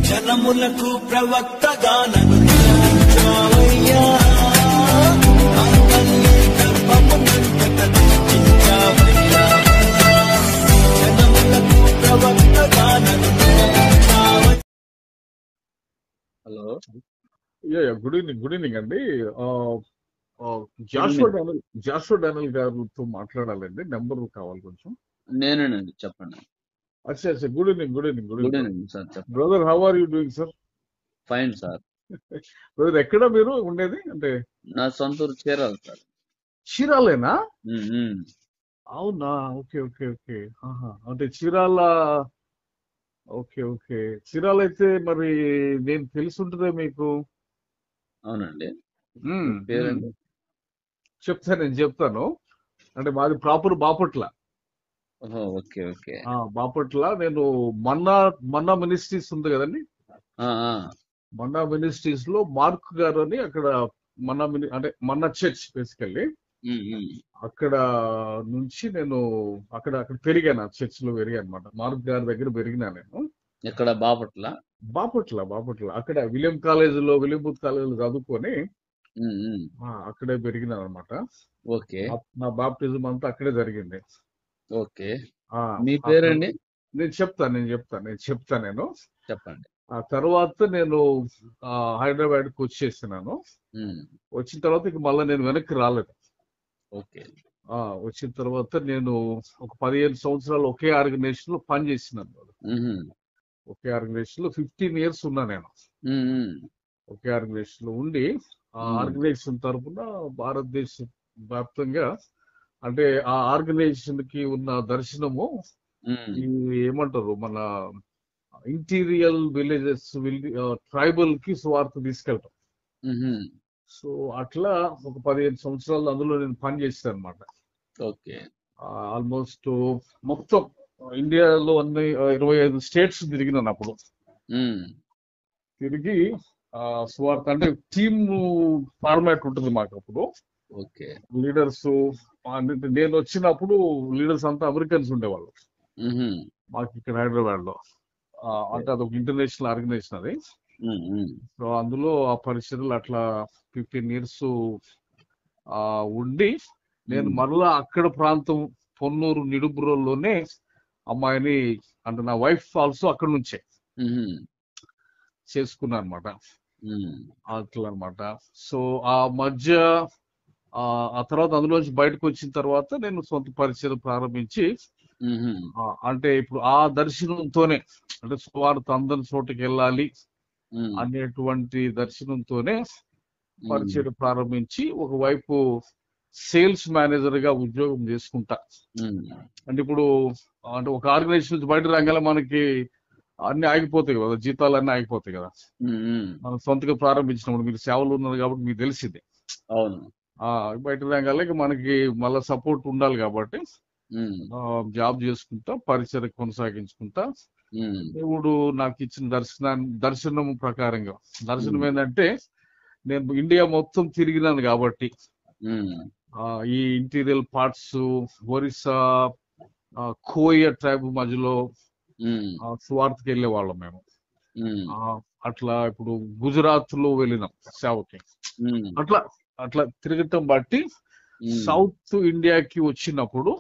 జనములకు ప్రవక్తగా నన్ను నియమించావయ్యా. నా తల్లి గర్భమునంతట దర్శించావయ్యా. జనములకు ప్రవక్తగా నన్ను నియమించావయ్యా. హలో, గుడ్ ఈవినింగ్ అండి. జాషువా డానియల్ గారితో మాట్లాడాలండి. నెంబర్ కావాలి కొంచెం. నేనేనండి, చెప్పండి. అచ్చా good evening good evening sir, చెప్పండి. Brother, how are you doing sir? Fine sir. Brother, ఎక్కడ మీరు ఉండేది? అంటే నా సొంత ఊరు చీరాల సార్. చీరాలేనా? ఉమ్. అవునా, ఓకే ఓకే ఓకే. అంటే చీరాల. ఓకే ఓకే, చీరాల అయితే మరి నేను తెలిసి ఉంటుందే మీకు. అవునండి. మ్మ్, పేరండి? నేను చెప్తాను. అంటే మాది ప్రాపర్ బాపట్ల. ఓహో, ఓకే ఓకే. బాపట్ల. నేను మన్నా మినిస్ట్రీస్ ఉంది కదండి. ఆ, ఆ. మన్నా మినిస్ట్రీస్ లో మార్క్ గారు అని అక్కడ అంటే మన్నా చర్చ్ బేసికల్లీ. అక్కడ నుంచి నేను అక్కడ పెరిగాను. ఆ చర్చ్ లో పెరిగాను అనమాట. మార్క్ గారి దగ్గర పెరిగినా నేను. ఇక్కడ బాపట్ల? బాపట్ల అక్కడ విలియం బూత్ కాలేజీలో చదువుకొని అక్కడే పెరిగినాను అనమాట. ఓకే నా బాప్టిజం అంతా అక్కడే జరిగింది. ఓకే. ఆ, మీ ఆ పేరండి? నేను చెప్తాను నేను. చెప్పండి. ఆ తర్వాత నేను హైదరాబాద్ కి వచ్చేసినాను. వచ్చిన తర్వాత ఇక మళ్ళీ నేను వెనక్కి రాలేదు. ఓకే. వచ్చిన తర్వాత నేను ఒక 15 సంవత్సరాలు ఒకే ఆర్గనైజేషన్ లో పనిచేసినాను. ఒకే ఆర్గనైజేషన్ లో 15 ఇయర్స్ ఉన్నా నేను. ఒకే ఆర్గనైజేషన్ లో ఉండి ఆ ఆర్గనైజేషన్ తరఫున భారతదేశ వ్యాప్తంగా, అంటే ఆ ఆర్గనైజేషన్ కి ఉన్న దర్శనము ఏమంటారు, మన ఇంటీరియల్ విలేజెస్, ట్రైబల్ కి స్వార్థ తీసుకెళ్తాం. సో అట్లా ఒక 15 సంవత్సరాలు అందులో నేను పనిచేస్తాను అనమాట. ఓకే. ఆల్మోస్ట్ మొత్తం ఇండియాలో అన్ని 25 స్టేట్స్ తిరిగినాను అప్పుడు. తిరిగి స్వార్థ అంటే టీమ్ ఫార్మాట్ ఉంటుంది మాకు అప్పుడు. ఓకే. లీడర్స్, నేను వచ్చినప్పుడు లీడర్స్ అంతా అమెరికన్స్ ఉండేవాళ్ళు మాకు ఇక్కడ హైదరాబాద్ లో. అంటే అదొక ఇంటర్నేషనల్ ఆర్గనైజేషన్ అది. సో అందులో ఆ పరిస్థితులు అట్లా 15 ఇయర్స్ ఉండి నేను మరలా అక్కడ ప్రాంతం పొన్నూరు నిడుబ్రోల్లోనే అమ్మాయిని, అంటే నా వైఫ్ ఆల్సో అక్కడ నుంచే చేసుకున్నా అనమాట. అట్లా అనమాట. సో ఆ మధ్య ఆ తర్వాత అందులోంచి బయటకు వచ్చిన తర్వాత నేను సొంత పరిచయం ప్రారంభించి, అంటే ఇప్పుడు ఆ దర్శనంతోనే, అంటే సువార్త అందరి చోటుకి వెళ్ళాలి అనేటువంటి దర్శనంతోనే పరిచయం ప్రారంభించి ఒకవైపు సేల్స్ మేనేజర్ గా ఉద్యోగం చేసుకుంటా. అంటే ఇప్పుడు అంటే ఒక ఆర్గనైజేషన్ నుంచి బయట రాగానే మనకి అన్ని ఆగిపోతాయి కదా, జీతాలు అన్ని ఆగిపోతాయి కదా. మనం సొంతగా ప్రారంభించినప్పుడు మీరు సేవలు ఉన్నారు కాబట్టి మీకు తెలిసిందే. అవును. బయట రాగానే మనకి మళ్ళీ సపోర్ట్ ఉండాలి కాబట్టి జాబ్ చేసుకుంటా, పరిచయం కొనసాగించుకుంటా. దేవుడు నాకు ఇచ్చిన దర్శనం ప్రకారంగా, దర్శనం ఏంటంటే నేను ఇండియా మొత్తం తిరిగినాను కాబట్టి ఈ ఇంటీరియల్ పార్ట్స్, ఒరిస్సా, కోయ ట్రైబ్ మధ్యలో స్వార్థకి వెళ్ళే వాళ్ళం మేము. అట్లా ఇప్పుడు గుజరాత్ లో వెళ్ళినాం సేవకి. అట్లా అట్లా తిరగటం బట్టి సౌత్ ఇండియాకి వచ్చినప్పుడు,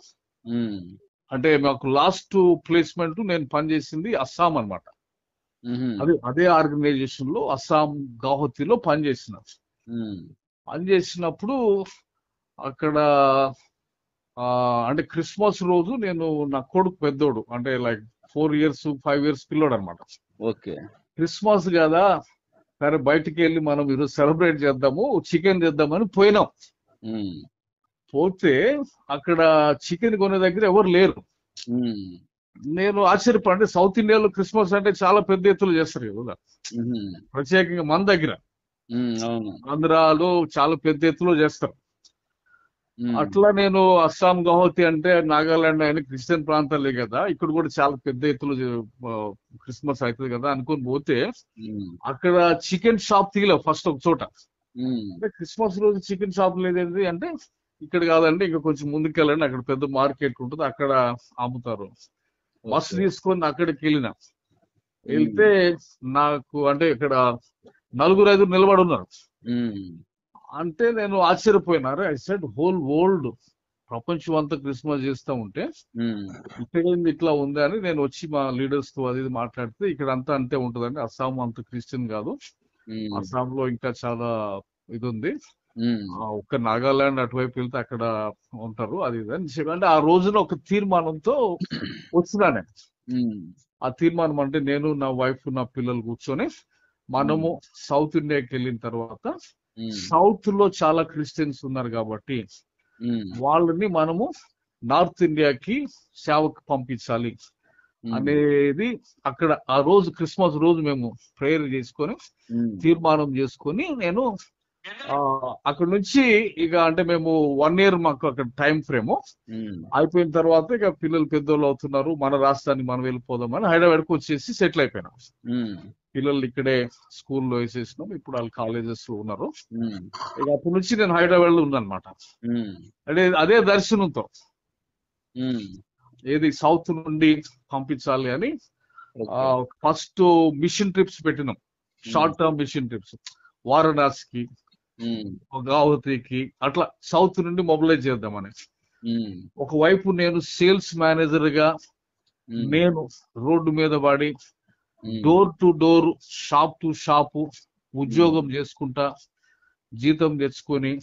అంటే మాకు లాస్ట్ ప్లేస్మెంట్ నేను పనిచేసింది అస్సాం అనమాట. అదే ఆర్గనైజేషన్ లో అస్సాం గౌహతిలో పనిచేసినప్పుడు అక్కడ అంటే క్రిస్మస్ రోజు నేను, నా కొడుకు పెద్దోడు, అంటే లైక్ 4 ఇయర్స్ 5 ఇయర్స్ పిల్లోడు అనమాట. ఓకే. క్రిస్మస్ కదా, సరే బయటికి వెళ్ళి మనం ఈరోజు సెలబ్రేట్ చేద్దాము, చికెన్ చేద్దామని పోయినాం. పోతే అక్కడ చికెన్ కొనే దగ్గర ఎవరు లేరు. నేను ఆశ్చర్యపడి, సౌత్ ఇండియాలో క్రిస్మస్ అంటే చాలా పెద్ద ఎత్తులు చేస్తారు కదా, ప్రత్యేకంగా మన దగ్గర ఆంధ్రాలో చాలా పెద్ద ఎత్తులో చేస్తారు. అట్లా నేను అస్సాం గౌహతి అంటే నాగాలాండ్ అయిన క్రిస్టియన్ ప్రాంతాలే కదా, ఇక్కడ కూడా చాలా పెద్ద ఎత్తులో క్రిస్మస్ అవుతుంది కదా అనుకుని పోతే అక్కడ చికెన్ షాప్ తీయలేవు ఫస్ట్ ఒక చోట. అంటే క్రిస్మస్ రోజు చికెన్ షాప్ లేదేంటి అంటే, ఇక్కడ కాదండి ఇంకా కొంచెం ముందుకెళ్ళండి, అక్కడ పెద్ద మార్కెట్ ఉంటుంది, అక్కడ అమ్ముతారు. బస్సు తీసుకొని అక్కడికి వెళ్ళిన. వెళ్తే నాకు అంటే ఇక్కడ 4-5 నిలబడి ఉన్నారు. అంటే నేను ఆశ్చర్యపోయినారు. ఐ సెడ్ హోల్ వరల్డ్ ప్రపంచం అంతా క్రిస్మస్ చేస్తా ఉంటే ఇక్కడ ఇట్లా ఉంది అని నేను వచ్చి మా లీడర్స్ తో అది మాట్లాడితే ఇక్కడ అంతా అంతే ఉంటుందండి. అస్సాం అంత క్రిస్టియన్ కాదు, అస్సాంలో ఇంకా చాలా ఇది ఉంది. ఒక్క నాగాలాండ్ అటువైపు వెళ్తే అక్కడ ఉంటారు అది ఇది అని చెప్పి అంటే ఆ రోజున ఒక తీర్మానంతో వచ్చినానే. ఆ తీర్మానం అంటే నేను నా వైఫ్ నా పిల్లలు కూర్చొని మనము సౌత్ ఇండియాకి వెళ్ళిన తర్వాత సౌత్ లో చాలా క్రిస్టియన్స్ ఉన్నారు కాబట్టి వాళ్ళని మనము నార్త్ ఇండియాకి సేవకు పంపించాలి అనేది అక్కడ ఆ రోజు క్రిస్మస్ రోజు మేము ప్రేయర్ చేసుకొని తీర్మానం చేసుకొని నేను అక్కడ నుంచి ఇక అంటే మేము 1 year మాకు అక్కడ టైం ఫ్రేమ్ అయిపోయిన తర్వాత ఇక పిల్లలు పెద్దోళ్ళు అవుతున్నారు, మన రాష్ట్రానికి మనం వెళ్ళిపోదామని హైదరాబాద్కి వచ్చేసి సెటిల్ అయిపోయినాం. పిల్లలు ఇక్కడే స్కూల్లో వేసేసినాం, ఇప్పుడు వాళ్ళు కాలేజెస్ లో ఉన్నారు. ఇక అప్పటి నుంచి నేను హైదరాబాద్ లో ఉన్నానమాట. అంటే అదే దర్శనంతో ఏది సౌత్ నుండి పంపించాలి అని ఫస్ట్ మిషన్ ట్రిప్స్ పెట్టినాం, షార్ట్ టర్మ్ మిషన్ ట్రిప్స్ వారణాసికి, గౌహతికి అట్లా సౌత్ నుండి మొబిలైజ్ చేద్దామని. ఒకవైపు నేను సేల్స్ మేనేజర్ గా నేను రోడ్డు మీద పడి door to door shop to shop ఉద్యోగం చేసుకుంటా జీతం తెచ్చుకొని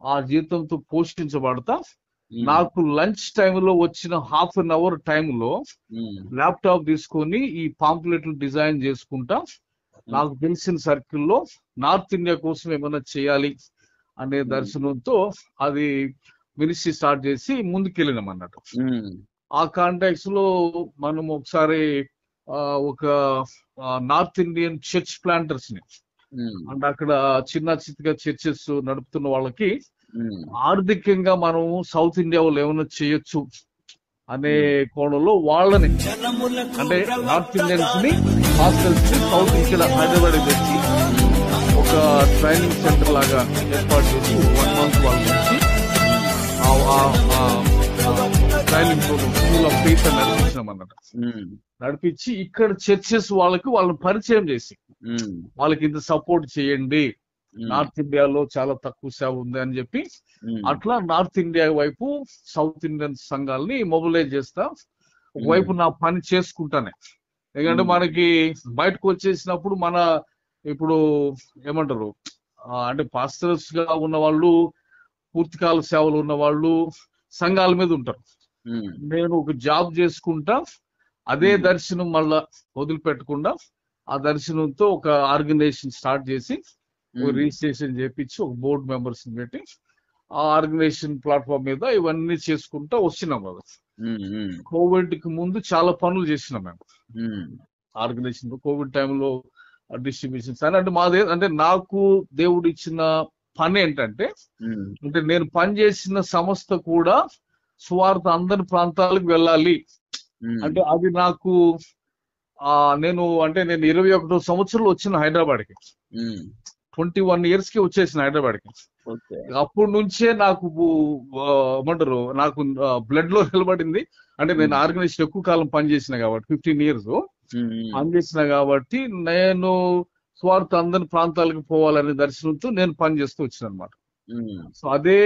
ఆ జీతంతో పోషించబడతా నాకు లంచ్ టైంలో వచ్చిన ½ an hour టైంలో ల్యాప్టాప్ తీసుకొని ఈ పాంప్లెట్లు డిజైన్ చేసుకుంటా నాకు తెలిసిన సర్కిల్లో నార్త్ ఇండియా కోసం ఏమైనా చేయాలి అనే దర్శనంతో అది మినిస్ట్రీ స్టార్ట్ చేసి ముందుకెళ్ళినాం అన్నట్టు. ఆ కాంటాక్ట్స్ లో మనం ఒకసారి ఒక నార్త్ ఇండియన్ చర్చ్ ప్లాంటర్స్ ని అంటే అక్కడ చిన్న చిన్నగా చర్చెస్ నడుపుతున్న వాళ్ళకి ఆర్థికంగా మనం సౌత్ ఇండియా వాళ్ళు ఏమైనా చేయొచ్చు అనే కోణంలో వాళ్ళని అంటే నార్త్ ఇండియన్స్ ని హాస్టల్స్ ని సౌత్ ఇక్కడ హైదరాబాద్ తెచ్చి ఒక ట్రైనింగ్ సెంటర్ లాగా ఏర్పాటు చేసి 1 month వాళ్ళ నుంచి training programme school of faith అని నడిపించినాం అన్నట్టు. నడిపించి ఇక్కడ చర్చెస్ వాళ్ళని పరిచయం చేసి వాళ్ళకి ఇంత సపోర్ట్ చేయండి, నార్త్ ఇండియాలో చాలా తక్కువ సేవ ఉంది అని చెప్పి అట్లా నార్త్ ఇండియా వైపు సౌత్ ఇండియన్ సంఘాలని మొబిలైజ్ చేస్తా ఒకవైపు నా పని చేసుకుంటానే. ఎందుకంటే మనకి బయటకు వచ్చేసినప్పుడు మన ఇప్పుడు ఏమంటారు అంటే పాస్టర్స్ గా ఉన్న వాళ్ళు పూర్తికాల సేవలు ఉన్న వాళ్ళు సంఘాల మీద ఉంటారు. నేను ఒక జాబ్ చేసుకుంటా అదే దర్శనం మళ్ళా వదిలిపెట్టకుండా ఆ దర్శనంతో ఒక ఆర్గనైజేషన్ స్టార్ట్ చేసి ఒక రిజిస్ట్రేషన్ చేపించి ఒక బోర్డు మెంబర్స్ పెట్టి ఆ ఆర్గనైజేషన్ ప్లాట్ఫామ్ మీద ఇవన్నీ చేసుకుంటా వచ్చినాం కదా. కోవిడ్ కి ముందు చాలా పనులు చేసినాం మేము ఆర్గనైజేషన్. కోవిడ్ టైంలో డిస్ట్రిబ్యూషన్స్ అని అంటే మాదే అంటే నాకు దేవుడు ఇచ్చిన పని ఏంటంటే అంటే నేను పనిచేసిన సంస్థ కూడా సువార్త అందరి ప్రాంతాలకు వెళ్ళాలి అంటే అది నాకు నేను 21వ సంవత్సరంలో వచ్చిన హైదరాబాద్కి 21 years కి వచ్చేసిన హైదరాబాద్కి. అప్పటి నుంచే నాకు ఏమంటారు నాకు బ్లడ్ లో నిలబడింది. అంటే నేను ఆర్గనైజేషన్ ఎక్కువ కాలం పనిచేసిన కాబట్టి 15 years పనిచేసిన కాబట్టి నేను స్వార్థ అందరి ప్రాంతాలకు పోవాలనే దర్శనంతో నేను పనిచేస్తూ వచ్చిన అనమాట. సో అదే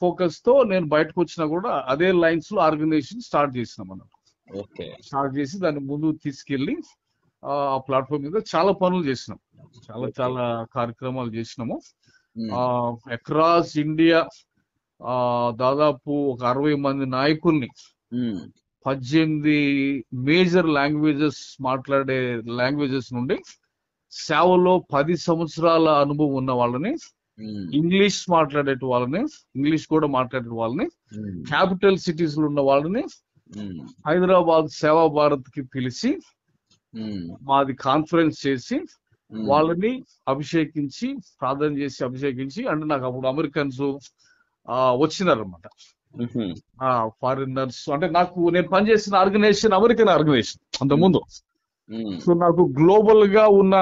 ఫోకస్ తో నేను బయటకు వచ్చినా కూడా అదే లైన్స్ లో ఆర్గనైజేషన్ స్టార్ట్ చేసినాం అన్నమాట. స్టార్ట్ చేసి దాన్ని ముందుకు తీసుకెళ్లి ఆ ప్లాట్ఫామ్ మీద చాలా పనులు చేసినాం, చాలా కార్యక్రమాలు చేసినాము. అక్రాస్ ఇండియా దాదాపు ఒక 60 మంది నాయకుల్ని 18 మేజర్ లాంగ్వేజెస్ మాట్లాడే లాంగ్వేజెస్ నుండి సేవలో 10 సంవత్సరాల అనుభవం ఉన్న వాళ్ళని, ఇంగ్లీష్ మాట్లాడే వాళ్ళని, ఇంగ్లీష్ కూడా మాట్లాడే వాళ్ళని, క్యాపిటల్ సిటీస్ లో ఉన్న వాళ్ళని హైదరాబాద్ సేవా భారత్ కి పిలిచి మాది కాన్ఫరెన్స్ చేసి వాళ్ళని అభిషేకించి ప్రార్థన చేసి అభిషేకించి అంటే నాకు అప్పుడు అమెరికన్స్ వచ్చినారనమాట, ఫారినర్స్. అంటే నేను పనిచేసిన ఆర్గనైజేషన్ అమెరికన్ ఆర్గనైజేషన్ అంతకుముందు. సో నాకు గ్లోబల్ గా ఉన్న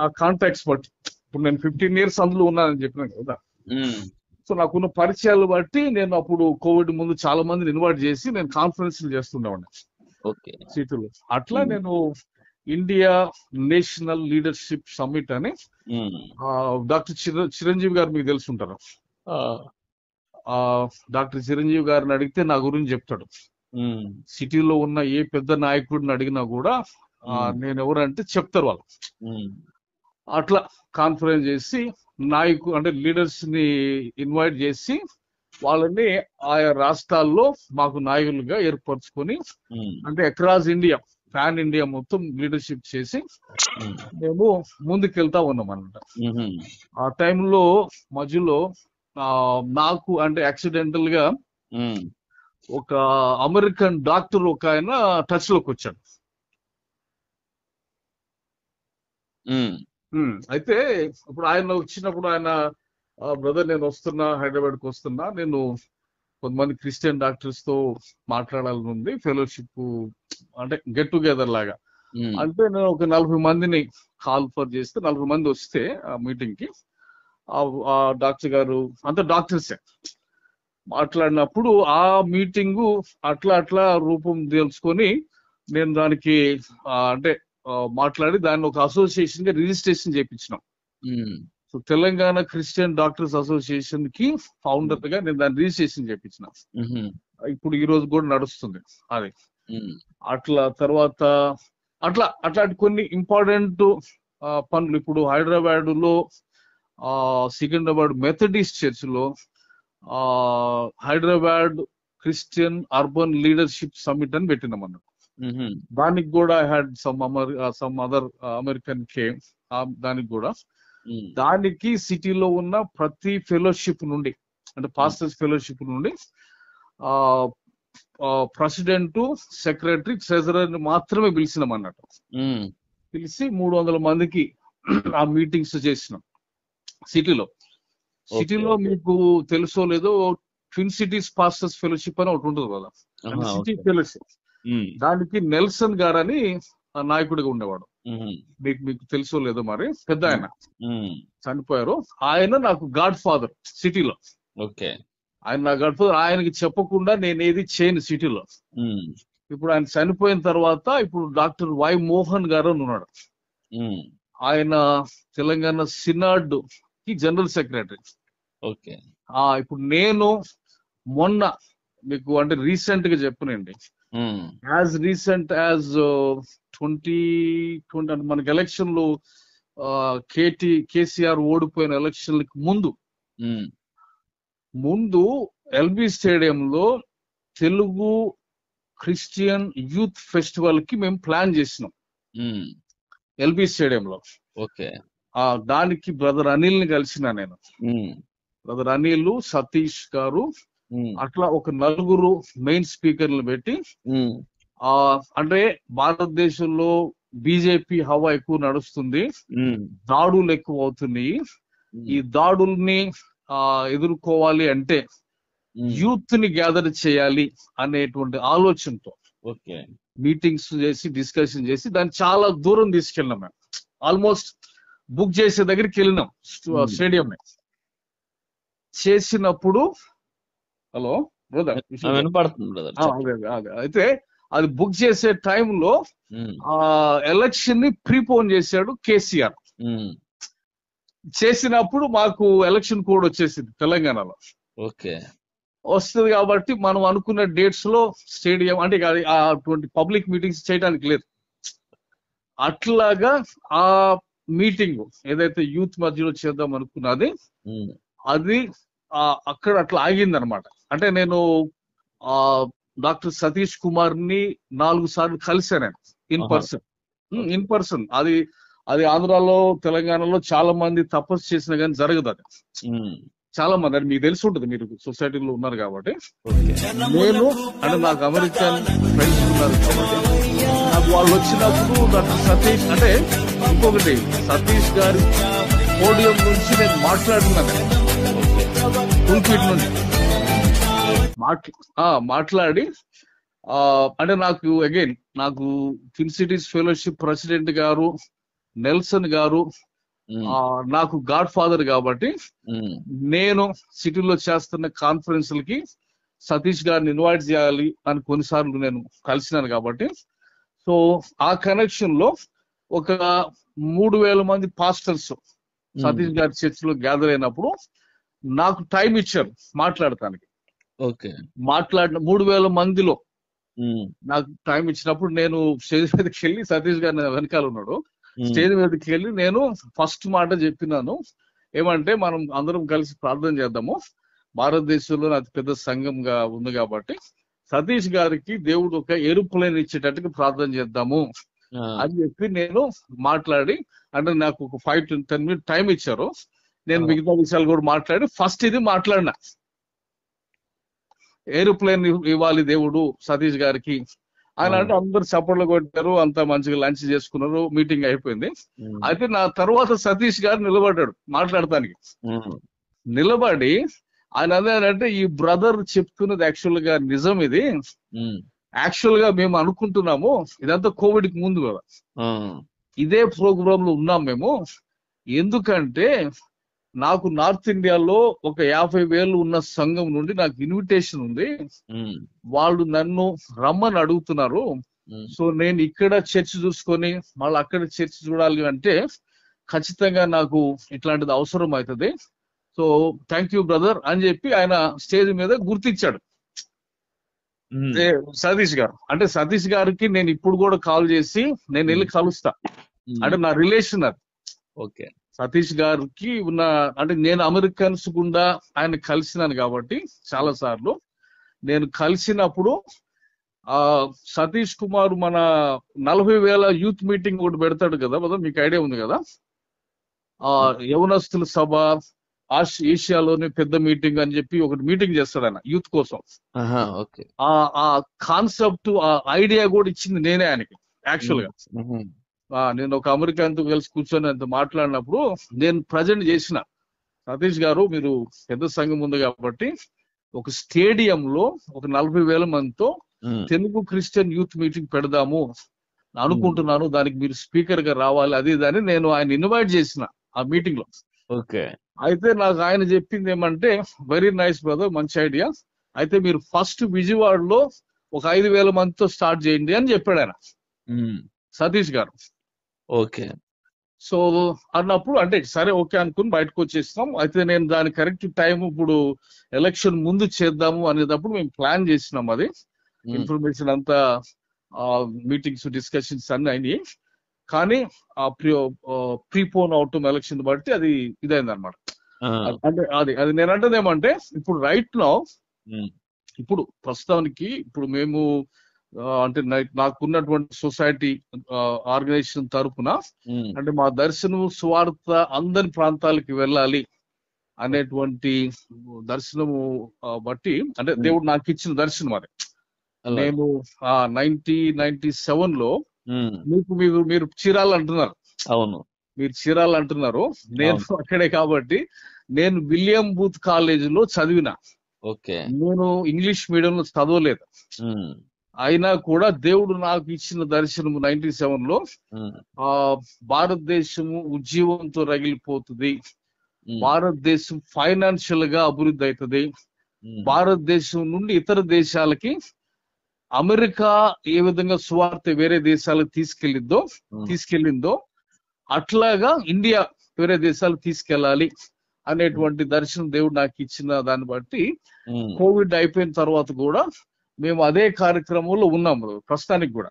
ఆ కాంటాక్ట్స్ బట్టి ఇప్పుడు నేను 15 years అందులో ఉన్నానని చెప్పినాను కదా. సో నాకున్న పరిచయాలు బట్టి నేను అప్పుడు కోవిడ్ ముందు చాలా మందిని ఇన్వైట్ చేసి నేను కాన్ఫరెన్స్ చేస్తుండేవాడిని సిటీలో. అట్లా నేను ఇండియా నేషనల్ లీడర్షిప్ సమ్మిట్ అని డాక్టర్ చిరంజీవి గారు మీకు తెలిసి ఉంటారు. డాక్టర్ చిరంజీవి గారిని అడిగితే నా గురించి చెప్తాడు. సిటీలో ఉన్న ఏ పెద్ద నాయకుడిని అడిగినా కూడా నేను ఎవరంటే చెప్తారు వాళ్ళు. అట్లా కాన్ఫరెన్స్ చేసి అంటే లీడర్స్ ని ఇన్వైట్ చేసి వాళ్ళని ఆయా రాష్ట్రాల్లో మాకు నాయకులుగా ఏర్పరచుకొని అంటే అక్రాస్ ఇండియా పాన్ ఇండియా మొత్తం లీడర్షిప్ చేసి మేము ముందుకెళ్తా ఉన్నాం అన్నమాట. ఆ టైంలో మధ్యలో నాకు అంటే యాక్సిడెంటల్ గా ఒక అమెరికన్ డాక్టర్ ఒక ఆయన టచ్ లోకి వచ్చాడు. అయితే ఇప్పుడు ఆయన వచ్చినప్పుడు ఆయన బ్రదర్ నేను వస్తున్నా, హైదరాబాద్కి వస్తున్నా, నేను కొంతమంది క్రిస్టియన్ డాక్టర్స్ తో మాట్లాడాలని ఉంది, ఫెలోషిప్ అంటే గెట్ టుగెదర్ లాగా. అంటే నేను ఒక 40 మందిని కాల్ ఫర్ చేస్తే 40 మంది వస్తే ఆ మీటింగ్ కి ఆ డాక్టర్ గారు అంతా డాక్టర్సే మాట్లాడినప్పుడు ఆ మీటింగు అట్లా రూపం తెలుసుకొని నేను దానికి అంటే మాట్లాడి దాన్ని ఒక అసోసియేషన్ గా రిజిస్ట్రేషన్ చేయించినాం. So Telangana Christian doctors association కి ఫౌండర్ గా నేను దాన్ని రిజిస్ట్రేషన్ చేయించిన. ఇప్పుడు ఈ రోజు కూడా నడుస్తుంది అది. అట్లా తర్వాత అట్లాంటి కొన్ని ఇంపార్టెంట్ పనులు ఇప్పుడు హైదరాబాద్ లో సికింద్రాబాద్ మెథడిస్ట్ చర్చ్ లో Hyderabad Christian urban leadership summit అని పెట్టినాం అన్నట్టు. దానికి కూడా I had some other American came. దానికి కూడా దానికి సిటీలో ఉన్న ప్రతి ఫెలోషిప్ నుండి అంటే పాస్టర్స్ ఫెలోషిప్ నుండి ప్రెసిడెంట్, సెక్రటరీ, ట్రెజరర్ మాత్రమే పిలిచినాం అన్నట్టు. పిలిచి 300 మందికి ఆ మీటింగ్స్ చేసినాం సిటీలో. సిటీలో మీకు తెలుసో లేదో ట్విన్ సిటీస్ పాస్టర్స్ ఫెలోషిప్ అని ఒకటి ఉంటుంది కదా, సిటీ ఫెలోషిప్. దానికి నెల్సన్ గారు అని నాయకుడిగా ఉండేవాడు. మీకు తెలుసో లేదో మరి, పెద్ద ఆయన చనిపోయారు. ఆయన నాకు గాడ్ ఫాదర్ సిటీలో. ఆయన నా గాడ్ ఫాదర్. ఆయనకి చెప్పకుండా నేను ఏది చేయను సిటీలో. ఇప్పుడు ఆయన చనిపోయిన తర్వాత ఇప్పుడు డాక్టర్ వై మోహన్ గారు అని ఉన్నాడు. ఆయన తెలంగాణ సినాడ్ కి జనరల్ సెక్రటరీ. ఇప్పుడు నేను మొన్న మీకు అంటే రీసెంట్ గా చెప్పనండి, యాజ్ రీసెంట్ యాజ్ 2020 అంటే మనకి ఎలక్షన్లు కేసీఆర్ ఓడిపోయిన ఎలక్షన్లకి ముందు ఎల్బీ స్టేడియంలో తెలుగు క్రిస్టియన్ యూత్ ఫెస్టివల్ కి మేము ప్లాన్ చేసినాం ఎల్బీ స్టేడియంలో. దానికి బ్రదర్ అనిల్ ని కలిసిన నేను. బ్రదర్ అనిల్, సతీష్ గారు అట్లా ఒక 4 మెయిన్ స్పీకర్లు పెట్టి అంటే భారతదేశంలో బీజేపీ హవా ఎక్కువ నడుస్తుంది, దాడులు ఎక్కువ అవుతున్నాయి, ఈ దాడుల్ని ఎదుర్కోవాలి అంటే యూత్ ని గ్యాదర్ చేయాలి అనేటువంటి ఆలోచనతో మీటింగ్స్ చేసి డిస్కషన్ చేసి దాన్ని చాలా దూరం తీసుకెళ్ళినాం. మేము ఆల్మోస్ట్ బుక్ చేసే దగ్గరికి వెళ్ళినాం స్టేడియం చేసినప్పుడు. హలో బ్రదర్, అయితే అది బుక్ చేసే టైంలో ఎలక్షన్ ని ప్రీపోన్ చేశాడు కేసీఆర్. చేసినప్పుడు మాకు ఎలక్షన్ కోడ్ వచ్చేసింది తెలంగాణలో. వస్తుంది కాబట్టి మనం అనుకున్న డేట్స్ లో స్టేడియం అంటే అటువంటి పబ్లిక్ మీటింగ్స్ చేయడానికి లేదు. అట్లాగా ఆ మీటింగ్ ఏదైతే యూత్ మధ్యలో చేద్దాం అనుకున్నది అది అక్కడ అట్లా ఆగింది అనమాట. అంటే నేను డాక్టర్ సతీష్ కుమార్ ని 4 సార్లు కలిసాను ఇన్ పర్సన్. అది ఆంధ్రాలో తెలంగాణలో చాలా మంది తపస్సు చేసినా కానీ జరగదు. అది చాలా మంది అది మీకు తెలిసి ఉంటుంది, మీరు సొసైటీలో ఉన్నారు కాబట్టి. నేను అంటే నాకు అమెరికన్ ఫ్రెండ్స్ ఉన్నారు కాబట్టి నాకు వాళ్ళు వచ్చినప్పుడు డాక్టర్ సతీష్ అంటే ఇంకొకటి సతీష్ గారి పోడియం నుంచి నేను మాట్లాడుతున్నాను ఫుల్ఫీట్ నుండి మాట్లాడి అంటే నాకు ట్విన్ సిటీస్ ఫెలోషిప్ ప్రెసిడెంట్ గారు నెల్సన్ గారు నాకు గాడ్ ఫాదర్ కాబట్టి నేను సిటీలో చేస్తున్న కాన్ఫరెన్స్లకి సతీష్ గారిని ఇన్వైట్ చేయాలి అని కొన్నిసార్లు నేను కలిసినాను కాబట్టి. సో ఆ కనెక్షన్ లో ఒక 3,000 మంది పాస్టర్స్ సతీష్ గారి చర్చిలో గ్యాదర్ అయినప్పుడు నాకు టైం ఇచ్చారు మాట్లాడటానికి. ఓకే. మాట్లాడిన 3,000 మందిలో నాకు టైం ఇచ్చినప్పుడు నేను స్టేజ్ మీదకి వెళ్ళి, సతీష్ గారు నా వెనకాల ఉన్నాడు, స్టేజ్ మీదకి వెళ్ళి నేను ఫస్ట్ మాట చెప్పినాను. ఏమంటే మనం అందరం కలిసి ప్రార్థన చేద్దాము, భారతదేశంలో అతి పెద్ద సంఘంగా ఉంది కాబట్టి సతీష్ గారికి దేవుడు ఒక ఏరోప్లేన్ ఇచ్చేటట్టుగా ప్రార్థన చేద్దాము అని చెప్పి నేను మాట్లాడి, అంటే నాకు ఒక 5-10 మినిట్ టైం ఇచ్చారు. నేను మిగతా విషయాలు కూడా మాట్లాడి ఫస్ట్ ఇది మాట్లాడినా, ఏరోప్లేన్ ఇవ్వాలి దేవుడు సతీష్ గారికి ఆయన. అంటే అందరు చప్పట్లు కొట్టారు, అంతా మంచిగా లంచ్ చేసుకున్నారు, మీటింగ్ అయిపోయింది. అయితే నా తర్వాత సతీష్ గారు నిలబడ్డాడు మాట్లాడటానికి. నిలబడి ఆయన అదేంటంటే, ఈ బ్రదర్ చెప్తున్నది యాక్చువల్ గా నిజం, ఇది యాక్చువల్ గా మేము అనుకుంటున్నాము, ఇదంతా కోవిడ్ కి ముందు కదా, ఇదే ప్రోగ్రామ్ లో ఉన్నాం మేము. ఎందుకంటే నాకు నార్త్ ఇండియాలో ఒక 50,000 ఉన్న సంఘం నుండి నాకు ఇన్విటేషన్ ఉంది, వాళ్ళు నన్ను రమ్మని అడుగుతున్నారు. సో నేను ఇక్కడ చర్చ్ చూసుకొని మళ్ళీ అక్కడ చర్చ్ చూడాలి అంటే ఖచ్చితంగా నాకు ఇట్లాంటిది అవసరం అవుతుంది. సో థ్యాంక్ యూ బ్రదర్ అని చెప్పి ఆయన స్టేజ్ మీద గుర్తించాడు సతీష్ గారు. అంటే సతీష్ గారికి నేను ఇప్పుడు కూడా కాల్ చేసి నేను వెళ్ళి కలుస్తా, అంటే నా రిలేషన్ అది. ఓకే. సతీష్ గారికి ఉన్న, అంటే నేను అమెరికన్స్ గుండా ఆయన కలిసినాను కాబట్టి చాలా సార్లు నేను కలిసినప్పుడు సతీష్ కుమార్ మన 40,000 యూత్ మీటింగ్ ఒకటి పెడతాడు కదా, మీకు ఐడియా ఉంది కదా, యవనస్తుల సభ ఏషియాలోనే పెద్ద మీటింగ్ అని చెప్పి ఒకటి మీటింగ్ చేస్తాడు ఆయన యూత్ కోసం. ఆ కాన్సెప్ట్, ఆ ఐడియా కూడా ఇచ్చింది నేనే ఆయనకి యాక్చువల్ గా. నేను ఒక అమెరికన్తో కలిసి కూర్చొని అంత మాట్లాడినప్పుడు నేను ప్రజెంట్ చేసిన, సతీష్ గారు మీరు పెద్ద సంఘం ఉంది కాబట్టి ఒక స్టేడియంలో ఒక 40,000 మందితో తెలుగు క్రిస్టియన్ యూత్ మీటింగ్ పెడదాము అనుకుంటున్నాను, దానికి మీరు స్పీకర్ గా రావాలి, అది దాన్ని నేను ఆయన ఇన్వైట్ చేసిన ఆ మీటింగ్ లో. ఓకే. అయితే నాకు ఆయన చెప్పింది ఏమంటే, వెరీ నైస్ బ్రదర్, మంచి ఐడియా, అయితే మీరు ఫస్ట్ విజయవాడలో ఒక 5,000 మందితో స్టార్ట్ చేయండి అని చెప్పాడు ఆయన సతీష్ గారు. ఓకే. సో అన్నప్పుడు అంటే సరే ఓకే అనుకుని బయటకు వచ్చేసినాం. అయితే నేను దాని కరెక్ట్ టైం ఇప్పుడు ఎలక్షన్ ముందు చేద్దాము అనేటప్పుడు మేము ప్లాన్ చేసినాం, అది ఇన్ఫర్మేషన్ అంతా మీటింగ్స్ డిస్కషన్స్ అన్ని అయినాయి. కానీ ఆ ప్రీపోన్ అవటం ఎలక్షన్ బట్టి అది ఇదైంది అనమాట. అంటే అది నేను అంటది ఏమంటే, ఇప్పుడు రైట్ నౌ ఇప్పుడు ప్రస్తుతానికి ఇప్పుడు మేము అంటే నాకున్నటువంటి సొసైటీ ఆర్గనైజేషన్ తరఫున అంటే మా దర్శనం స్వార్థ అందరి ప్రాంతాలకి వెళ్ళాలి అనేటువంటి దర్శనము బట్టి, అంటే దేవుడు నాకు ఇచ్చిన దర్శనం అది. నేను 1997 లో మీరు చీరాలు అంటున్నారు, అవును మీరు చీరాలు అంటున్నారు, నేను అక్కడే కాబట్టి నేను విలియం బూత్ కాలేజీలో చదివిన. ఓకే. నేను ఇంగ్లీష్ మీడియంలో చదవలేదు, అయినా కూడా దేవుడు నాకు ఇచ్చిన దర్శనం 97 లో భారతదేశము ఉద్యమంతో రగిలిపోతుంది, భారతదేశం ఫైనాన్షియల్ గా అభివృద్ధి అవుతుంది, భారతదేశం నుండి ఇతర దేశాలకి అమెరికా ఏ విధంగా సువార్త వేరే దేశాలకు తీసుకెళ్ళిందో అట్లాగా ఇండియా వేరే దేశాలకు తీసుకెళ్ళాలి అనేటువంటి దర్శనం దేవుడు నాకు ఇచ్చిన దాన్ని బట్టి కోవిడ్ అయిపోయిన తర్వాత కూడా మేము అదే కార్యక్రమంలో ఉన్నాము ప్రస్తుతానికి కూడా.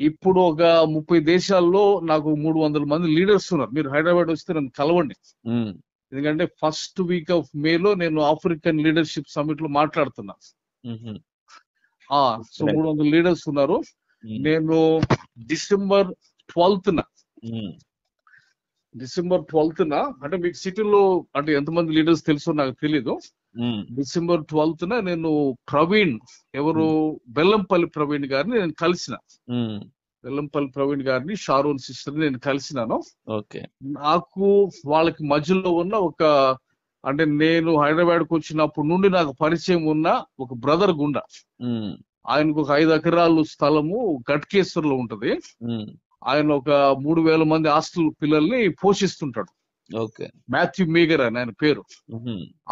ఇప్పుడు ఒక 30 దేశాల్లో నాకు 300 మంది లీడర్స్ ఉన్నారు. మీరు హైదరాబాద్ వస్తే నన్ను కలవండి, ఎందుకంటే ఫస్ట్ వీక్ ఆఫ్ మేలో నేను ఆఫ్రికన్ లీడర్షిప్ సమిట్ లో మాట్లాడుతున్నా. సో 300 లీడర్స్ ఉన్నారు. నేను డిసెంబర్ 12న అంటే మీకు సిటీలో అంటే ఎంతమంది లీడర్స్ తెలుసో నాకు తెలీదు. డిసెంబర్ 12న నేను ప్రవీణ్, ఎవరు బెల్లంపల్లి ప్రవీణ్ గారిని నేను కలిసిన, బెల్లంపల్లి ప్రవీణ్ గారిని, షారోన్ సిస్టర్ నేను కలిసినాను. నాకు వాళ్ళకి మధ్యలో ఉన్న ఒక, అంటే నేను హైదరాబాద్కు వచ్చినప్పటి నుండి నాకు పరిచయం ఉన్న ఒక బ్రదర్ గుండా, ఆయనకు ఒక 5 ఎకరాలు స్థలము గట్కేశ్వర్లో ఉంటది. ఆయన ఒక 3,000 మంది హాస్టల్ పిల్లల్ని పోషిస్తుంటాడు. మాథ్యూ మీగర్ అని ఆయన పేరు.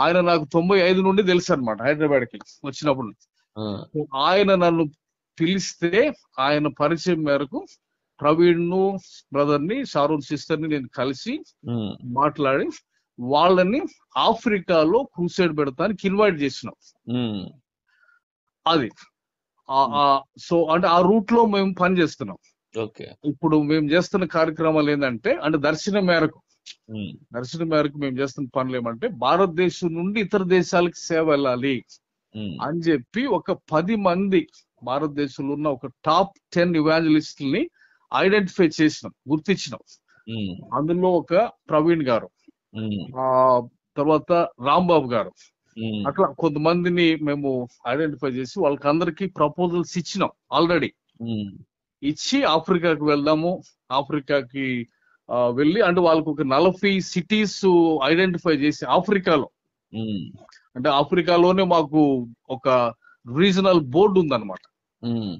ఆయన నాకు 95 నుండి తెలుసు అనమాట, హైదరాబాద్ కి వచ్చినప్పుడు. ఆయన నన్ను పిలిస్తే ఆయన పరిచయం మేరకు ప్రవీణ్ బ్రదర్ ని, షారూన్ సిస్టర్ ని నేను కలిసి ఉమ్, మాట్లాడి వాళ్ళని ఆఫ్రికాలో క్రూసైడ్ పెడతానికి ఇన్వైట్ చేసినాం. ఉమ్, అది సో అంటే ఆ రూట్ లో మేము పని చేస్తున్నాం. ఓకే. ఇప్పుడు మేము చేస్తున్న కార్యక్రమాలు ఏంటంటే, అంటే దర్శనం మేరకు ఉమ్, మేము చేస్తున్న పనులు ఏమంటే, భారతదేశం నుండి ఇతర దేశాలకు సేవ వెళ్ళాలి ఉమ్, అని చెప్పి ఒక 10 మంది భారతదేశంలో ఉన్న ఒక టాప్ 10 ఇవాంజలిస్టుల్ని ఐడెంటిఫై చేసినాం, గుర్తించినాం. ఉమ్, అందులో ఒక ప్రవీణ్ గారు, ఉమ్, ఆ తర్వాత రాంబాబు గారు, ఉమ్, అట్లా కొంతమందిని మేము ఐడెంటిఫై చేసి వాళ్ళకి అందరికి ప్రపోజల్స్ ఇచ్చినాం ఆల్రెడీ. ఉమ్, ఇచ్చి ఆఫ్రికాకి వెళ్దాము, ఆఫ్రికాకి వెళ్ళి అంటే వాళ్ళకు ఒక 40 సిటీస్ ఐడెంటిఫై చేసి ఆఫ్రికాలో, ఉమ్, అంటే ఆఫ్రికాలోనే మాకు ఒక రీజనల్ బోర్డు ఉందన్నమాట. ఉమ్,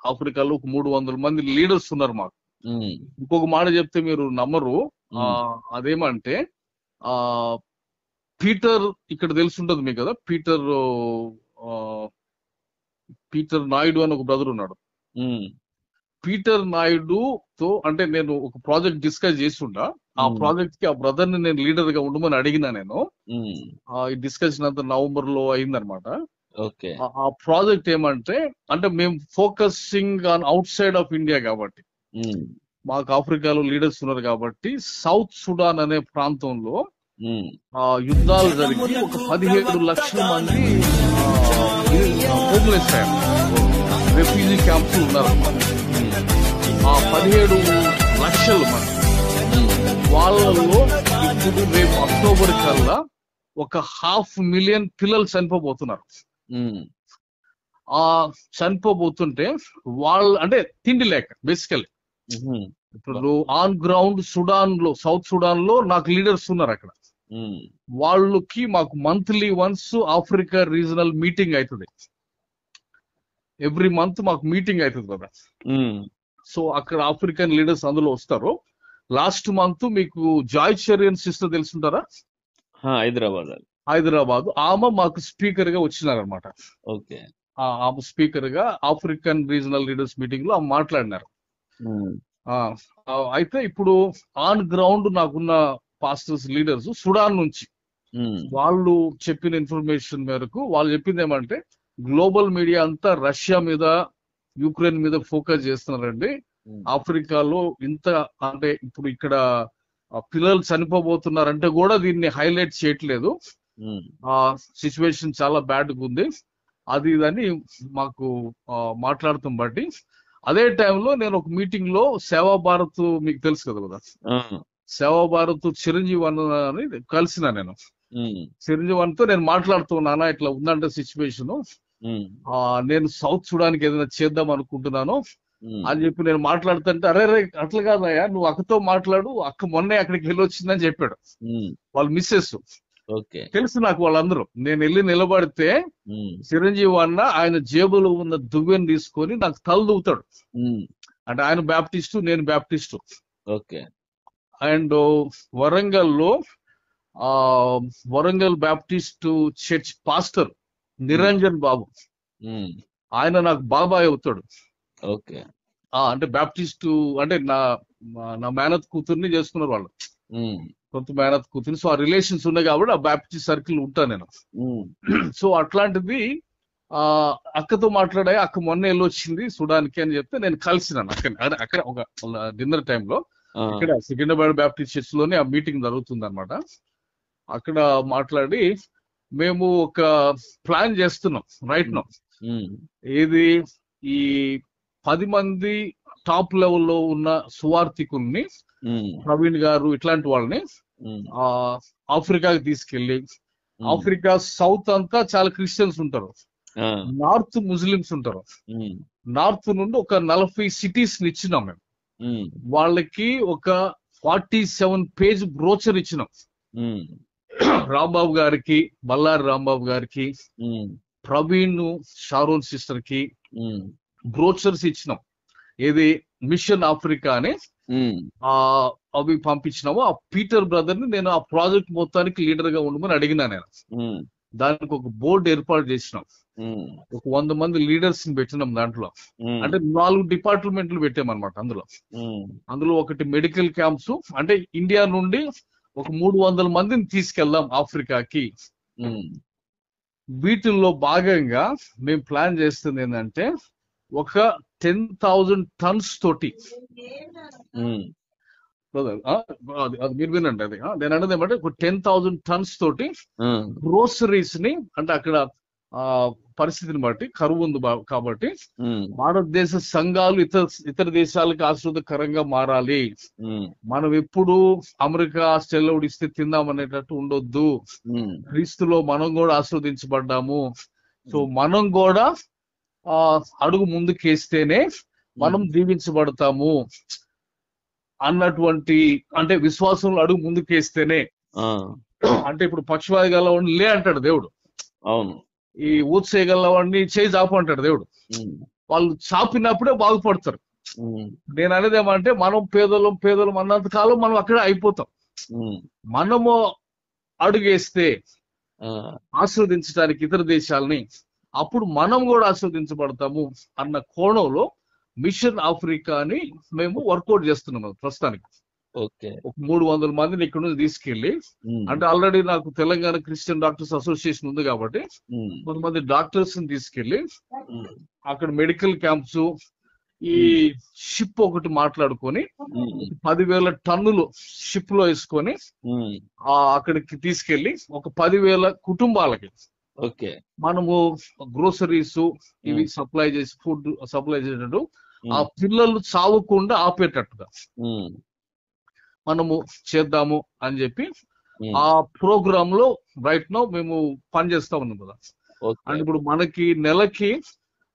ఆఫ్రికాలో ఒక 300 మంది లీడర్స్ ఉన్నారు మాకు. ఉమ్, ఇంకొక మాట చెప్తే మీరు నమ్మరు. అదేమంటే ఆ పీటర్, ఇక్కడ తెలుసుంటది మీకు కదా, పీటర్ నాయుడు అని ఒక బ్రదర్ ఉన్నాడు. ఉమ్, పీటర్ నాయుడు తో అంటే నేను ఒక ప్రాజెక్ట్ డిస్కస్ చేస్తుంటా. ఆ ప్రాజెక్ట్ కి ఆ బ్రదర్ ని నేను లీడర్ గా ఉండమని అడిగినా నేను. ఉమ్, ఈ డిస్కషన్ అంతా నవంబర్ లో అయిందనమాట. ఓకే. ఆ ప్రాజెక్ట్ ఏమంటే, అంటే మేము focusing on out side of India కాబట్టి, ఉమ్, మాకు ఆఫ్రికాలో లీడర్స్ ఉన్నారు కాబట్టి, సౌత్ సుడాన్ అనే ప్రాంతంలో ఉమ్, యుద్ధాలు జరిగి ఒక 17 లక్షల మంది హోమ్లెస్ అయ్యారు, రెఫ్యూజీ క్యాంప్స్ ఉన్నారు. ఆ 17 లక్షల మంది వాళ్ళలో ఇప్పుడు రేపు అక్టోబర్ కల్లా ఒక 500,000 పిల్లలు చనిపోబోతున్నారు. ఉమ్, ఆ చనిపోబోతుంటే వాళ్ళు అంటే తిండి లేక బేసికలీ. ఉమ్, ఇప్పుడు ఆన్ గ్రౌండ్ సుడాన్ లో, సౌత్ సుడాన్ లో నాకు లీడర్స్ ఉన్నారు అక్కడ. ఉమ్, వాళ్ళకి మాకు monthly once Africa regional meeting అవుతుంది. ఎవ్రీ మంత్ మాకు మీటింగ్ అవుతుంది కదా. ఉమ్, సో అక్కడ ఆఫ్రికన్ లీడర్స్ అందులో వస్తారు. లాస్ట్ మంత్ మీకు జాయ్ చెరియన్ సిస్టర్ తెలుసుంటారా, హైదరాబాద్. ఆమె మాకు స్పీకర్ గా వచ్చినారనమాట. ఓకే. ఆమె స్పీకర్ గా ఆఫ్రికన్ రీజనల్ లీడర్స్ మీటింగ్ లో ఆమె మాట్లాడినారు. ఉమ్, అయితే ఇప్పుడు ఆన్ గ్రౌండ్ నాకున్న పాస్టర్స్ లీడర్స్ సుడాన్ నుంచి, ఉమ్, వాళ్ళు చెప్పిన ఇన్ఫర్మేషన్ మేరకు వాళ్ళు చెప్పింది ఏమంటే, గ్లోబల్ మీడియా అంతా రష్యా మీద, యుక్రెయిన్ మీద ఫోకస్ చేస్తున్నారండి. ఆఫ్రికాలో ఇంత అంటే ఇప్పుడు ఇక్కడ పిల్లలు చనిపోబోతున్నారంటే కూడా దీన్ని హైలైట్ చేయట్లేదు. ఉమ్, ఆ సిచ్యువేషన్ చాలా బ్యాడ్ గా ఉంది, అది ఇదని మాకు మాట్లాడుతాం. బట్టి అదే టైంలో నేను ఒక మీటింగ్ లో సేవా భారత్, మీకు తెలుసు కదా, సేవా భారత్ చిరంజీవి అని కలిసిన నేను. ఉమ్, చిరంజీవి అన్నతో నేను మాట్లాడుతున్నానా, ఇట్లా ఉందంటే సిచ్యువేషన్, ఉమ్, నేను సౌత్ సుడానికి ఏదైనా చేద్దాం అనుకుంటున్నాను ఉమ్, అని చెప్పి నేను మాట్లాడుతుంటే, అరే అట్లా కాదయ్యా, నువ్వు అక్కతో మాట్లాడు, అక్క మొన్నే అక్కడికి వెళ్ళి వచ్చిందని చెప్పాడు. ఉమ్, వాళ్ళు మిస్సెస్ ఓకే. తెలుసు నాకు వాళ్ళందరూ. నేను వెళ్ళి నిలబడితే ఉమ్, చిరంజీవి అన్న ఆయన జేబులో ఉన్న దువ్వెని తీసుకొని నాకు తల దూవుతాడు. ఉమ్, అంటే ఆయన బ్యాప్టిస్టు, నేను బ్యాప్టిస్టు. ఓకే. అండ్ వరంగల్లో Warangal baptist church pastor Niranjan Babu, um, ఆయన నాకు బాబాయ్ అవుతాడు. ఓకే. అంటే బ్యాప్టిస్టు అంటే నా మేనత్ కూతుర్ని చేసుకున్నారు వాళ్ళు, ఉమ్, కొంత మేనత్ కూతుర్ని. సో ఆ రిలేషన్స్ ఉన్నాయి కాబట్టి ఆ బ్యాప్టిస్ట్ సర్కిల్ ఉంటాను నేను. ఉమ్, సో అట్లాంటిది అక్కతో మాట్లాడా, అక్క మొన్న వెళ్ళొచ్చింది సుడానికి అని చెప్తే నేను కలిసినాను అక్కడ ఒక డిన్నర్ టైంలో. ఇక్కడ సికింద్రాబాద్ బ్యాప్టిస్ట్ చర్చ్ లోనే ఆ మీటింగ్ జరుగుతుంది అనమాట. అక్కడ మాట్లాడి మేము ఒక ప్లాన్ చేస్తున్నాం రైట్ నౌ. ఉమ్, ఏది, ఈ 10 మంది టాప్ లెవెల్లో ఉన్న సువార్థికుల్ని, ఉమ్, ప్రవీణ్ గారు ఇట్లాంటి వాళ్ళని ఉమ్, ఆఫ్రికాకి తీసుకెళ్లి, ఆఫ్రికా సౌత్ అంతా చాలా క్రిస్టియన్స్ ఉంటారు, నార్త్ ముస్లిమ్స్ ఉంటారు. ఉమ్, నార్త్ నుండి ఒక 40 సిటీస్ ఇచ్చినాం మేము. ఉమ్, వాళ్ళకి ఒక 47 పేజ్ బ్రోచర్ ఇచ్చినాం. ఉమ్, రాంబాబు గారికి, బల్లారి రాంబాబు గారికి, ఉమ్, ప్రవీణ్, షారోన్ సిస్టర్ కి ఉమ్, బ్రోచర్స్ ఇచ్చినాం. ఏది, మిషన్ ఆఫ్రికా అని ఉమ్, అవి పంపించినాము. ఆ పీటర్ బ్రదర్ ని నేను ఆ ప్రాజెక్ట్ మొత్తానికి లీడర్ గా ఉండమని అడిగినా నేను. ఉమ్, దానికి ఒక బోర్డు ఏర్పాటు చేసినాం. ఉమ్, ఒక 100 మంది లీడర్స్ ని పెట్టినాం దాంట్లో. ఉమ్, అంటే 4 డిపార్ట్మెంట్లు పెట్టామన్నమాట అందులో. ఉమ్, అందులో ఒకటి మెడికల్ క్యాంప్స్, అంటే ఇండియా నుండి ఒక 300 మందిని తీసుకెళ్దాం ఆఫ్రికాకి. ఉమ్, వీటిల్లో భాగంగా మేము ప్లాన్ చేస్తుంది ఏంటంటే ఒక 10,000 టన్స్ తోటి, ఉమ్, బ్రదర్, అది మీరు వినండి. అది నేను అనేది ఏమంటే ఒక 10,000 టన్స్ తోటి ఉమ్, గ్రోసరీస్ ని, అంటే అక్కడ ఆ పరిస్థితిని బట్టి కరువు ఉంది కాబట్టి ఉమ్, భారతదేశ సంఘాలు ఇతర దేశాలకు ఆశ్రదకరంగా మారాలి. ఉమ్, మనం ఎప్పుడు అమెరికా ఆస్ట్రేలియా ఇస్తే తిందామనేటట్టు ఉండొద్దు. ఉమ్, క్రీస్తులో మనం కూడా ఆస్వాదించబడ్డాము. సో మనం కూడా అడుగు ముందుకేస్తేనే మనం దీవించబడతాము అన్నటువంటి, అంటే విశ్వాసంలో అడుగు ముందుకేస్తేనే. ఆ, అంటే ఇప్పుడు పక్షవాది గలవాడిని లే అంటాడు దేవుడు, అవును. ఈ ఊత్సేయగలవాడిని చేయి చాపు అంటాడు దేవుడు. ఉమ్, వాళ్ళు చాపినప్పుడే బాగుపడతారు. ఉమ్, నేను అనేది ఏమంటే మనం పేదలం అన్నంత కాలం మనం అక్కడే అయిపోతాం. ఉమ్, మనము అడుగేస్తే ఆ, ఆస్వాదించడానికి ఇతర దేశాలని, అప్పుడు మనం కూడా ఆస్వాదించబడతాము అన్న కోణంలో మిషన్ ఆఫ్రికాని మేము వర్కౌట్ చేస్తున్నాం ప్రస్తుతానికి. ఓకే. ఒక 300 మందిని ఇక్కడ నుంచి తీసుకెళ్లి, ఉమ్, అంటే ఆల్రెడీ నాకు తెలంగాణ క్రిస్టియన్ డాక్టర్స్ అసోసియేషన్ ఉంది కాబట్టి ఉమ్, కొంతమంది డాక్టర్స్ ని తీసుకెళ్లి ఉమ్, అక్కడ మెడికల్ క్యాంప్స్, ఈ షిప్ ఒకటి మాట్లాడుకొని ఉమ్, 10,000 టన్నులు షిప్ లో వేసుకొని ఉమ్, అక్కడికి తీసుకెళ్లి ఒక 10,000 కుటుంబాలకి ఓకే. మనము గ్రోసరీస్ ఇవి సప్లై చేసి, ఫుడ్ సప్లై చేసేటట్టు, ఆ పిల్లలు చావకుండా ఆపేటట్టుగా ఉమ్, మనము చేద్దాము అని చెప్పి ఉమ్, ఆ ప్రోగ్రామ్ లో రైట్ నో మేము పనిచేస్తా ఉన్నాం కదా. ఓకే. అంటే ఇప్పుడు మనకి నెలకి,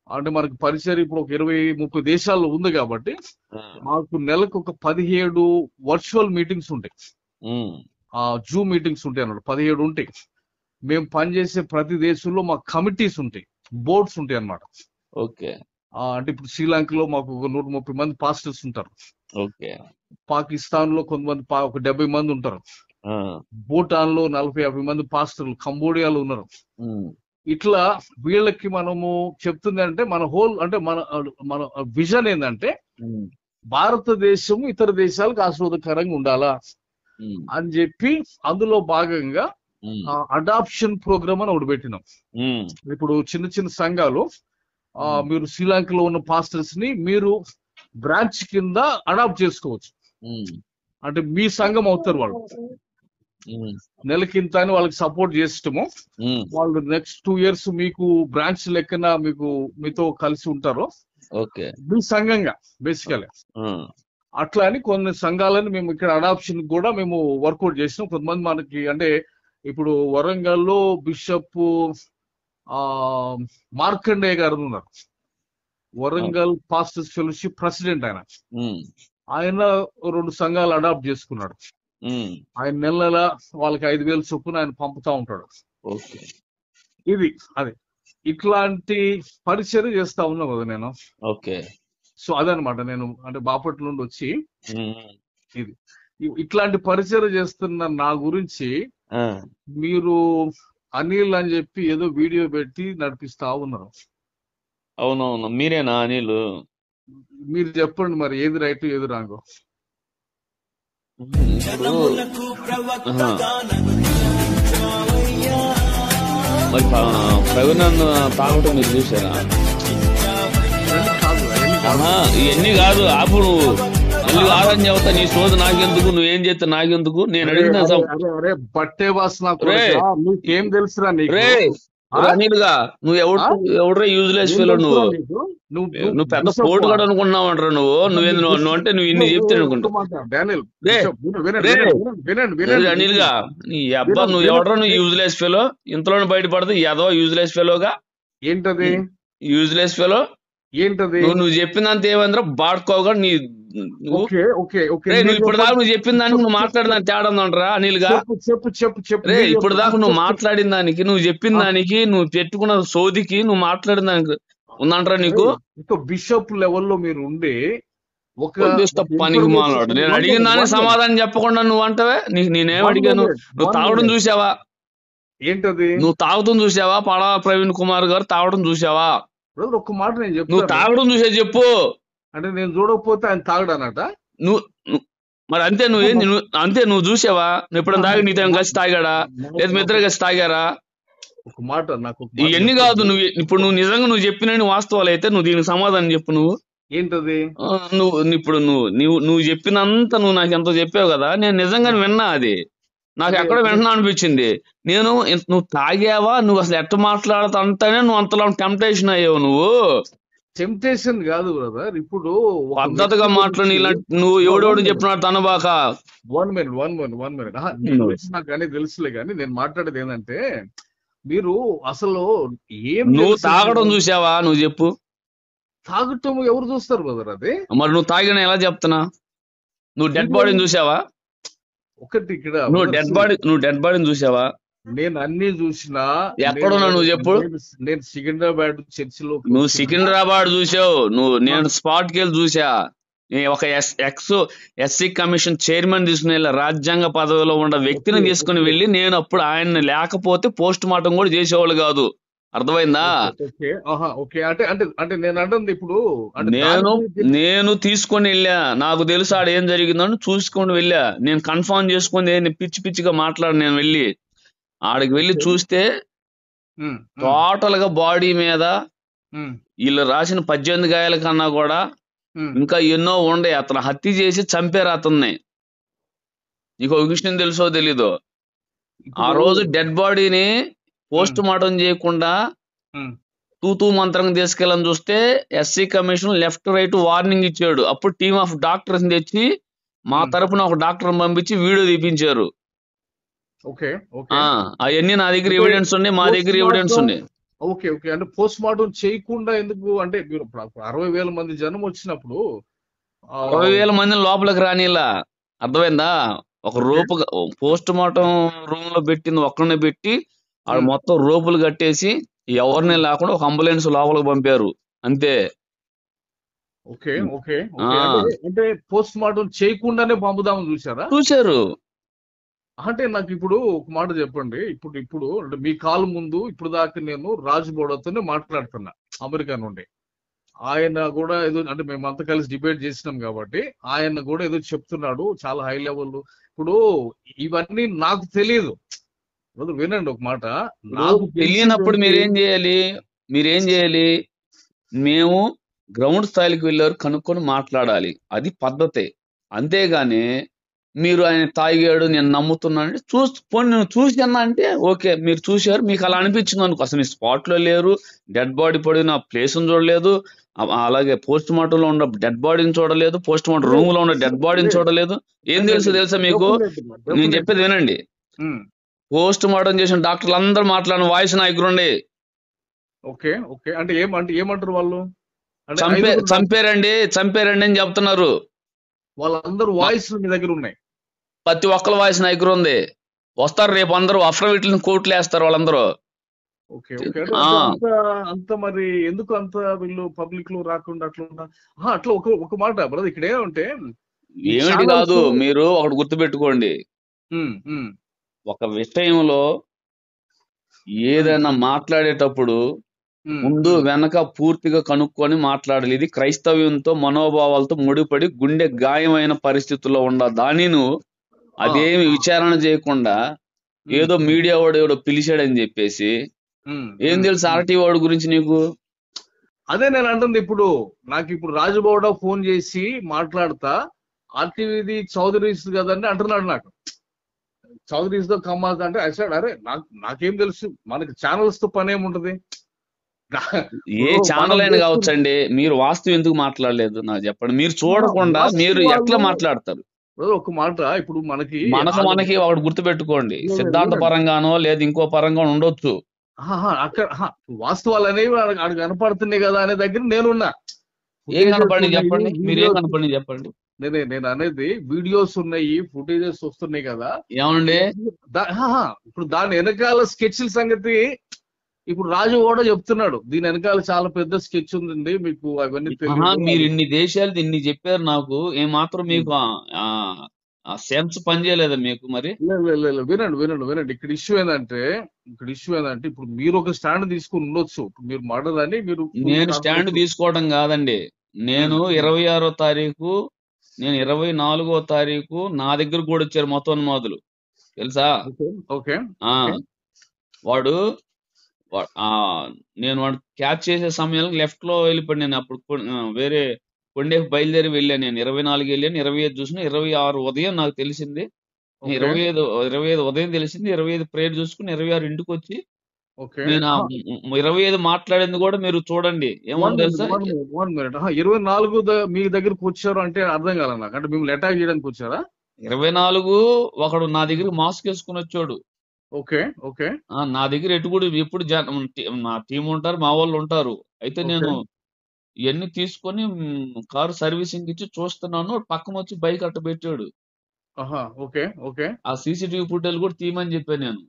అంటే మనకి పరిచయం ఇప్పుడు ఒక 20-30 దేశాల్లో ఉంది కాబట్టి ఆ, మాకు నెలకు ఒక 17 వర్చువల్ మీటింగ్స్ ఉంటాయి, ఉమ్, జూమ్ మీటింగ్స్ ఉంటాయి అన్నమాట. 17 ఉంటాయి. మేము పనిచేసే ప్రతి దేశంలో మాకు కమిటీస్ ఉంటాయి, బోర్డ్స్ ఉంటాయి అన్నమాట. ఓకే. అంటే ఇప్పుడు శ్రీలంకలో మాకు ఒక 130 మంది పాస్టర్స్ ఉంటారు. ఓకే. పాకిస్తాన్ లో కొంతమంది ఒక 70 మంది ఉంటారు. ఆ, భూటాన్ లో 40-50 మంది పాస్టర్లు, కంబోడియాలో ఉన్నారు. ఉమ్, ఇట్లా వీళ్ళకి మనము చెప్తుంది అంటే మన హోల్, అంటే మన విజన్ ఏంటంటే ఉమ్, భారతదేశము ఇతర దేశాలకు ఆశీర్వాదకరంగా ఉండాలా ఉమ్, అని చెప్పి అందులో భాగంగా ఉమ్, అడాప్షన్ ప్రోగ్రామ్ అని ఒకటి పెట్టినాం. ఉమ్, ఇప్పుడు చిన్న చిన్న సంఘాలు, మీరు శ్రీలంకలో ఉన్న పాస్టర్స్ ని మీరు బ్రాంచ్ కింద అడాప్ట్ చేసుకోవచ్చు. ఉమ్, అంటే మీ సంఘం అవుతారు వాళ్ళు, ఉమ్, నెలకింత అని వాళ్ళకి సపోర్ట్ చేస్తాము. ఉమ్, వాళ్ళు నెక్స్ట్ 2 years మీకు బ్రాంచ్ లెక్కన మీతో కలిసి ఉంటారు, ఓకే. మీ సంఘంగా బేసికల్. ఉమ్, అట్లా అని కొన్ని సంఘాలని మేము ఇక్కడ అడాప్షన్ కూడా మేము వర్కౌట్ చేసినాం. కొంతమంది మనకి, అంటే ఇప్పుడు వరంగల్లో బిషప్ మార్కండేయ గారు ఉన్నారు, వరంగల్ పాస్టర్స్ ఫెలోషిప్ ప్రెసిడెంట్ ఆయన. ఉమ్, ఆయన 2 సంఘాలు అడాప్ట్ చేసుకున్నాడు. ఉమ్, ఆయన నెల వాళ్ళకి 5,000 చొప్పున ఆయన పంపుతా ఉంటాడు. ఓకే. ఇది అది ఇట్లాంటి పరిచయం చేస్తా ఉన్నా కదా నేను. ఓకే. సో అదనమాట, నేను అంటే బాపట్ల నుండి వచ్చి ఉమ్, ఇది ఇట్లాంటి పరిచయం చేస్తున్న నా గురించి ఆ, మీరు అనిల్ అని చెప్పి ఏదో వీడియో పెట్టి నడిపిస్తా ఉన్నారు. అవునవును, మీరేనా అనిల్? మీరు చెప్పండి మరి, ఏది రైట్ ఏది రాంగో. ఇప్పుడు జనములకు ప్రవక్త ఆహా. గానను నియమించావయ్యా. మరి ప్రవీణ్ తాగటం మీరు చూసారా? ఆహా, ఇవన్నీ కాదు, ఆపు నువ్వు. మళ్ళీ కాదని చెబుతా, నీ సోద నాకెందుకు, నువ్వేం చేస్తే నాకెందుకు? నేను అడిగిన అరే బట్టే వాసన రే. నీకేం తెలుసురా నీకు? రే అనిల్ గా, నువ్వు ఎవడరా యూజ్లెస్ ఫెలో నువ్వు? నువ్వు పెద్ద పోటు కూడా అనుకున్నావు అంటారా నువ్వు? నువ్వు అంటే నువ్వు ఇన్ని చెప్తే అనుకుంటా. అనిల్ గా, నీ అబ్బా, నువ్వు ఎవడరా? నువ్వు యూజ్లెస్ ఫెలో, ఇంతలోనే బయటపడదు ఏదో యూజ్లెస్ ఫెలోగా. ఏంటది? యూజ్లెస్ ఫెలో ఏంటది? నువ్వు చెప్పినంత ఏమందరా బాడుకోగా నీ నువ్వు ఇప్పుడు దాకా నువ్వు చెప్పిన దానికి నువ్వు మాట్లాడిన తేడా ఉందంటరా అనిల్ గా? రే ఇప్పుడు దాకా నువ్వు మాట్లాడిన దానికి, నువ్వు చెప్పిన దానికి, నువ్వు పెట్టుకున్న సోదికి, నువ్వు మాట్లాడిన దానికి ఉందంటరా నీకు? బిషప్ లెవెల్లో మీరు ఉండే ఒక పనికి మాట్లాడు. నేను అడిగిన దానికి సమాధానం చెప్పకుండా నువ్వు అంటావే. నేనేం అడిగాను? నువ్వు తాగడం చూసావా? ఏంటది నువ్వు తాగుతుంది చూసావా? పడా ప్రవీణ్ కుమార్ గారు తాగడం చూసావా? బ్రదర్ ఒక్క మాట నేను నువ్వు చెప్తాను. తాగడం చూసే చెప్పు. అంటే నేను చూడకపోతే ఆయన తాగడానట. నువ్వు మరి అంతే, అంతే నువ్వు చూసావా? నువ్వు ఎప్పుడైనా తాగి నీతో కలిసి తాగాడా? లేదు మీ ఇద్దరు కలిసి తాగారా? ఒక మాట నాకు ఇవన్నీ కాదు. నువ్వు నిజంగా నువ్వు చెప్పిన వాస్తవాలు అయితే నువ్వు దీనికి సమాధానం చెప్పు. నువ్వు ఏంటది? నువ్వు చెప్పినంత నువ్వు నాకు ఎంతో చెప్పావు కదా, నేను నిజంగా విన్నా. అది నాకు ఎక్కడ వింటున్నా అనిపించింది. నువ్వు తాగావా? నువ్వు అసలు ఎట్ట మాట్లాడుతుంటేనే నువ్వు అంతలో టెంప్టేషన్ అయ్యావు. నువ్వు టెంప్టేషన్ కాదు బ్రదర్. ఇప్పుడు పద్ధతిగా మాట్లాడి నువ్వు ఎవడెవడు చెప్పినాడు తనబాక. వన్ మినిట్ నాకు కానీ తెలుసులే, కానీ నేను మాట్లాడేది ఏంటంటే మీరు అసలు ఏం నువ్వు తాగడం చూసావా? నువ్వు చెప్పు. తాగటం ఎవరు చూస్తారు బ్రదర్? అది మరి నువ్వు తాగిన ఎలా చెప్తున్నా? నువ్వు డెడ్ బాడీని చూసావా? ఒకటి ఇక్కడ నువ్వు డెడ్ బాడీని చూసావా? నేను అన్ని చూసినా. ఎక్కడున్నా నువ్వు చెప్పు. నేను సికింద్రాబాద్ చర్చిలో. నువ్వు సికింద్రాబాద్ చూసావు. నేను స్పాట్ కి వెళ్ళి చూసా. ఒక ఎస్సీ కమిషన్ చైర్మన్ తీసుకుని వెళ్ళి రాజ్యాంగ పదవిలో ఉన్న వ్యక్తిని తీసుకుని వెళ్ళి నేను అప్పుడు ఆయన లేకపోతే పోస్ట్ మార్టం కూడా చేసేవాళ్ళు కాదు. అర్థమైందా? అంటే నేను అంటుంది ఇప్పుడు నేను తీసుకొని వెళ్ళా. నాకు తెలుసు ఆడ ఏం జరిగిందని చూసుకొని వెళ్ళా. నేను కన్ఫర్మ్ చేసుకొని పిచ్చి పిచ్చిగా మాట్లాడి నేను వెళ్ళి ఆడికి వెళ్ళి చూస్తే టోటల్ గా బాడీ మీద వీళ్ళు రాసిన 18 గాయాల కన్నా కూడా ఇంకా ఎన్నో ఉండే. అతను హత్య చేసి చంపారు అతన్ని. నీకు ఒక విషయం తెలుసో తెలీదో, ఆ రోజు డెడ్ బాడీని పోస్ట్ మార్టం చేయకుండా తూతూ మంత్రం తీసుకెళ్ళని చూస్తే SC commission left right warning ఇచ్చాడు. అప్పుడు టీమ్ ఆఫ్ డాక్టర్స్ తెచ్చి మా తరపున ఒక డాక్టర్ పంపించి వీడియో తీపించారు. అవన్నీ నా దగ్గర ఎవిడెన్స్ ఉన్నాయి, మా దగ్గర ఎవిడెన్స్ ఉన్నాయి. ఓకే ఓకే అంటే పోస్ట్ మార్టం చేయకుండా ఎందుకు? అంటే మీరు 60,000 మంది జనం వచ్చినప్పుడు 60,000 మందిని లోపలికి రానిలా. అర్థమైందా? ఒక రోపు పోస్ట్ మార్టం రూమ్ లో పెట్టింది ఒక్కడిని పెట్టి ఆడు మొత్తం రోపులు కట్టేసి ఎవరిని లేకుండా ఒక అంబులెన్స్ లోపలికి పంపారు అంతే. ఓకే ఓకే అంటే పోస్ట్ మార్టం చేయకుండానే పంపుదామని చూశారు. అంటే నాకు ఇప్పుడు ఒక మాట చెప్పండి. ఇప్పుడు అంటే మీ కాల్ ముందు ఇప్పుడు దాకా నేను రాజు బోడతోనే మాట్లాడుతున్నా అమెరికా నుండి. ఆయన కూడా ఏదో అంటే మేమంతా కలిసి డిబేట్ చేసినాం కాబట్టి ఆయన కూడా ఏదో చెప్తున్నాడు చాలా హై లెవెల్. ఇప్పుడు ఇవన్నీ నాకు తెలియదు. వినండి ఒక మాట. నాకు తెలియనప్పుడు మీరేం చేయాలి? మేము గ్రౌండ్ స్థాయికి వెళ్ళారు కనుక్కొని మాట్లాడాలి. అది పద్ధతే. అంతేగాని మీరు ఆయన తాగాడు నేను నమ్ముతున్నాను నేను చూసాను అంటే ఓకే, మీరు చూశారు, మీకు అలా అనిపించింది అనుకో. అసలు మీ స్పాట్ లో లేరు, డెడ్ బాడీ పడిన ప్లేస్ చూడలేదు, అలాగే పోస్ట్ మార్టం లో ఉన్న డెడ్ బాడీని చూడలేదు, పోస్ట్ మార్టం రూమ్ లో ఉన్న డెడ్ బాడీని చూడలేదు. ఏం తెలుసా మీకు? నేను చెప్పేది వినండి. పోస్ట్ మార్టం చేసిన డాక్టర్లు అందరూ మాట్లాడిన వాయిస్ నా దగ్గర ఉండే. ఓకే ఓకే అంటే ఏమంటారు వాళ్ళు? చంపారండి అని చెప్తున్నారు. వాళ్ళందరూ వాయిస్ మీ దగ్గర ఉన్నాయి? ప్రతి ఒక్కరి వాయిస్ నా దగ్గర ఉంది. వస్తారు రేపు అందరూ అఫ్రవిట్లను కోర్టులు వేస్తారు వాళ్ళందరూ. అంత మరి ఎందుకు అంత వీళ్ళు పబ్లిక్ లో రాకుండా అట్లా ఒక మాట బ్రదర్ ఇక్కడ ఏమంటే ఏమిటి కాదు, మీరు ఒకటి గుర్తుపెట్టుకోండి. ఒక విషయంలో ఏదైనా మాట్లాడేటప్పుడు ముందు వెనక పూర్తిగా కనుక్కొని మాట్లాడాలి. ఇది క్రైస్తవ్యంతో మనోభావాలతో ముడిపడి గుండె గాయమైన పరిస్థితుల్లో ఉన్న దాన్ని అదేమి విచారణ చేయకుండా ఏదో మీడియా వాడు ఎవడో పిలిచాడని చెప్పేసి ఏం తెలుసు ఆర్టీ వాడు గురించి నీకు? అదే నేను అంటుంది. నాకు రాజుబౌడ ఫోన్ చేసి మాట్లాడతా ఆర్టీవీది చౌదరీస్ కదండి అంటున్నాడు. నాకు చౌదరీస్ తో కమ్మాజ్ అంటే అసలు అరే నాకేం తెలుసు, మనకి ఛానల్స్ తో పని ఏముంటది? ఏ ఛానల్ అయినా కావచ్చండి. మీరు వాస్తవం ఎందుకు మాట్లాడలేదు నాకు చెప్పండి. మీరు చూడకుండా మీరు ఎట్లా మాట్లాడతారు? ఒక మాట ఇప్పుడు మనకి ఒకటి గుర్తు పెట్టుకోండి, సిద్ధాంత పరంగానో లేదా ఇంకో పరంగా ఉండొచ్చు. అక్కడ వాస్తవాలు అనేవి ఆడ కనపడుతున్నాయి కదా అనే దగ్గర నేనున్నా. ఏం కనపడి చెప్పండి, మీరేం కనపడి చెప్పండి. నేను అనేది వీడియోస్ ఉన్నాయి, ఫుటేజెస్ వస్తున్నాయి కదా. ఏమండి ఇప్పుడు దాని వెనకాల స్కెచ్ల సంగతి ఇప్పుడు రాజు కూడా చెప్తున్నాడు. దీని వెనకాల చాలా పెద్ద స్కెచ్ ఉందండి, మీకు అవన్నీ మీరు ఇన్ని దేశాలు ఇన్ని చెప్పారు. నాకు ఏమాత్రం మీకు ఆ సెన్స్ పని చేయలేదా మీకు మరి? లేదు లేదు లేదు, వినండి వినండి వినండి. ఇక్కడ ఇష్యూ ఏంటంటే ఇప్పుడు మీరు ఒక స్టాండ్ తీసుకుని ఉండొచ్చు. ఇప్పుడు మీరు మర్డర్ అని మీరు ఫుల్ నేను స్టాండ్ కాన్ఫిడెన్స్. తీసుకోవడం కాదండి. నేను 26వ తారీఖు, నేను 24వ తారీఖు నా దగ్గర కూడా వచ్చారు మతోన్మాదులు, తెలుసా? ఓకే ఓకే ఆ ఓకే వాడు వా- ఆ నేను వాడు క్యాచ్ చేసే సమయంలో లెఫ్ట్ లో వెళ్ళిపోయాను. నేను అప్పుడు వేరే కొండేకి బయలుదేరి వెళ్ళాను. నేను 24 వెళ్ళాను, 25 చూసిన, 26 ఉదయం నాకు తెలిసింది. ఓకే 25 ఉదయం తెలిసింది, 25 ప్రేయర్ చూసుకుని 26 ఇంటికి వచ్చి ఓకే. నేను 25 మాట్లాడింది కూడా మీరు చూడండి. వన్ ఏమన్నా మినిట్ తెలుసా? 1 మినిట్. 24 మీ దగ్గరకు వచ్చారు అంటే అర్థం కాల నాకు. అంటే మిమ్మల్ని అటాక్ చేయడానికి వచ్చారా? 24 ఒకడు నా దగ్గరికి మాస్క్ వేసుకుని వచ్చాడు. ఓకే ఓకే నా దగ్గర ఎప్పుడు నా టీం ఉంటారు, మా వాళ్ళు ఉంటారు. అయితే ఓకే నేను ఇవన్నీ తీసుకొని కారు సర్వీసింగ్ ఇచ్చి చూస్తున్నాను. వాడు పక్కన వచ్చి బైక్ అట్ట పెట్టాడు. ఓకే ఓకే ఆ సీసీటీవీ ఫుటేజ్ కూడా తీయమని చెప్పాను నేను.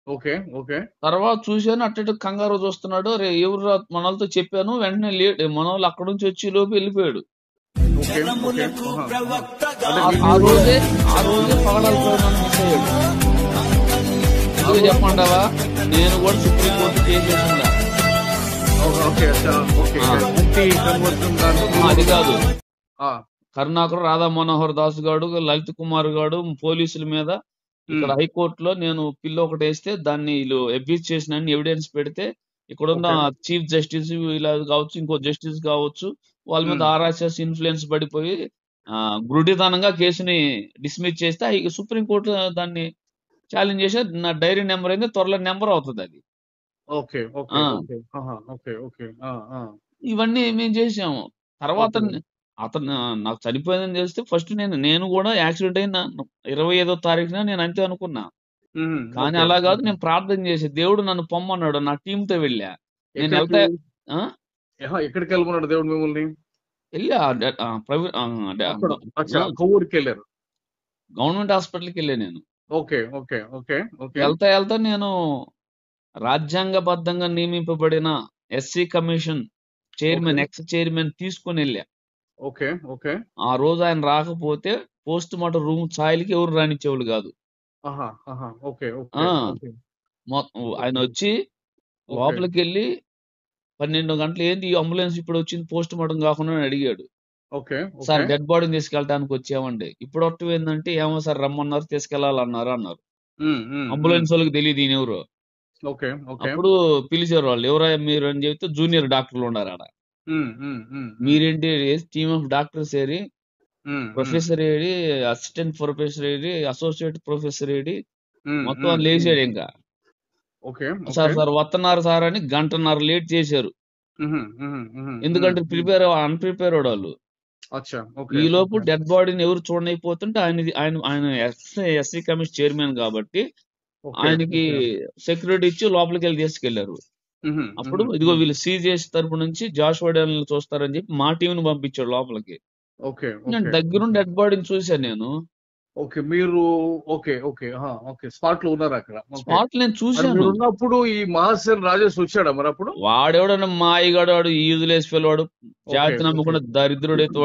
ఓకే ఓకే తర్వాత చూశాను, అట్ట కంగారు చూస్తున్నాడు. రే ఎవరు మనలతో చెప్పాను, వెంటనే మన వాళ్ళు అక్కడ నుంచి వచ్చి లోపు వెళ్ళిపోయాడు. Okay okay. జనములకు ప్రవక్తగా ఆ రోజే పగడాలు మిస్ అయ్యాడు. ఎందుకు చెప్పంటావా? నేను కూడా సుప్రీంకోర్టు కేసు వేసిందా. Okay okay. కన్వర్షన్ దాంట్లో అది కాదు, ఆ, కరుణాకర్, రాధా మనోహర్ దాస్ గాడు, లలిత్ కుమార్ గాడు పోలీసుల మీద ఇక్కడ హైకోర్టులో నేను పిల్లు ఒకటి వేస్తే దాన్ని వీళ్ళు అబ్యూజ్ చేసిన ఎవిడెన్స్ పెడితే ఇక్కడున్న ఓకే. చీఫ్ జస్టిస్ ఇలా కావచ్చు, ఇంకో జస్టిస్ కావచ్చు, వాళ్ళ మీద ఆర్ఎస్ఎస్ ఇన్ఫ్లుయెన్స్ పడిపోయి గురుడితనంగా కేసుని డిస్మిస్ చేస్తే సుప్రీంకోర్టు దాన్ని ఛాలెంజ్ చేసి నా డైరీ నెంబర్ అయింది, త్వరలో నెంబర్ అవుతుంది అది. ఓకే ఓకే ఆ, ఓకే ఓకే ఓకే. ఇవన్నీ మేము చేసాము. తర్వాత ఓకే అతను నాకు చనిపోయిందని తెలిస్తే ఫస్ట్ నేను కూడా యాక్సిడెంట్ అయిన 25వ తారీఖున నేను అంతే అనుకున్నా. కానీ ఓకే అలా కాదు, నేను ప్రార్థన చేసి దేవుడు నన్ను పొమ్మన్నాడు, నా టీంతో వెళ్ళా. నేను ఎక్కడికి వెళ్తా ఆ? ఎక్కడికి వెళ్ళమన్నాడు దేవుడు మిమ్మల్ని? వెళ్ళా అక్కడ కొవ్వూరికి వెళ్ళారు. గవర్నమెంట్ హాస్పిటల్కి వెళ్ళా నేను. ఓకే ఓకే ఓకే ఓకే వెళ్తా నేను రాజ్యాంగబద్ధంగా నియమింపబడిన SC commission chairman, ex chairman తీసుకుని వెళ్ళా. Okay okay. ఆ రోజు ఆయన రాకపోతే పోస్ట్ మార్టం రూమ్ ఛాయలకి ఎవరు రానిచ్చేవాళ్ళు కాదు. ఓకే ఓకే ఆ ఓకే ఆయన వచ్చి లోపలికి వెళ్ళి 12 గంటలు ఏంది ఈ అంబులెన్స్ ఇప్పుడు వచ్చింది పోస్ట్ మార్టం కాకుండా అని అడిగాడు. ఓకే సార్ డెడ్ బాడీని తీసుకెళ్ళడానికి వచ్చామండి. ఇప్పుడు అట్టు ఏంటంటే ఏమో సార్ రమ్మన్నారు, తీసుకెళ్లాలన్నారు అన్నారు. అంబులెన్స్ వాళ్ళకి తెలియదు ఈయన ఎవరు. ఓకే ఓకే అప్పుడు పిలిచారు వాళ్ళు, ఎవరయ్యా మీరు అని చెప్తే జూనియర్ డాక్టర్లు ఉన్నారు ఆడ. మీరేంటి team of doctors eri, professor AD, assistant professor AD, associate professor AD, మొత్తం అని లేచాడు. ఇంకా ఓకే సార్ వస్తున్నారు సార్ అని 1.5 గంట లేట్ చేశారు. ఎందుకంటే అన్ప్రిపేర్డ్ వాళ్ళు. ఈ లోపు డెడ్ బాడీని ఎవరు చూడనైపోతుంటే ఆయన ఎస్సీ కమిషన్ చైర్మన్ కాబట్టి ఆయనకి సెక్యూరిటీ ఇచ్చి లోపలికి వెళ్ళి తీసుకెళ్లారు. అప్పుడు ఇదిగో వీళ్ళు సీజీఎస్ తరపు నుంచి జాషువా డానియల్ చూస్తారని చెప్పి మా టీంని పంపించాడు లోపలికి. ఓకే నేను దగ్గరుండి డెడ్ బాడీని చూశాను నేను. ఓకే. మీరు ఓకే ఓకే ఓకే స్పాట్ లో ఉన్నారు అక్కడ. స్పాట్ నేను చూశాను. ఉన్నప్పుడు ఈ మహాసేన్ రాజేష్ వచ్చాడా మరి అప్పుడు? వాడెవడన్నా మాయిగాడు, వాడు యూజ్లెస్ పిల్లవాడు, జాతి నమ్ముకున్న దరిద్రుడైతే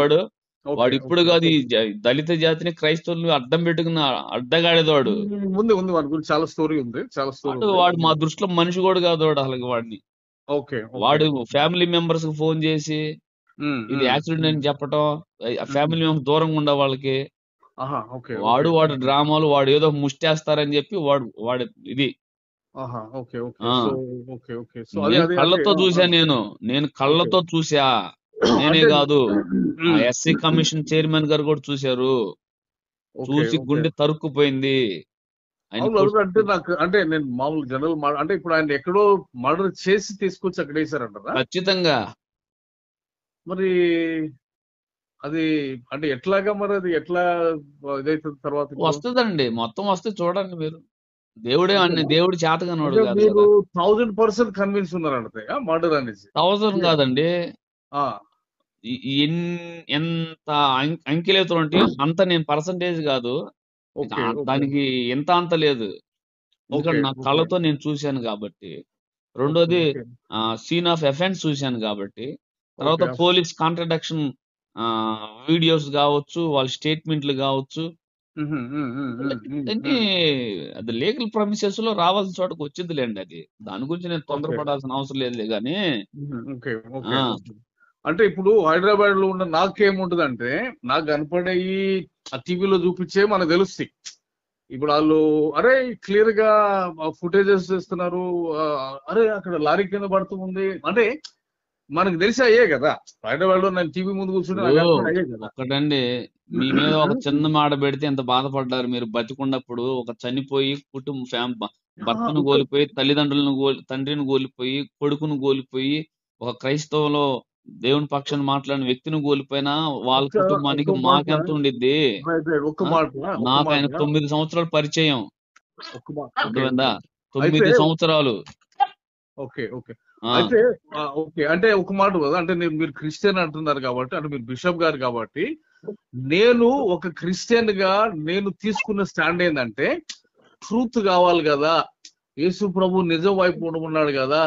వాడు ఇప్పుడు కాదు ఈ దళిత జాతిని క్రైస్తవులు అడ్డం పెట్టుకున్న అడ్డగాడేవాడు. ఉంది ఉంది వాడి గురించి చాలా స్టోరీ ఉంది, చాలా స్టోరీ. వాడు మా దృష్టిలో మనిషి కూడా కాదు వాడు అసలు. వాడిని వాడు ఫ్యామిలీ మెంబర్స్ కి ఫోన్ చేసి ఇది యాక్సిడెంట్ అని చెప్పటం, ఫ్యామిలీ మెంబర్స్ దూరంగా ఉండే వాళ్ళకి. వాడు డ్రామాలు, వాడు ఏదో ముష్టేస్తారని చెప్పి వాడు ఇది కళ్ళతో చూసా. నేను కళ్ళతో చూసా, నేనే కాదు ఎస్సీ కమిషన్ చైర్మన్ గారు కూడా చూశారు. చూసి గుండె తరుక్కుపోయింది. అంటే నాకు అంటే నేను మామూలు జనరల్ అంటే ఇప్పుడు ఆయన ఎక్కడో మర్డర్ చేసి తీసుకొచ్చి అక్కడ వేసారంటారా? ఖచ్చితంగా. మరి అది అంటే ఎట్లాగా మరి అది ఎట్లా ఇదైతే తర్వాత వస్తుందండి, మొత్తం వస్తే చూడండి మీరు. దేవుడు చేతగానోడు కాదు. మీరు 1000% కన్విన్స్ ఉన్నారంటే మర్డర్ అనేసి. 1000 కాదండి, ఎంత అంకెలేతో అంటే అంత నేను పర్సంటేజ్ కాదు దానికి, ఎంత అంత లేదు. ఎందుకంటే నా కళ్ళతో నేను చూశాను కాబట్టి. రెండోది సీన్ ఆఫ్ ఎఫెన్స్ చూశాను కాబట్టి. తర్వాత పోలీస్ కాంట్రడక్షన్ వీడియోస్ కావచ్చు, వాళ్ళ స్టేట్మెంట్లు కావచ్చు, దాన్ని అది లీగల్ ప్రమిసెస్ లో రావాల్సిన చోటకు వచ్చిందిలేండి. అది దాని గురించి నేను ఓకే తొందరపడాల్సిన అవసరం లేదులే గాని. ఓకే ఓకే ఆ ఓకే. అంటే ఇప్పుడు హైదరాబాద్ లో ఉన్న నాకేముంటదంటే, నాకు కనపడేవి ఆ టీవీలో చూపించే మనకు తెలుస్తాయి. ఇప్పుడు వాళ్ళు అరే క్లియర్ గా ఫుటేజెస్ ఇస్తున్నారు, అరే అక్కడ లారీ కింద పడుతుంది అంటే మనకు తెలిసి అయ్యే కదా. హైదరాబాద్ లో నేను టీవీ ముందు కూర్చుంటే నాకు ఇప్పుడు కనపడి అయ్యే కదా. ఒక్కటండి, మీ మీద ఒక చిన్న మాట పెడితే ఎంత బాధపడ్డారు మీరు బతికున్నప్పుడు. ఒక చనిపోయి భర్తను ఒక కోల్పోయి, తండ్రిని కోల్పోయి, కొడుకును కోల్పోయి, ఒక క్రైస్తవంలో దేవుని పక్షాన మాట్లాడిన వ్యక్తిని కోల్పోయినా వాళ్ళ ఒక్క కుటుంబానికి ఒక్క మాట మాకెంత ఉండిద్ది. ఒక్క ఆ? మాట ఒక్క నాకు మాట ఆయన 9 సంవత్సరాల పరిచయం. ఒక్క మాట ఓకే అర్థమైందా? ఓకే. అయితే 9 సంవత్సరాలు. Okay okay. ఆ అయితే ఓకే అంటే ఒక మాట కదా, అంటే మీరు క్రిస్టియన్ అంటున్నారు కాబట్టి, అంటే మీరు బిషప్ గారు కాబట్టి, నేను ఒక క్రిస్టియన్ గా నేను తీసుకున్న స్టాండ్ ఏంటంటే, ట్రూత్ కావాలి కదా. యేసు ప్రభు నిజం వైపు ఉండమన్నాడు కదా,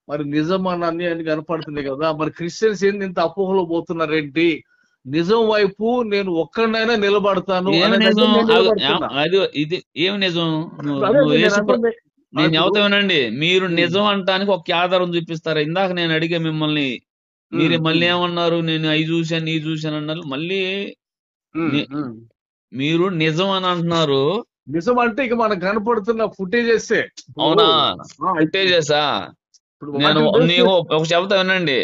మరి నిజం అని అన్ని కనపడుతుంది కదా, మరి క్రిస్టియన్స్ ఏంది ఇంత అపోహలో పోతున్నారేంటి, నిజం వైపు నేను ఒక్కడినైనా నిలబడతాను ఏమి అనే దగ్గర నిజం? నేను నిలబడుతున్నా. అది ఇది ఏమి నిజం? అదే నువ్వు నేను అంటుంది. నేను ఇప్పుడు చెబుతానండి, మీరు నిజం అంటానికి ఒక ఆధారం చూపిస్తారా? ఇందాక నేను అడిగా మిమ్మల్ని, మీరు మళ్ళీ ఏమన్నారు? నేను అవి చూశాను ఈ చూశాను అన్నారు. మళ్ళీ ని- మీరు నిజం అని అంటున్నారు. నిజం అంటే ఇక మనకు కనపడుతున్న ఫుటేజెస్. అవునా? ఫుటేజెసా? నేను నీకు ఒక చెబుతా వినండి.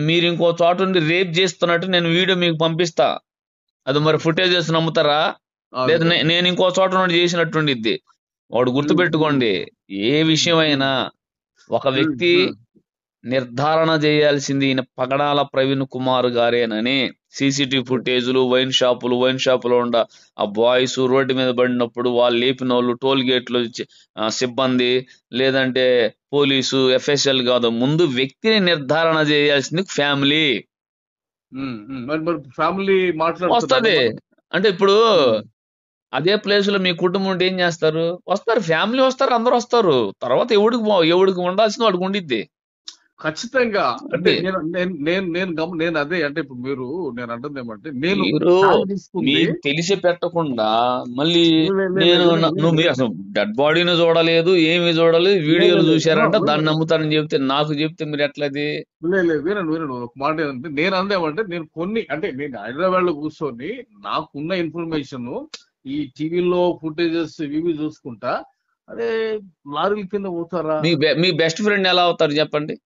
మీరు ఇంకో చోట ఉండి రేప్ చేస్తున్నట్టు నేను వీడియో మీకు పంపిస్తా. అది మరి ఫుటేజెస్ నమ్ముతారా? లేదు నేను ఇంకో చోట నుండి చేసినట్టుండిద్ది. వాడు గుర్తుపెట్టుకోండి, ఏ విషయమైనా ఒక వ్యక్తి నిర్ధారణ చేయాల్సింది ఈయన పగడాల ప్రవీణ్ కుమార్ గారేనని. సీసీటీవీ ఫుటేజ్లు, వైన్ షాపులో ఉండ ఆ బాయ్స్ రోడ్డు మీద పడినప్పుడు వాళ్ళు లేపిన వాళ్ళు, టోల్ గేట్లు సిబ్బంది, లేదంటే పోలీసు, ఎఫ్ఎస్ఎల్ కాదు, ముందు వ్యక్తిని నిర్ధారణ చేయాల్సింది ఫ్యామిలీ. ఫ్యామిలీ వస్తది. అంటే ఇప్పుడు అదే ప్లేస్ లో మీ కుటుంబం ఉంటే ఏం చేస్తారు? వస్తారు, ఫ్యామిలీ వస్తారు, అందరూ వస్తారు. తర్వాత ఎవడికి ఉండాల్సింది వాడికి ఉండిద్ది. ఖచ్చితంగా. అంటే నేను అదే అంటే ఇప్పుడు నేను అంటుంది ఏమంటే, నేను మీకు తెలిసి పెట్టకుండా మళ్ళీ నువ్వు అసలు డెడ్ బాడీని చూడలేదు, ఏమి చూడలేదు, వీడియోలు చూశారంట, దాన్ని నమ్ముతారని చెప్తే మీరు ఎట్లది? లేదు వినండి ఒక మాట ఏంటంటే, నేను అందేమంటే, నేను నేను హైదరాబాద్ లో కూర్చొని నాకున్న ఇన్ఫర్మేషన్ ఈ టీవీలో ఫుటేజెస్ ఇవి చూసుకుంటా, అదే లారీల కింద పోతారా. మీ బెస్ట్ ఫ్రెండ్ ఎలా అవుతారు చెప్పండి?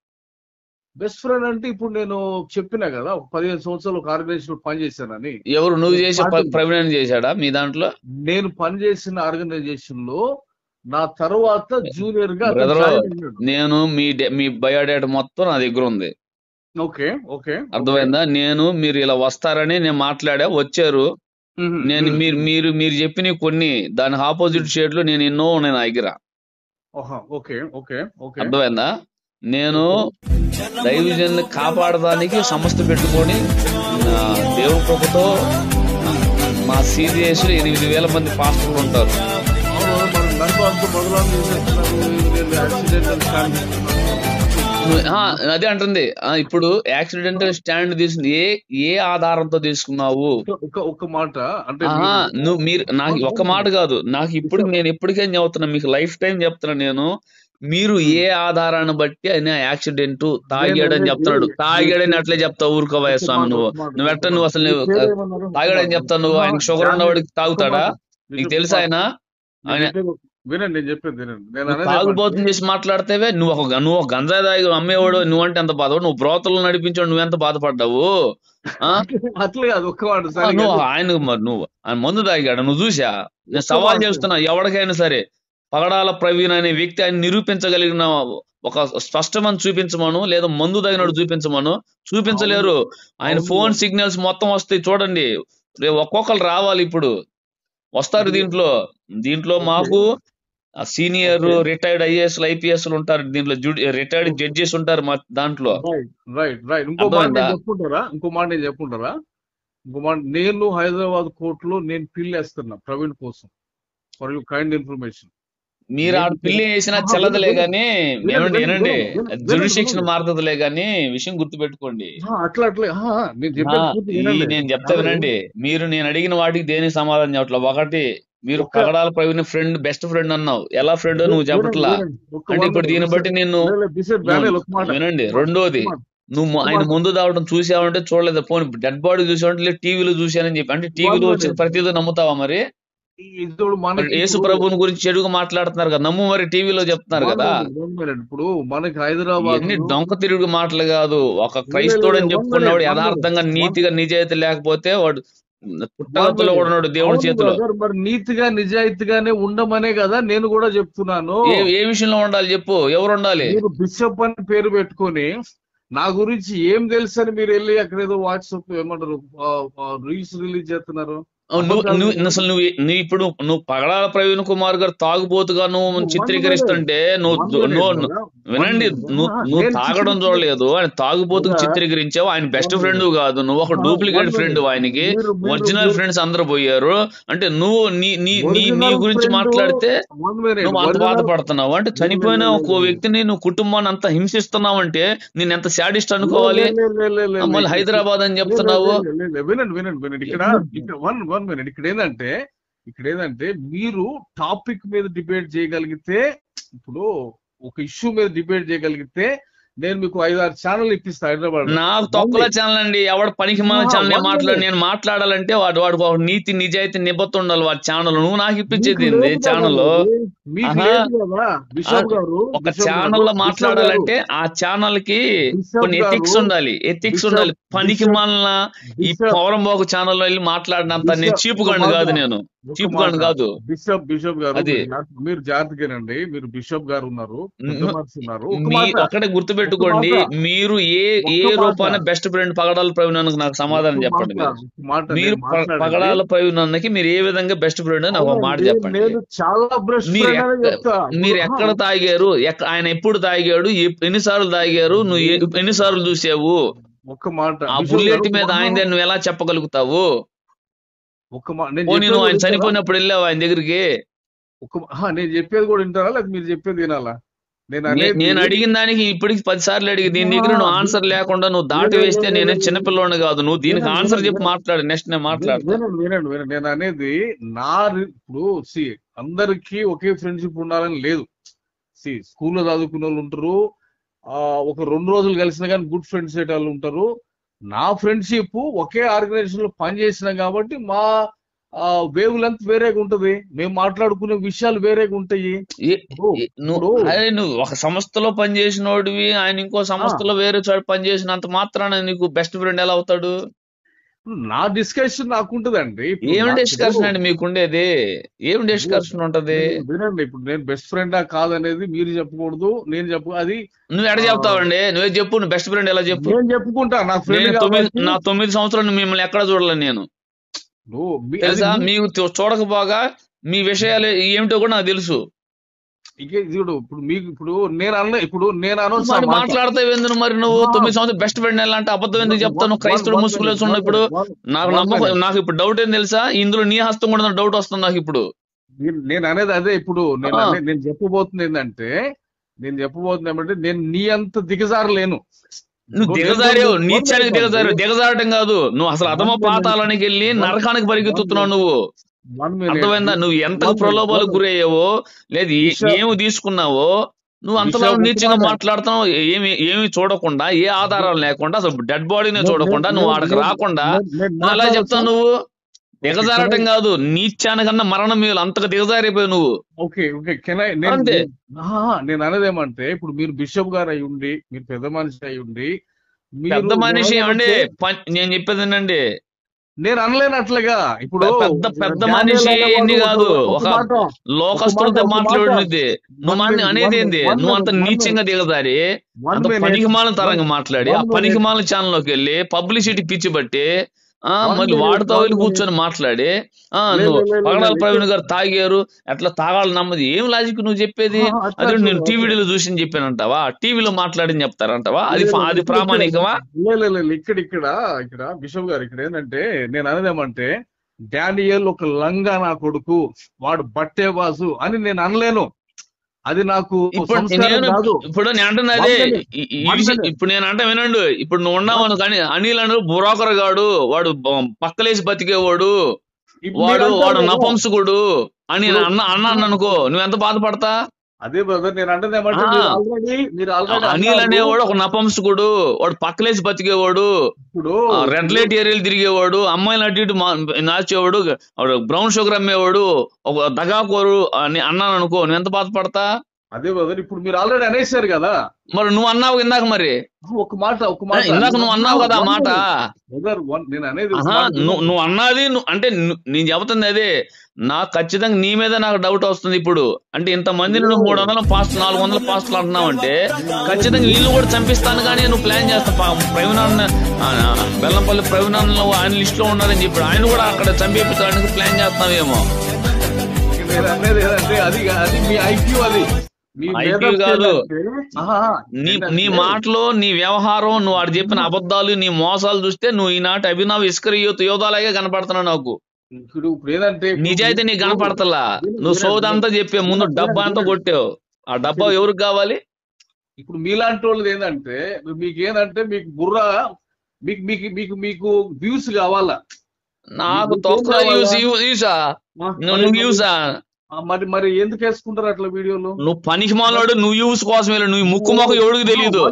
బెస్ట్ ఫ్రెండ్ అంటే ఇప్పుడు నేను చెప్పినా కదా, 15 సంవత్సరాలు ఒక ఆర్గనైజేషన్ పనిచేశానని. ఎవరు? నువ్వు చేసే ప్రవీణ్ చేశాడా మీ దాంట్లో? నేను పనిచేసిన ఆర్గనైజేషన్ లో నా తర్వాత జూనియర్ గా నేను మీ బయోడేటా మొత్తం నా దగ్గర ఉంది. Okay okay. అర్థమైందా? మీరు ఇలా వస్తారని నేను మాట్లాడా, వచ్చారు. నేను మీరు చెప్పిన కొన్ని దానికి ఆపోజిట్ షేడ్లు నేను ఎన్నో ఉన్నాయి నా దగ్గర. అర్థమైందా? నేను దైవజన్ కాపాడడానికి సంస్థ పెట్టుకొని దేవుడి కృపతో మా సిడిఎస్ 8,000 మంది పాస్టర్లు ఉంటారు. అదే అంటుంది. ఇప్పుడు యాక్సిడెంటల్ స్టాండ్ తీసుకుని ఏ ఆధారంతో తీసుకున్నావు? ఒక మాట అంటే నాకు ఒక్క మాట కాదు, నేను ఎప్పటికైనా చెప్తున్నా, మీకు లైఫ్ టైం చెప్తున్నా నేను. మీరు ఏ ఆధారాన్ని బట్టి ఆయన యాక్సిడెంట్ తాగాడని చెప్తున్నాడు? తాగాడని అట్లే చెప్తావు? ఊరుకోవా స్వామి, నువ్వు అసలు తాగాడని చెప్తావు నువ్వు? ఆయన షుగర్ ఉన్నవాడికి తాగుతాడా? నీకు తెలుసా? వినండి నేను చెప్పేది వినండి. తాగుబోతుని చేసి మాట్లాడితేవే నువ్వు ఒక గంజాయి తాగి అమ్మేవాడు నువ్వంటే ఎంత బాధ? నువ్వు బ్రోతలు నడిపించాడు, నువ్వెంత బాధపడ్డావు? అట్లా కాదు, ఒక్క మాట. ఆయన మందు తాగాడు, నువ్వు చూసా? నేను సవాల్ చేస్తున్నా, ఎవరికైనా సరే పగడాల ప్రవీణ్ అనే వ్యక్తి ఆయన నిరూపించగలిగిన ఒక స్పష్టమని చూపించమను, లేదా మందు తగినట్టు చూపించలేరు. ఆయన ఫోన్ సిగ్నల్స్ మొత్తం వస్తాయి చూడండి. ఒక్కొక్కరు రావాలి, ఇప్పుడు వస్తారు. దీంట్లో మాకు సీనియర్ రిటైర్డ్ ఐఏఎస్ ఐపీఎస్ ఉంటారు, దీంట్లో రిటైర్డ్ జడ్జెస్ ఉంటారు మా దాంట్లో. ఇంకో మాట నేను చెప్పుకుంటారా? నేను హైదరాబాద్ కోర్టులో నేను పిల్ వేస్తున్నా ప్రవీణ్ కోసం, ఫర్ యూ కైండ్ ఇన్ఫర్మేషన్. మీరు ఆడ పిల్లి వేసినా చెల్లదులే గాని, ఏమండి ఏనండి, జ్యుడిషిక్షన్ మారుతుందిలే గాని, విషయం గుర్తు పెట్టుకోండి. అట్లా అట్లా నేను చెప్పేది నేను చెప్తా వినండి. మీరు నేను అడిగిన వాటికి దేనికి సమాధానం చెప్పట్లా. ఒకటి, మీరు పగడాల ప్రవీణ్ ఫ్రెండ్, బెస్ట్ ఫ్రెండ్ అన్నావు. ఎలా ఫ్రెండ్ నువ్వు చెప్పట్లా. అంటే ఇప్పుడు దీన్ని బట్టి నేను వినండి. రెండోది, నువ్వు ఆయన ముందు దావడం చూసావంటే చూడలేదు, పోనీ డెడ్ బాడీ చూసావంటే లేదు టీవీలో చూసానని చెప్పి, అంటే టీవీలో వచ్చి ప్రతిదీ నమ్ముతావా? మరి యేసు ప్రభుని గురించి చెడుగా మాట్లాడుతున్నారు కదా, నమ్ము మరి, టీవీలో చెప్తున్నారు కదా. ఇప్పుడు మనకి హైదరాబాద్ ఎన్ని డొంక తిరుగు మాటలు కాదు. ఒక క్రైస్తవుడు అని చెప్పుకున్నవాడు యథార్థంగా నీతిగా నిజాయితీ లేకపోతే వాడు పుట్టగతులో కూడా ఉన్నాడు దేవుడి చేతిలో. మరి నీతిగా నిజాయితీగానే ఉండమనే కదా నేను కూడా చెప్తున్నాను. ఏ విషయంలో ఉండాలి చెప్పు, ఎవరు ఉండాలి? మీరు బిషప్ అని పేరు పెట్టుకొని నా గురించి ఏం తెలుసు అని మీరు వెళ్ళి అక్కడేదో వాట్సాప్ ఏమంటారు రీల్స్ రిలీజ్ చేస్తున్నారు. అసలు నువ్వు ఇప్పుడు నువ్వు పగడాల ప్రవీణ్ కుమార్ గారు తాగుబోతుగా నువ్వు చిత్రీకరిస్తుంటే వినండి, నువ్వు తాగడం చూడలేదు, ఆయన తాగుబోతుకు చిత్రీకరించావు. ఆయన బెస్ట్ ఫ్రెండ్ కాదు, నువ్వు ఒక డూప్లికేట్ ఫ్రెండ్. ఆయనకి ఒరిజినల్ ఫ్రెండ్స్ అందరూ పోయారు. అంటే నువ్వు నీ గురించి మాట్లాడితే నువ్వు అంత బాధపడుతున్నావు. అంటే చనిపోయిన ఒక వ్యక్తిని నువ్వు కుటుంబాన్ని అంత హింసిస్తున్నావు అంటే నేను ఎంత శాడిస్ట్ అనుకోవాలి. మళ్ళీ హైదరాబాద్ అని చెప్తున్నావు. వినండి ఇక్కడ ఏంటంటే మీరు టాపిక్ మీద డిబేట్ చేయగలిగితే, ఇప్పుడు ఒక ఇష్యూ మీద డిబేట్ చేయగలిగితే నేను మీకు 5-6 ఛానల్ ఇప్పిస్తా హైదరాబాద్. నాకు తొక్కల ఛానల్ అండి. ఎవడు పనికి మన ఛానల్ నేను మాట్లాడాలంటే వాడు నీతి నిజాయితీ నిబద్ధత ఉండాలి వాడి ఛానల్. నువ్వు నాకు ఇప్పించేది ఛానల్. ఒక ఛానల్ లో మాట్లాడాలంటే ఆ ఛానల్ కి కొన్ని ఎథిక్స్ ఉండాలి. పనికి మాలిన ఈ పౌరంబోకు ఛానల్లో వెళ్ళి మాట్లాడినంత నేను చీపుగాండి కాదు. నేను చీపుగాండి కాదు. బిషప్ గారు మీరు జాగ్రత్తగానండి. మీరు బిషప్ గారు ఉన్నారు, ఒకటే గుర్తుపెట్టుకోండి. మీరు ఏ రూపాన బెస్ట్ ఫ్రెండ్ పగడాల ప్రవీణ్ అన్నకు నాకు సమాధానం చెప్పండి. మీరు పగడాల ప్రవీణ్ అన్నకి మీరు ఏ విధంగా బెస్ట్ ఫ్రెండ్ నాకు ఒక మాట చెప్పండి. మీరు ఎక్కడ తాగారు, ఆయన ఎప్పుడు తాగాడు, ఎన్నిసార్లు తాగారు, నువ్వు ఎన్నిసార్లు చూసావు? ఒక్క మాట, ఆ బుల్లెట్ మీద ఆయనదే నువ్వు ఎలా చెప్పగలుగుతావు? నువ్వు ఆయన చనిపోయినప్పుడు వెళ్ళావు ఆయన దగ్గరికి? నేను చెప్పేది కూడా వింటారా లేదా మీరు చెప్పేది వినాలా? నేను అడిగిన దానికి ఇప్పటికి 10 సార్లు అడిగి దీని దగ్గర నువ్వు ఆన్సర్ లేకుండా నువ్వు దాటి వేస్తే నేనే చిన్నపిల్లోని కాదు. నువ్వు దీనికి ఆన్సర్ చెప్పి మాట్లాడు. నెక్స్ట్ నేను మాట్లాడతాను. వినండి, నేను అనేది ఇప్పుడు అందరికీ ఒకే ఫ్రెండ్షిప్ ఉండాలని లేదు. స్కూల్లో చదువుకునే వాళ్ళు ఉంటారు, ఒక 2 రోజులు కలిసినా కానీ గుడ్ ఫ్రెండ్స్ అయ్యే వాళ్ళు ఉంటారు. నా ఫ్రెండ్షిప్ ఒకే ఆర్గనైజేషన్ లో పనిచేసినా కాబట్టి మా వేవ్ లెంత్ వేరేగా ఉంటది, మేము మాట్లాడుకునే విషయాలు వేరేగా ఉంటాయి. నువ్వు ఒక సంస్థలో పనిచేసినోడివి, ఆయన ఇంకో సంస్థలో వేరే చోట పనిచేసినంత మాత్రాన నీకు బెస్ట్ ఫ్రెండ్ ఎలా అవుతాడు? నా డిస్కషన్ నాకుంటదండి. ఏం డిస్కషన్ అండి మీకుండేది? ఏం డిస్కషన్ ఉంటది? వినండి, ఇప్పుడు నేను బెస్ట్ ఫ్రెండా కాదనేది మీరు చెప్పకూడదు, నేను చెప్పు. అది నువ్వు ఎక్కడ చెప్తావండి? నువ్వే చెప్పు. నువ్వు బెస్ట్ ఫ్రెండ్ ఎలా చెప్పు? నేను చెప్పుకుంటా. నా నా 9 సంవత్సరాలు మిమ్మల్ని ఎక్కడ చూడలేను నేను. తెలుసా? మీకు చూడకపోగా మీ విషయాలు ఏమిటో కూడా నాకు తెలుసు. ఇప్పుడు నేను మాట్లాడతావు ఎందుకు మరి? నువ్వు 9 సంవత్సరాలు బెస్ట్ ఫ్రెండ్ ఎలా అంటే అబద్ధం ఎందుకు చెప్తాను? క్రైస్తవుడు ముసుగులేసి ఉన్న ఇప్పుడు నాకు నమ్మకం. నాకు ఇప్పుడు డౌట్ ఏం తెలుసా, ఇందులో నీ హస్తం కూడా డౌట్ వస్తుంది నాకు ఇప్పుడు. నేను అనేది అదే. ఇప్పుడు నేను చెప్పబోతుంది ఏంటంటే నేను నీ అంత దిగజారలేను. నువ్వు దిగజారావు, నీచానికి దిగజారటం కాదు, నువ్వు అసలు అధమ పాతాళానికి వెళ్ళి నరకానికి పరిగెత్తుతున్నావు. నువ్వు అర్థమైందా? నువ్వు ఎంత ప్రలోభాలకు గురయ్యావో, లేదు ఏమి తీసుకున్నావో, నువ్వు అంతలా నీచంగా మాట్లాడుతున్నావు. ఏమి చూడకుండా, ఏ ఆధారాలు లేకుండా, అసలు డెడ్ బాడీనే చూడకుండా, నువ్వు ఆడకు రాకుండా నువ్వు అలా చెప్తావు. నువ్వు దిగజారటం కాదు, నీచానికన్నా మరణం మీరు అంతగా దిగజారిపోయావు నువ్వు. నేను అనేది ఏమంటే, ఇప్పుడు మీరు బిషప్ గారు అయి ఉండి, మీరు పెద్ద మనిషి అయి ఉండి, పెద్ద మనిషి ఏమండి నేను చెప్పేది ఏంటండి, నేను అనలేనట్లుగా. ఇప్పుడు పెద్ద మనిషి ఎన్ని కాదు, ఒక లోకస్తులతో మాట్లాడినది నువ్వు అనేది ఏంది? నువ్వు అంత నీచంగా దిగదారి, అంత పనికిమాలిన తరంగా మాట్లాడి, ఆ పనికిమాలిన ఛానల్లోకి వెళ్ళి పబ్లిసిటీ పిచ్చి బట్టి మళ్ళీ వాడితో వెళ్ళి కూర్చొని మాట్లాడి నువ్వు పగడాల ప్రవీణ్ గారు తాగారు, ఎట్లా తాగాలి నమ్మది ఏం లాజిక్ నువ్వు చెప్పేది? అదే నేను టీవీలో చూసి చెప్పానంటావా? టీవీలో మాట్లాడి చెప్తారంటావా? అది ప్రామాణికమా? ఇక్కడ బిషప్ గారు ఇక్కడ ఏంటంటే, నేను అనేదేమంటే, డానియల్ ఒక లంగా నా కొడుకు, వాడు బట్టే బాసు అని నేను అనలేను. అది నాకు ఇప్పుడు సంస్కారం నేను కాదు. ఇప్పుడు నేను అంటున్నది ఇప్పుడు నేను అంటే వినండు. ఇప్పుడు నువ్వు ఉన్నావు కానీ అనిల్ అను బ్రోకర్ గాడు, వాడు పక్కలేసి బతికేవాడు, వాడు నపంసకుడు అని అన్నాను అనుకో, నువ్వెంత బాధపడతా? అదే బ్రదర్ నేను అంటే మీరు అనిల్ అనేవాడు ఒక నపంసకుడు, వాడు పక్కలేసి బతికేవాడు, ఇప్పుడు రెడ్ లైట్ ఏరియాలు తిరిగేవాడు, అమ్మాయిలు అటు ఇటు నాచేవాడు, బ్రౌన్ షుగర్ అమ్మేవాడు, ఒక దగాకోరు అని అన్నాను అనుకో, నువ్వెంత బాధపడతా? అదే బ్రదర్ ఇప్పుడు మీరు ఆల్రెడీ అనేసారు కదా, మరి నువ్వు అన్నావు ఇందాక, మరి ఒక మాట ఇందాక నువ్వు అన్నావు కదా ఆ మాట. నేను అనేది నువ్వు అన్నది అంటే నేను చెబుతుంది అదే. నాకు ఖచ్చితంగా నీ మీద నాకు డౌట్ వస్తుంది ఇప్పుడు. అంటే ఇంతమంది నువ్వు 300 పాస్టర్లు 400 పాస్టర్లు అంటున్నావు అంటే ఖచ్చితంగా వీళ్ళు కూడా చంపిస్తాను కానీ నువ్వు ప్లాన్ చేస్తా. ప్రవీణ్ బెల్లంపల్లి ప్రవీణ్ ఆయన లిస్ట్ లో ఉన్నారని చెప్పి ఆయన కూడా అక్కడ చంపేపించడానికి ప్లాన్ చేస్తావేమో. నేను అనేది అది మీ ఐక్యూ, అది ఐక్యూ కాదు. నీ మాటలు, నీ వ్యవహారం, నువ్వు వాడు చెప్పిన అబద్ధాలు, నీ మోసాలు చూస్తే నువ్వు ఈనాటి అభినవ్ ఇస్కరియోతు యోధాలాగే కనపడుతున్నావు నాకు. ఇప్పుడు ఏదంటే నిజాయితీ నీకు కనపడతలా. నువ్వు సోదంతా చెప్పే ముందు డబ్బా అంతా కొట్టావు. ఆ డబ్బా ఎవరికి కావాలి? ఇప్పుడు మీలాంటి వాళ్ళది ఏంటంటే మీకేందంటే మీకు బుర్ర, మీకు మీకు మీకు మీకు వ్యూస్ కావాలా. నాకు తొక్క యూసా నువ్వు యూసా మరి ఎందుకు వేసుకుంటారు అట్లా వీడియోలు? నువ్వు పనికి మాలోడు, నువ్వు యూస్ కోసమే. నువ్వు ముక్కు మొక్క ఎవడికి తెలీదు.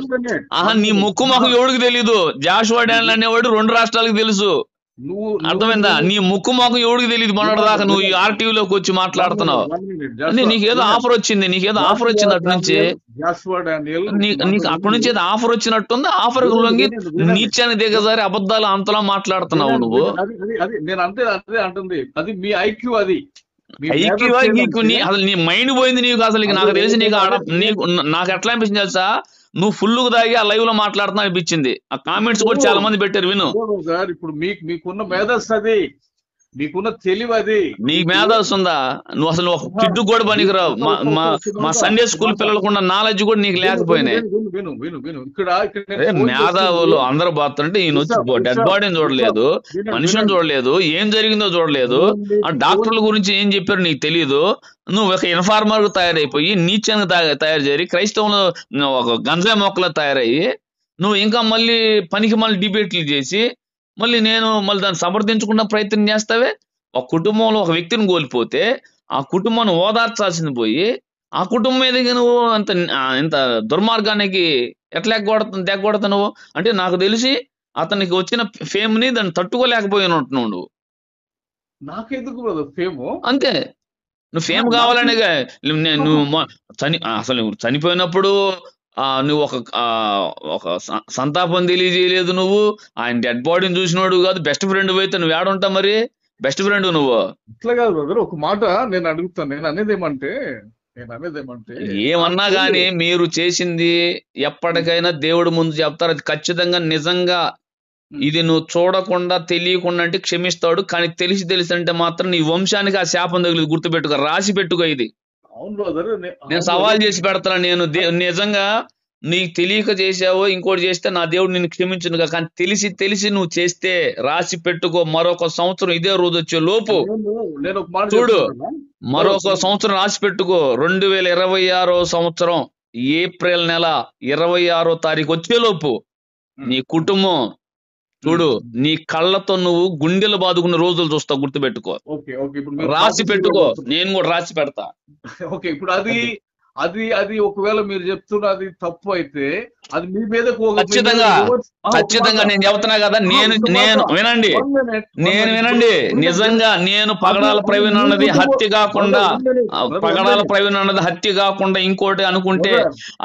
నీ ముక్కు మొక్క ఎవడికి తెలీదు. జాషువా డానియల్ అనేవాడు 2 రాష్ట్రాలకు తెలుసు. అర్థమైందా? నీ ముక్కు మొక్క ఎవడికి తెలియదు. మొన్నటిదాకా నువ్వు ఈ ఆర్టీవీలోకి వచ్చి మాట్లాడుతున్నావు. నీకేదో ఆఫర్ వచ్చింది, ఆఫర్ వచ్చింది అటు నుంచి, నీకు అక్కడి నుంచి ఏదో ఆఫర్ వచ్చినట్టుంది. ఆఫర్ లొంగి నీచాన్ని దిగజారి అబద్ధాలు అంతలా మాట్లాడుతున్నావు నువ్వు. నేను అదే అంటుంది, అది మీ ఐక్యూ. అది నీకు అసలు నీ మైండ్ పోయింది నీకు. అసలు నాకు తెలిసి నాకు ఎట్లా అనిపించింది తెలుసా, నువ్వు ఫుల్ తాగి ఆ లైవ్ లో మాట్లాడుతున్నా అనిపించింది. ఆ కామెంట్స్ కూడా చాలా మంది పెట్టారు. విను సార్, ఇప్పుడు మీకున్న మేధస్సు అది, మీకున్న తెలివి అది. నీకు మేధస్సు ఉందా? నువ్వు అసలు ఒక కిడ్డు కూడా పనికిరావు. మా సండే స్కూల్ పిల్లలకు ఉన్న నాలెడ్జ్ కూడా నీకు లేకపోయినాయి. మేధావులు అందరూ బాగుతుంటే ఈయన వచ్చి డెడ్ బాడీని చూడలేదు, మనిషిని చూడలేదు, ఏం జరిగిందో చూడలేదు, ఆ డాక్టర్ల గురించి ఏం చెప్పారు నీకు తెలియదు. నువ్వు ఒక ఇన్ఫార్మర్ తయారైపోయి నీచానికి తయారు చేరి క్రైస్తవులు ఒక గంజాయి మొక్కలు తయారయ్యి నువ్వు ఇంకా మళ్ళీ డిబేట్లు చేసి మళ్ళీ దాన్ని సమర్థించుకున్న ప్రయత్నం చేస్తావే. ఒక కుటుంబంలో ఒక వ్యక్తిని కోల్పోతే ఆ కుటుంబాన్ని ఓదార్చాల్సింది పోయి ఆ కుటుంబం మీదకి నువ్వు ఇంత దుర్మార్గానికి ఎట్లా తెగొడతా నువ్వు. అంటే నాకు తెలిసి అతనికి వచ్చిన ఫేమ్ ని దాన్ని తట్టుకోలేకపోయినట్టున్నావు నువ్వు. నాకెందుకు ఫేమ్? అంతే, నువ్వు ఫేమ్ కావాలనే నువ్వు అసలు చనిపోయినప్పుడు నువ్వు ఒక సంతాపం తెలియజేయలేదు. నువ్వు ఆయన డెడ్ బాడీని చూసినోడు కాదు. బెస్ట్ ఫ్రెండ్ అయితే నువ్వు ఏడుంటా మరి? బెస్ట్ ఫ్రెండ్ నువ్వు. ఇట్లా కాదు బ్రదర్, ఒక మాట నేను అడుగుతాను. నేను అనేది ఏమంటే ఏమన్నా గానీ మీరు చేసింది ఎప్పటికైనా దేవుడి ముందు చెప్తారు. అది ఖచ్చితంగా నిజంగా ఇది నువ్వు చూడకుండా తెలియకుండా అంటే క్షమిస్తాడు. కానీ తెలిసి అంటే మాత్రం నీ వంశానికి ఆ శాపం తగిలి గుర్తుపెట్టుకో, రాసి పెట్టుకో. ఇది నేను సవాల్ చేసి పెడతాను. నేను నిజంగా నీకు తెలియక చేసావో ఇంకోటి చేస్తే నా దేవుడు నిన్ను క్షమించును. కానీ తెలిసి నువ్వు చేస్తే రాసి పెట్టుకో, మరొక సంవత్సరం ఇదే రోజు వచ్చే లోపు చూడు, మరొక సంవత్సరం రాసి పెట్టుకో. 2026 సంవత్సరం ఏప్రిల్ నెల 26వ తారీఖు వచ్చే లోపు నీ కుటుంబం చూడు, నీ కళ్ళతో నువ్వు గుండెలు బాదుకున్న రోజులు చూస్తావు. గుర్తుపెట్టుకో, రాసి పెట్టుకో. నేను కూడా రాసి పెడతా. ఓకే, ఇప్పుడు అది ఒకవేళ మీరు చెప్తున్నది తప్పు అయితే అది మీ మీద ఖచ్చితంగా నేను చెబుతున్నా కదా. నేను వినండి నిజంగా నేను పగడాల ప్రవీణ్ అన్నది హత్య కాకుండా ఇంకోటి అనుకుంటే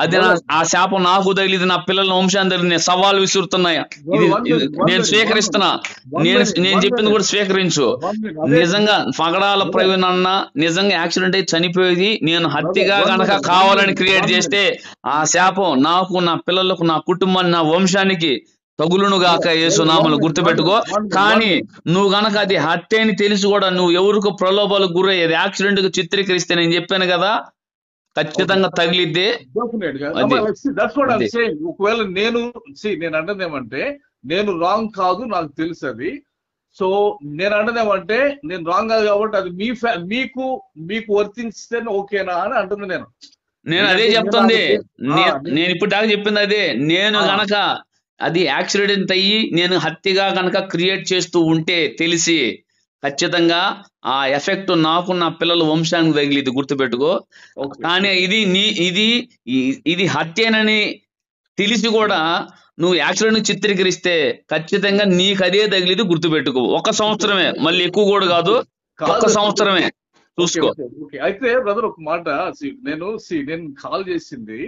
అది ఆ శాపం నాకు తగిలిది, నా పిల్లల వంశాన్ని తగిలింది. నేను సవాల్ విసురుతున్నాయా? నేను స్వీకరిస్తున్నా. నేను చెప్పింది కూడా స్వీకరించు. నిజంగా పగడాల ప్రవీణ్ అన్న నిజంగా యాక్సిడెంట్ అయి చనిపోయేది నేను హత్యగా గనక కావాలని క్రియేట్ చేస్తే ఆ శాపం నాకు, నా పిల్లలకు, నా కుటుంబాన్ని, నా వంశానికి తగులునుగాక యేసునామమున. గుర్తుపెట్టుకో. కానీ నువ్వు గనక అది హత్య అని తెలిసి కూడా నువ్వు ఎవరికో ప్రలోభాలకు గురయ్యేది యాక్సిడెంట్ కు చిత్రీకరిస్తే నేను చెప్పాను కదా, ఖచ్చితంగా తగిలిద్ది. ఒకవేళ నేను అంటది ఏమంటే నేను రాంగ్ కాదు, నాకు తెలుసు అది. సో నేను అంటదేమంటే నేను రాంగ్ కాదు కాబట్టి అది మీకు వర్తిస్తే ఓకేనా అని అంటుంది. నేను నేను అదే చెప్తుంది. నేను ఇప్పుడు దాకా చెప్పింది అదే. నేను గనక అది యాక్సిడెంట్ అయ్యి నేను హత్యగా గనక క్రియేట్ చేస్తూ ఉంటే తెలిసి ఖచ్చితంగా ఆ ఎఫెక్ట్ నాకు నా పిల్లల వంశానికి తగిలిది, గుర్తుపెట్టుకో. కానీ ఇది హత్యనని తెలిసి కూడా నువ్వు యాక్సిడెంట్ చిత్రీకరిస్తే ఖచ్చితంగా నీకు అదే తగిలిది, గుర్తుపెట్టుకో. 1 సంవత్సరమే, మళ్ళీ ఎక్కువ కూడా కాదు, 1 సంవత్సరమే చూసుకో. అయితే బ్రదర్ ఒక మాట, నేను కాల్ చేసింది,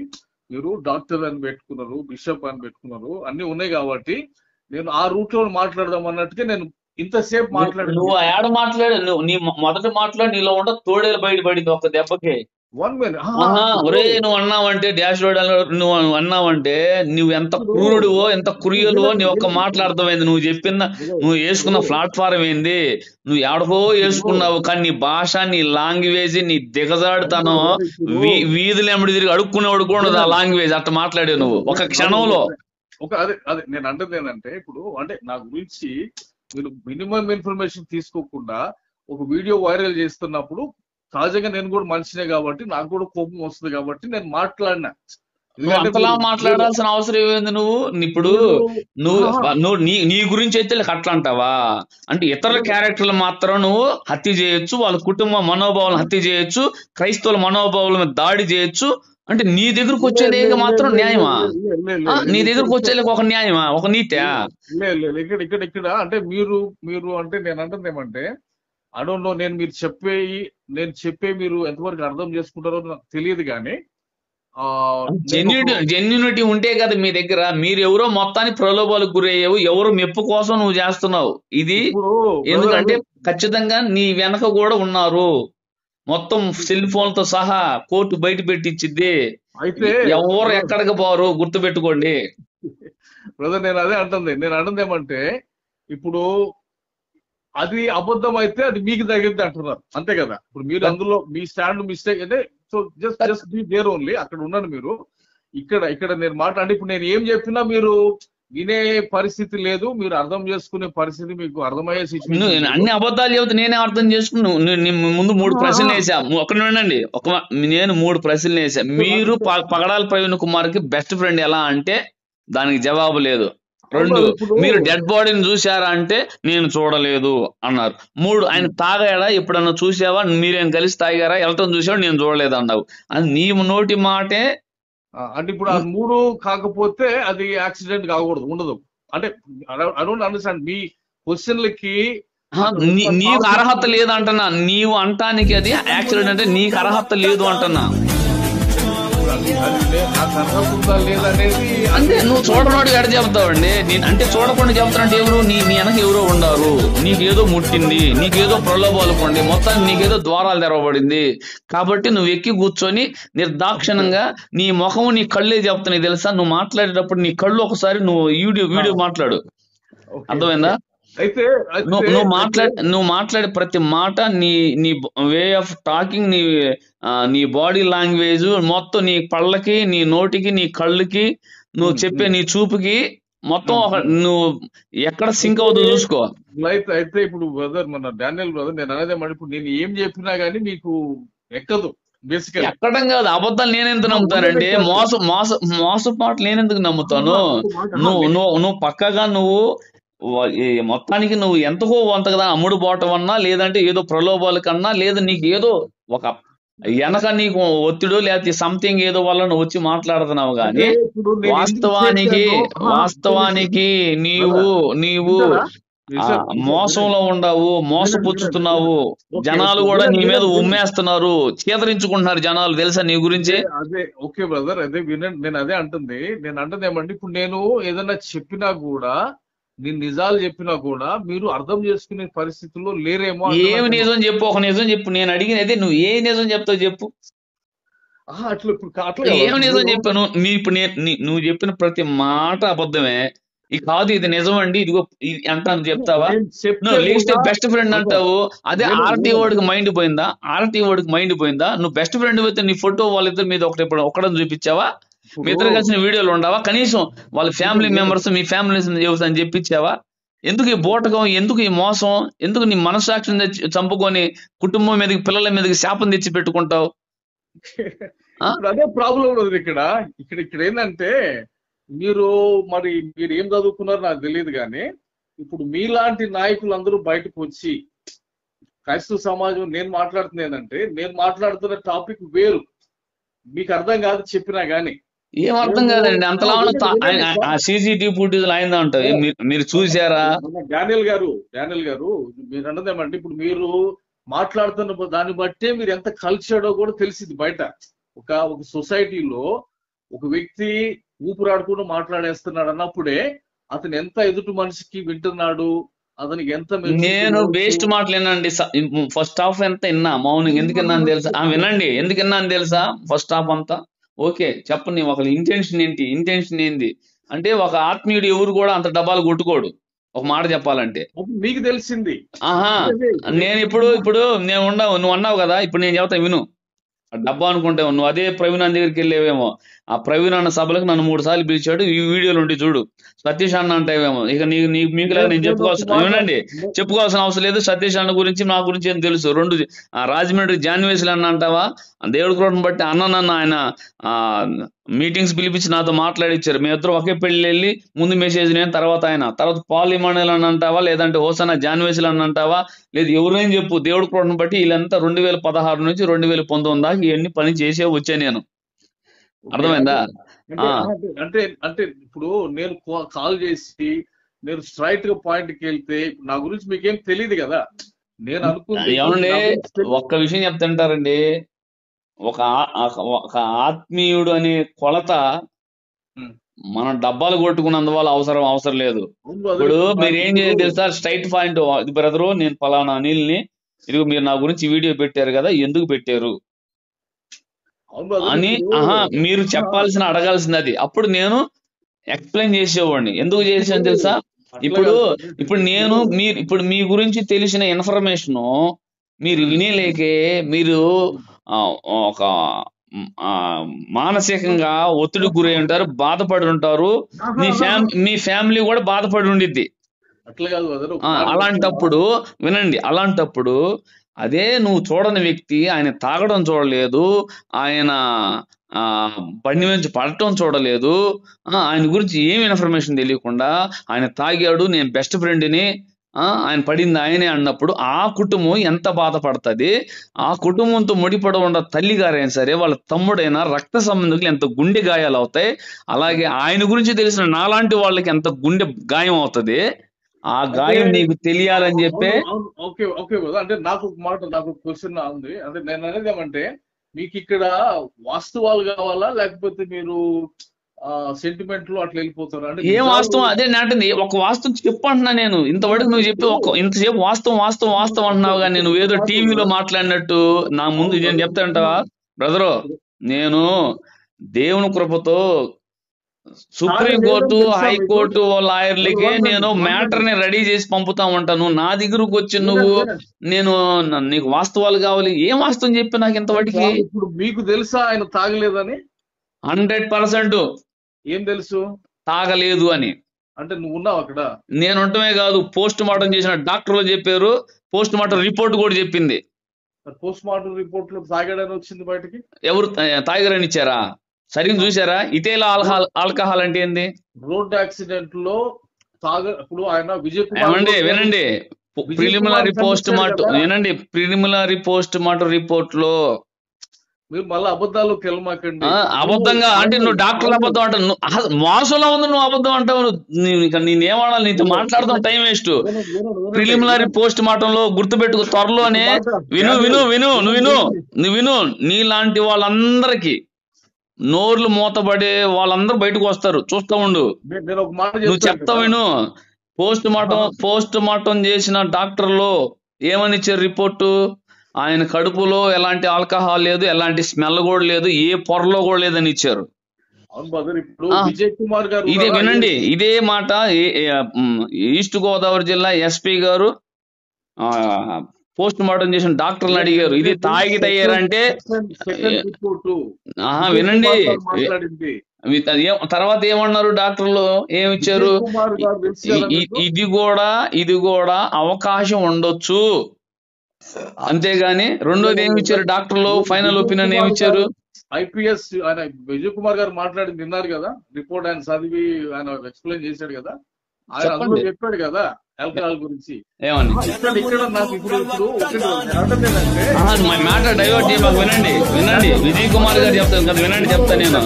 మీరు డాక్టర్ అని పెట్టుకున్నారు, బిషప్ అని పెట్టుకున్నారు, అన్ని ఉన్నాయి కాబట్టి నేను ఆ రూట్ లో మాట్లాడదాం అన్నట్టుగా నేను ఇంతసేపు మాట్లాడు. నువ్వు ఆడ మాట్లాడు, నీ మొదట మాట్లాడి నీలో ఉండ తోడేలు బయటపడింది ఒక దెబ్బకి. 1 minute. ఒరే నువ్వు అన్నావంటే డాష్ రోడ్ నువ్వు అన్నావంటే నువ్వు ఎంత క్రూరుడువో ఎంత క్రూయలువో నీ ఒక్క మాట్లాడతామైంది. నువ్వు వేసుకున్న ప్లాట్ఫారం ఏంది, నువ్వు ఎడకో వేసుకున్నావు, కానీ నీ భాష, నీ లాంగ్వేజ్, నీ దిగజాడుతనం, వీధులు ఎమ్మడి తిరిగి అడుక్కునేవాడు కూడా ఆ లాంగ్వేజ్ అట్లా మాట్లాడే నువ్వు ఒక క్షణంలో. అదే నేను అంటుంది ఏంటంటే, ఇప్పుడు అంటే నా గురించి మీరు మినిమం ఇన్ఫర్మేషన్ తీసుకోకుండా ఒక వీడియో వైరల్ చేస్తున్నప్పుడు సహజంగా నేను కూడా మనిషినే కాబట్టి నాకు కూడా కోపం వస్తుంది కాబట్టి నేను మాట్లాడినా. నువ్వు అంతలా మాట్లాడాల్సిన అవసరం ఏమైంది? నువ్వు నీ గురించి అయితే అట్లా అంటావా? అంటే ఇతర క్యారెక్టర్లు మాత్రం నువ్వు హత్య చేయొచ్చు, వాళ్ళ కుటుంబ మనోభావాలను హత్య చేయొచ్చు, క్రైస్తవుల మనోభావాల మీద దాడి చేయొచ్చు. అంటే నీ దగ్గరకు వచ్చేదే మాత్రం న్యాయమా? నీ దగ్గరకు వచ్చేది ఒక న్యాయమా, ఒక నీతా? ఇక్కడ అంటే మీరు అంటే నేను అంటుంది ఏమంటే, అడోంలో నేను చెప్పే మీరు ఎంతవరకు అర్థం చేసుకుంటారో నాకు తెలియదు, కానీ జెన్యూనిటీ ఉంటే కదా మీ దగ్గర. మీరు ఎవరో మొత్తానికి ప్రలోభాలకు గురయ్యావు, ఎవరో మెప్పు కోసం నువ్వు చేస్తున్నావు ఇది. ఎందుకంటే ఖచ్చితంగా నీ వెనక కూడా ఉన్నారు, మొత్తం సెల్ ఫోన్లతో సహా కోర్టు బయట పెట్టించిద్ది. అయితే ఎవరు ఎక్కడికి పోరు, గుర్తుపెట్టుకోండి బ్రదర్. నేను అంటుంది ఏమంటే, ఇప్పుడు అది అబద్ధం అయితే అది మీకు తగ్గింది అంటున్నారు, అంతే కదా. ఇప్పుడు మీరు అందులో మీ స్టాండ్ మిస్టేక్ అయితే, so just be there only, అక్కడ ఉన్నాను మీరు. ఇక్కడ నేను మాట్లాడి ఇప్పుడు నేను ఏం చెప్పినా మీరు వినే పరిస్థితి లేదు, మీరు అర్థం చేసుకునే పరిస్థితి, మీకు అర్థమయ్యే సిచ్యువేషన్. అన్ని అబద్ధాలు చెబుతూ నేనే అర్థం చేసుకున్నాను. ముందు 3 ప్రశ్నలు వేసా, వినండి. నేను 3 ప్రశ్నలు వేసా. మీరు పగడాల ప్రవీణ్ కుమార్ కి బెస్ట్ ఫ్రెండ్ ఎలా అంటే దానికి జవాబు లేదు. 2, మీరు డెడ్ బాడీని చూసారా అంటే నేను చూడలేదు అన్నారు. 3, ఆయన తాగాడా, ఎప్పుడన్నా చూసావా, మీరేం కలిసి తాగారా, వెళ్ళటం చూసావా, నేను చూడలేదు అన్నావు. అది నీ నోటి మాటే. అంటే ఇప్పుడు ఆ 3 కాకపోతే అది యాక్సిడెంట్ కాకూడదు, ఉండదు అంటే. ఐ డోంట్ అండర్స్టాండ్ మీ క్వశ్చన్లకి. నీకు అర్హత లేదు అంటున్నా, నీవు అంటానికి అది యాక్సిడెంట్ అంటే నీకు అర్హత లేదు అంటున్నా. అంటే నువ్వు చూడనోడు ఎడ చెప్తావండి. అంటే చూడకుండా చెప్తానంటే ఎవరు, నీ వెనక ఎవరో ఉండారు, నీకేదో ముట్టింది, నీకేదో ప్రలోభాలు పండి, మొత్తానికి నీకేదో ద్వారాలు తెరవబడింది. కాబట్టి నువ్వు ఎక్కి కూర్చొని నిర్దాక్షిణంగా నీ ముఖము నీ కళ్ళే చెప్తున్నాయి తెలుసా. నువ్వు మాట్లాడేటప్పుడు నీ కళ్ళు ఒకసారి నువ్వు వీడియో మాట్లాడు, అర్థమైందా? అయితే నువ్వు మాట్లాడే ప్రతి మాట, నీ వే ఆఫ్ టాకింగ్, నీ బాడీ లాంగ్వేజ్ మొత్తం, నీ పళ్ళకి, నీ నోటికి, నీ కళ్ళకి, నువ్వు చెప్పే నీ చూపుకి మొత్తం నువ్వు ఎక్కడ సింక్ అవుతుందో చూసుకో. అయితే ఇప్పుడు బ్రదర్, మన డానియల్ బ్రదర్, నేను అనేది ఇప్పుడు నేను ఏం చెప్పినా గానీ మీకు ఎక్కదు. ఎక్కడం కాదు, అబద్ధాలు నేనెందుకు నమ్ముతానండి? మోసపాట్లు నేనెందుకు నమ్ముతాను? నువ్వు పక్కగా మొత్తానికి నువ్వు ఎంతకో అంతకదా అమ్ముడు పోవటం అన్నా, లేదంటే ఏదో ప్రలోభాల కన్నా, లేదా నీకు ఏదో ఒక వెనక నీకు ఒత్తిడో లేకపోతే సంథింగ్ ఏదో వల్ల నువ్వు వచ్చి మాట్లాడుతున్నావు. కానీ వాస్తవానికి నీవు మోసంలో ఉండవు, మోసపుచ్చుతున్నావు. జనాలు కూడా నీ మీద ఉమ్మేస్తున్నారు, చేదరించుకుంటున్నారు జనాలు, తెలుసా నీ గురించి? అదే ఓకే బ్రదర్, అదే వినండి. నేను అంటుంది ఏమంటే, ఇప్పుడు నేను ఏదన్నా చెప్పినా కూడా, నేను నిజాలు చెప్పినా కూడా మీరు అర్థం చేసుకునే పరిస్థితుల్లో లేరేమో. ఏమి నిజం చెప్పు, ఒక నిజం చెప్పు. నేను అడిగినది నువ్వు ఏ నిజం చెప్తావు చెప్పు. అట్లా ఏమి నిజం చెప్పాను? నువ్వు చెప్పిన ప్రతి మాట అబద్ధమే. కాదు ఇది నిజం అండి, ఇదిగో అంటాను చెప్తావా? బెస్ట్ ఫ్రెండ్ అంటావు, అదే ఆర్టీ వాడికి మైండ్ పోయిందా? నువ్వు బెస్ట్ ఫ్రెండ్ అయితే నీ ఫోటో వాళ్ళిద్దరి మీద ఒకటని చూపించావా? మీ ఇద్దరు కలిసిన వీడియోలు ఉండవా? కనీసం వాళ్ళ ఫ్యామిలీ మెంబర్స్, మీ ఫ్యామిలీ అని చెప్పించావా? ఎందుకు ఈ బోటకం, ఎందుకు ఈ మోసం, ఎందుకు నీ మనస్సాక్షిని చంపుకొని కుటుంబం మీదకి, పిల్లల మీదకి శాపం తెచ్చి పెట్టుకుంటావు? ఇప్పుడు అదే ప్రాబ్లం ఉన్నది ఇక్కడ ఇక్కడ ఇక్కడ ఏంటంటే మీరు ఏం చదువుకున్నారో నాకు తెలియదు కానీ ఇప్పుడు మీలాంటి నాయకులు అందరూ బయటకు వచ్చి క్రైస్తవ సమాజం నేను మాట్లాడుతున్నా ఏంటంటే నేను మాట్లాడుతున్న టాపిక్ వేరు, మీకు అర్థం కాదు చెప్పినా గానీ. ఏం అర్థం కాదండి, అంతలా సీసీటీవీ ఫుటేజ్ అయిందా ఉంటాయి, మీరు చూసారా? డానియల్ గారు మీరు అన్నదేమంటే ఇప్పుడు మీరు మాట్లాడుతున్న దాన్ని బట్టే మీరు ఎంత కల్చర్డో కూడా తెలిసింది బయట. ఒక సొసైటీలో ఒక వ్యక్తి ఊపిరాడుకుంటూ మాట్లాడేస్తున్నాడు అన్నప్పుడే అతను ఎంత ఎదుటి మనిషికి వింటున్నాడు, అతనికి ఎంత. నేను వేస్ట్ మాటలేనండి. ఫస్ట్ హాఫ్ ఎంత విన్నా మౌనం, ఎందుకు విన్నాను తెలుసా? వినండి, ఎందుకు విన్నాను తెలుసా? ఫస్ట్ హాఫ్ అంతా ఓకే చెప్పండి. ఒక ఇంటెన్షన్ ఏంటి అంటే ఒక ఆత్మీయుడు ఎవరు కూడా అంత డబ్బాలు కొట్టుకోడు. ఒక మాట చెప్పాలంటే మీకు తెలిసింది. నేను ఇప్పుడు నేను నువ్వు అన్నావు కదా, ఇప్పుడు నేను చెబుతా విను. డబ్బా అనుకుంటే నువ్వు అదే ప్రవీణ్ అన్న దగ్గరికి వెళ్ళేవేమో. ఆ ప్రవీణ్ అన్న సభలకు నన్ను 3 సార్లు పిలిచాడు, ఈ వీడియోలు ఉండి చూడు. సతీష్ అన్న అంటావేమో, ఇక మీకు నేను చెప్పుకోవాల్సిన అవసరం లేదు. సతీష్ అన్న గురించి నా గురించి ఏం తెలుసు. రాజమండ్రి జాన్వేసులు అన్న అంటావా, దేవుడి కృపను బట్టి అన్న నన్ను ఆయన మీటింగ్స్ పిలిపించి నాతో మాట్లాడిచ్చారు. మీ ఇద్దరు ఒకే పెళ్లి వెళ్ళి ముందు మెసేజ్ నేను, తర్వాత పాల్ ఇమానుయేల్ అని అంటావా, లేదంటే హోసన్నా జాన్వేసులు అని అంటావా, లేదు ఎవరైనా చెప్పు. దేవుడి కృపను బట్టి వీళ్ళంతా 2016 నుంచి 2019 దాకా ఇవన్నీ పని చేసే వచ్చా నేను. అర్థమైందా? అంటే ఇప్పుడు నేను కాల్ చేసి నేను స్ట్రైట్ గా పాయింట్ కి వెళ్తే నా గురించి మీకేం తెలియదు కదా. నేను ఏమండి ఒక్క విషయం చెప్తుంటారండి, ఒక ఆత్మీయుడు అనే కొలత మనం డబ్బాలు కొట్టుకున్నందువల్ల అవసరం లేదు. ఇప్పుడు మీరు ఏం చేయాలి తెలుసా? స్ట్రైట్ పాయింట్, బ్రదరు నేను పలానా అనిల్ని, ఇదిగో మీరు నా గురించి వీడియో పెట్టారు కదా, ఎందుకు పెట్టారు అని మీరు చెప్పాల్సిన అడగాల్సింది అది. అప్పుడు నేను ఎక్స్ప్లెయిన్ చేసేవాడిని. ఎందుకు చేసాను తెలుసా? ఇప్పుడు మీ గురించి తెలిసిన ఇన్ఫర్మేషన్ మీరు వినేలేకే మీరు ఒక మానసికంగా ఒత్తిడికి గురై ఉంటారు, బాధపడి ఉంటారు, మీ ఫ్యామిలీ కూడా బాధపడి ఉండిద్ది. అలాంటప్పుడు వినండి, అదే నువ్వు చూడని వ్యక్తి, ఆయన తాగడం చూడలేదు, ఆయన బండి నుంచి పడటం చూడలేదు, ఆయన గురించి ఏమి ఇన్ఫర్మేషన్ తెలియకుండా ఆయన తాగాడు, నేను బెస్ట్ ఫ్రెండ్ని, ఆయన పడింది ఆయనే అన్నప్పుడు ఆ కుటుంబం ఎంత బాధపడుతుంది. ఆ కుటుంబంతో ముడిపడి ఉన్న తల్లి గారైనా సరే, వాళ్ళ తమ్ముడైనా, రక్త సంబంధికులు ఎంత గుండె గాయాలు అవుతాయి. అలాగే ఆయన గురించి తెలిసిన నాలాంటి వాళ్ళకి ఎంత గుండె గాయం అవుతుంది. ఆ గాయం నీకు తెలియాలని చెప్పే. ఓకే అంటే నాకు క్వశ్చన్ ఉంది. అంటే నేను అనేది ఏమంటే, మీకు ఇక్కడ వాస్తవాలు కావాలా లేకపోతే మీరు సెంటిమెంట్ లో అట్లా వెళ్ళిపోతారు? అంటే ఏం వాస్తవం అదే నాటింది. ఒక వాస్తవం చెప్పు అంటున్నా నేను. ఇంతవరకు నువ్వు చెప్పి ఇంతసేపు వాస్తవం అంటున్నావు కానీ నువ్వు ఏదో టీవీలో మాట్లాడినట్టు నా ముందు నేను చెప్తా అంటావా? బ్రదరు, నేను దేవుని కృపతో సుప్రీంకోర్టు, హైకోర్టు లాయర్లకే నేను మ్యాటర్ ని రెడీ చేసి పంపుతా ఉంటాను. నా దగ్గరకు వచ్చి నీకు వాస్తవాలు కావాలి. ఏం వాస్తవం చెప్పి నాకు ఇంతవరకు? ఇప్పుడు మీకు తెలుసా ఆయన తాగలేదని? 100% ఏం తెలుసు? తాగలేదు అని. అంటే నువ్వు ఉన్నావు అక్కడ? నేను ఉండటమే కాదు, పోస్ట్ మార్టం చేసిన డాక్టర్లు చెప్పారు, పోస్ట్ మార్టం రిపోర్ట్ కూడా చెప్పింది. పోస్ట్ మార్టం రిపోర్ట్ లో తాగాడని వచ్చింది బయటకి. ఎవరు తాగారని ఇచ్చారా? సరిగ్గా చూసారా? ఇతేలా ఆల్కహాల్ అంటే ఏంది? రోడ్ యాక్సిడెంట్ లో ఇప్పుడు ఆయన విజయ్ కుమార్ వినండి, ప్రిలిమినరీ పోస్ట్ మార్టం రిపోర్ట్ లో మీరు మళ్ళీ అబద్ధాలు కెలమాకండి. అబద్ధంగా అంటే నువ్వు డాక్టర్లు అబద్ధం అంటావు, మోసంలో ఉంది, నువ్వు అబద్ధం అంటావు. నేనేమనాలి? నీతో మాట్లాడదాం time waste. Preliminary post mortem లో గుర్తుపెట్టుకు, త్వరలోనే విను నీలాంటి వాళ్ళందరికీ నోర్లు మూతపడే వాళ్ళందరూ బయటకు వస్తారు, చూస్తా ఉండు. నువ్వు చెప్తా విను. పోస్ట్ మార్టం చేసిన డాక్టర్లు ఏమని ఇచ్చారు రిపోర్టు? ఆయన కడుపులో ఎలాంటి ఆల్కహాల్ లేదు, ఎలాంటి స్మెల్ కూడా లేదు, ఏ పొరలో కూడా లేదని ఇచ్చారు. ఇదే వినండి, ఇదే మాట ఈస్ట్ గోదావరి జిల్లా ఎస్పీ గారు పోస్ట్ మార్టం చేసిన డాక్టర్లు అడిగారు, ఇది తాగి తయ్యారంటే వినండి. తర్వాత ఏమన్నారు డాక్టర్లు? ఏమిచ్చారు? ఇది కూడా అవకాశం ఉండొచ్చు, అంతేగాని రెండోది ఏమి ఇచ్చారు డాక్టర్లు? ఫైనల్ ఒపీనియన్ ఏమి ఇచ్చారు? ఐపీఎస్ ఆయన విజయ్ కుమార్ గారు మాట్లాడి విన్నారు కదా, రిపోర్ట్ ఆయన చదివి ఆయన ఎక్స్ప్లెయిన్ చేశాడు కదా, ఆయన అందులో చెప్పాడు కదా ఆల్కహాల్ గురించి. ఇక్కడ నాకు ఇప్పుడు మ్యాటర్ డైవర్ట్ చేయబాకు. వినండి వినండి, విజయ్ కుమార్ గారు చెప్తాను కదా, వినండి చెప్తా నేను.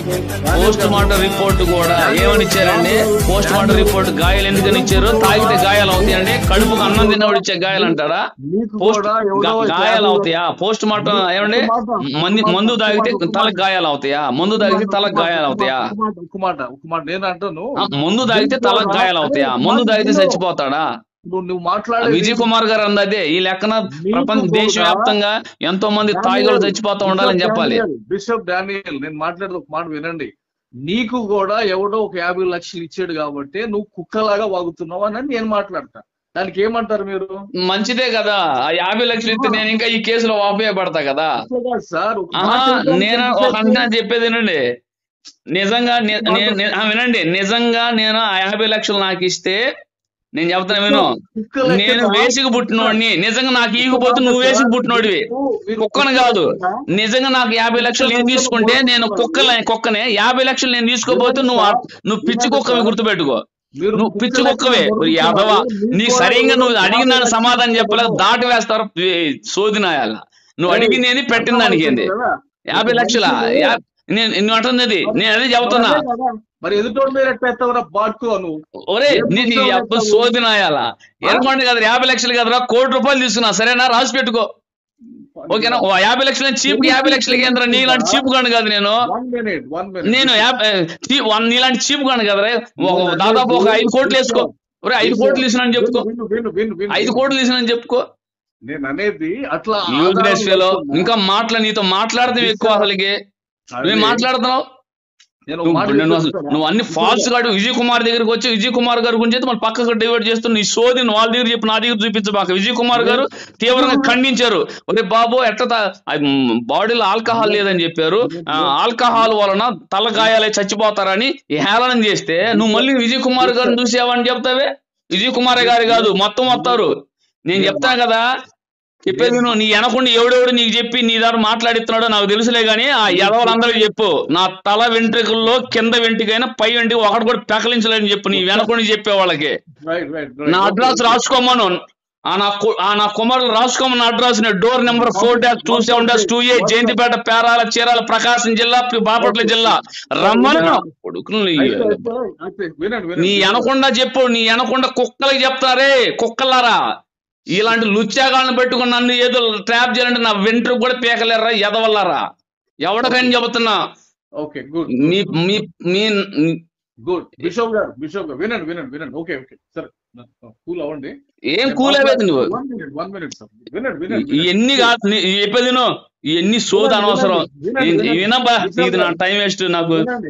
పోస్ట్ మార్టం రిపోర్ట్ కూడా ఏమని ఇచ్చారండి? పోస్ట్ మార్టం రిపోర్ట్ గాయాలు ఎందుకని ఇచ్చారు? తాగితే గాయాలు అవుతాయండి. కడుపుకు అన్నం తిన్నవాడు ఇచ్చే గాయాలు అంటారా? గాయాలు అవుతాయా? పోస్ట్ మార్టం ఏమండి? మందు తాగితే తలకు గాయాలు అవుతాయా? మందు తాగితే తలకు గాయాలు అవుతాయా? నేను అంటాను, మందు తాగితే తలకు గాయాలు అవుతాయా? మందు తాగితే చచ్చిపోతాడా? నువ్వు మాట్లాడే విజయ్ కుమార్ గారు అన్నదే ఈ లెక్కన ప్రపంచ దేశవ్యాప్తంగా ఎంతో మంది తాయిగలు చచ్చిపోతూ ఉండాలని చెప్పాలి. బిషప్ డానియల్, నేను మాట్లాడేది ఒక మాట వినండి. నీకు కూడా ఎవడో ఒక 50 లక్షలు ఇచ్చాడు కాబట్టి నువ్వు కుక్కలాగా వాగుతున్నావు అని నేను మాట్లాడతా. దానికి ఏమంటారు మీరు? మంచిదే కదా, ఆ 50 లక్షలు ఇస్తే నేను ఇంకా ఈ కేసులో ఉపయోగపడతా కదా సార్. నేను ఒక అంచనా చెప్పేది వినండి. నిజంగా వినండి, నిజంగా నేను ఆ 50 లక్షలు నాకు ఇస్తే నేను చెప్తాను విను, నేను వేసికి పుట్టినోడిని, నిజంగా నాకు ఈగిపోతే నువ్వు వేసికి పుట్టినోడివి, కుక్కను కాదు. నిజంగా నాకు 50 లక్షలు నేను తీసుకుంటే నేను కుక్కనే. 50 లక్షలు నేను తీసుకోపోతే నువ్వు పిచ్చి కుక్కవి, గుర్తుపెట్టుకో. నువ్వు పిచ్చి కుక్కవే యాదవా. నీ సరిగ్గా నువ్వు అడిగిన దానికి సమాధానం చెప్పలేక దాటి వేస్తారు సోదినాయాల. నువ్వు అడిగింది ఏంది, పెట్టిన దానికి ఏంది? 50 లక్షల నువ్వు అంటున్నది నేను అదే చెబుతున్నా. మరి ఎదుటోడు మీరు ఎట్టేస్తావరా బాడుకో నువ్వు? ఒరే నీ సోదినాయాల ఎరగొండ కదా 50 లక్షలు కదరా, ₹1 కోటి తీసుకున్నా, సరేనా? రాసి పెట్టుకో, ఓకేనా? 50 లక్షలు చీప్, 50 లక్షలకి ఏంద్రా? నీలాంటి చీప్ గాను కాదు నేను నీలాంటి చీప్ గాను కదరా. దాదాపు ఒక 5 కోట్లు వేసుకో. ఒరే 5 కోట్లు తీసినా చెప్పుకో, 5 కోట్లు తీసినా చెప్పుకో. నేను అనేది అట్లా ఇంకా నీతో మాట్లాడితే ఎక్కువ అసలుకి నువ్వు మాట్లాడుతున్నావు. నువ్వు అన్ని ఫాల్స్ గాడు. విజయ్ కుమార్ దగ్గరికి వచ్చి విజయ్ కుమార్ గారి గురించి అయితే మన పక్కకు డైవర్ట్ చేస్తూ నీ సోది వాళ్ళ దగ్గర చెప్పి నా దగ్గర చూపించబాక. విజయ్ కుమార్ గారు తీవ్రంగా ఖండించారు. ఒరే బాబు ఎట్లా బాడీలో ఆల్కహాల్ లేదని చెప్పారు, ఆల్కహాల్ వలన తలగాయాలే చచ్చిపోతారని హేళనం చేస్తే నువ్వు మళ్ళీ విజయ్ కుమార్ గారిని చూసావని చెప్తావే? విజయ్ కుమార్ గారు కాదు, మొత్తం వస్తారు. నేను చెప్తాను కదా, చెప్పేది నువ్వు. నీ వెనకుండా ఎవడెవడు నీకు చెప్పి నీ దాని మాట్లాడిస్తున్నాడో నాకు తెలుసులే గానీ ఆ ఎదవలందరికీ చెప్పు, నా తల వెంట్రుకల్లో కింద వెంట్రుకైనా పై వెంట్రుక ఒకటి కూడా పెకలించలేని చెప్పు నీ వెనకుండా చెప్పే వాళ్ళకి. నా అడ్రస్ రాసుకోమను, నా కుమారులు రాసుకోమని address door number 4-27-2A Jayanthipeta, Perala, Chirala, Prakasam జిల్లా, బాపట్ల జిల్లా. రమ్మని కొడుకులు నీ వెనకుండా చెప్పు. నీ వెనకుండా కుక్కలకి చెప్తారే, కుక్కలారా, ఇలాంటి లుచ్చాగాళ్ళని పెట్టుకుని నన్ను ఏదో ట్రాప్ చేయాలంటే నా వెంట్రుకు కూడా పీకలేరా ఎదవల్లారా. ఎవరికైనా చెబుతున్నా. ఓకే గుడ్ గుడ్ బిషప్ గారు వినండి. ఓకే సరే, కూల్ అవ్వండి. ఏం కూల్ అయ్యేది నువ్వు? ఇవన్నీ కాదు చెప్పేది నువ్వు, ఇవన్నీ సోద అనవసరం. వినబ్బా, ఇది నా టైం వేస్ట్.